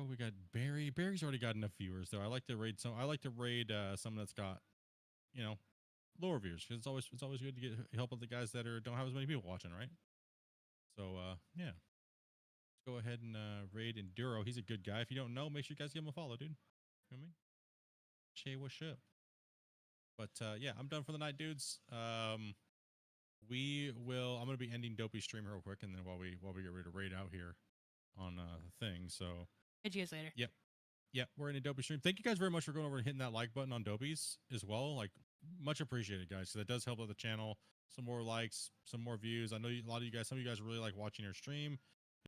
We got Barry. Barry's already got enough viewers though. I like to raid someone that's got, lower viewers because it's always good to get help with the guys that don't have as many people watching, right? So yeah, let's go ahead and raid Enduro. He's a good guy. If you don't know, make sure you guys give him a follow, dude. You know what I mean? Shay, what's up? But yeah, I'm done for the night, dudes. I'm gonna be ending Dopey's stream real quick, and then while we get ready to raid out here on the thing. So Catch you guys later. Yep, we're in a Dopey stream. Thank you guys very much for going over and hitting that like button on Dopey's as well. Like, much appreciated, guys. So that does help out the channel. Some more likes, some more views. I know some of you guys really like watching your stream.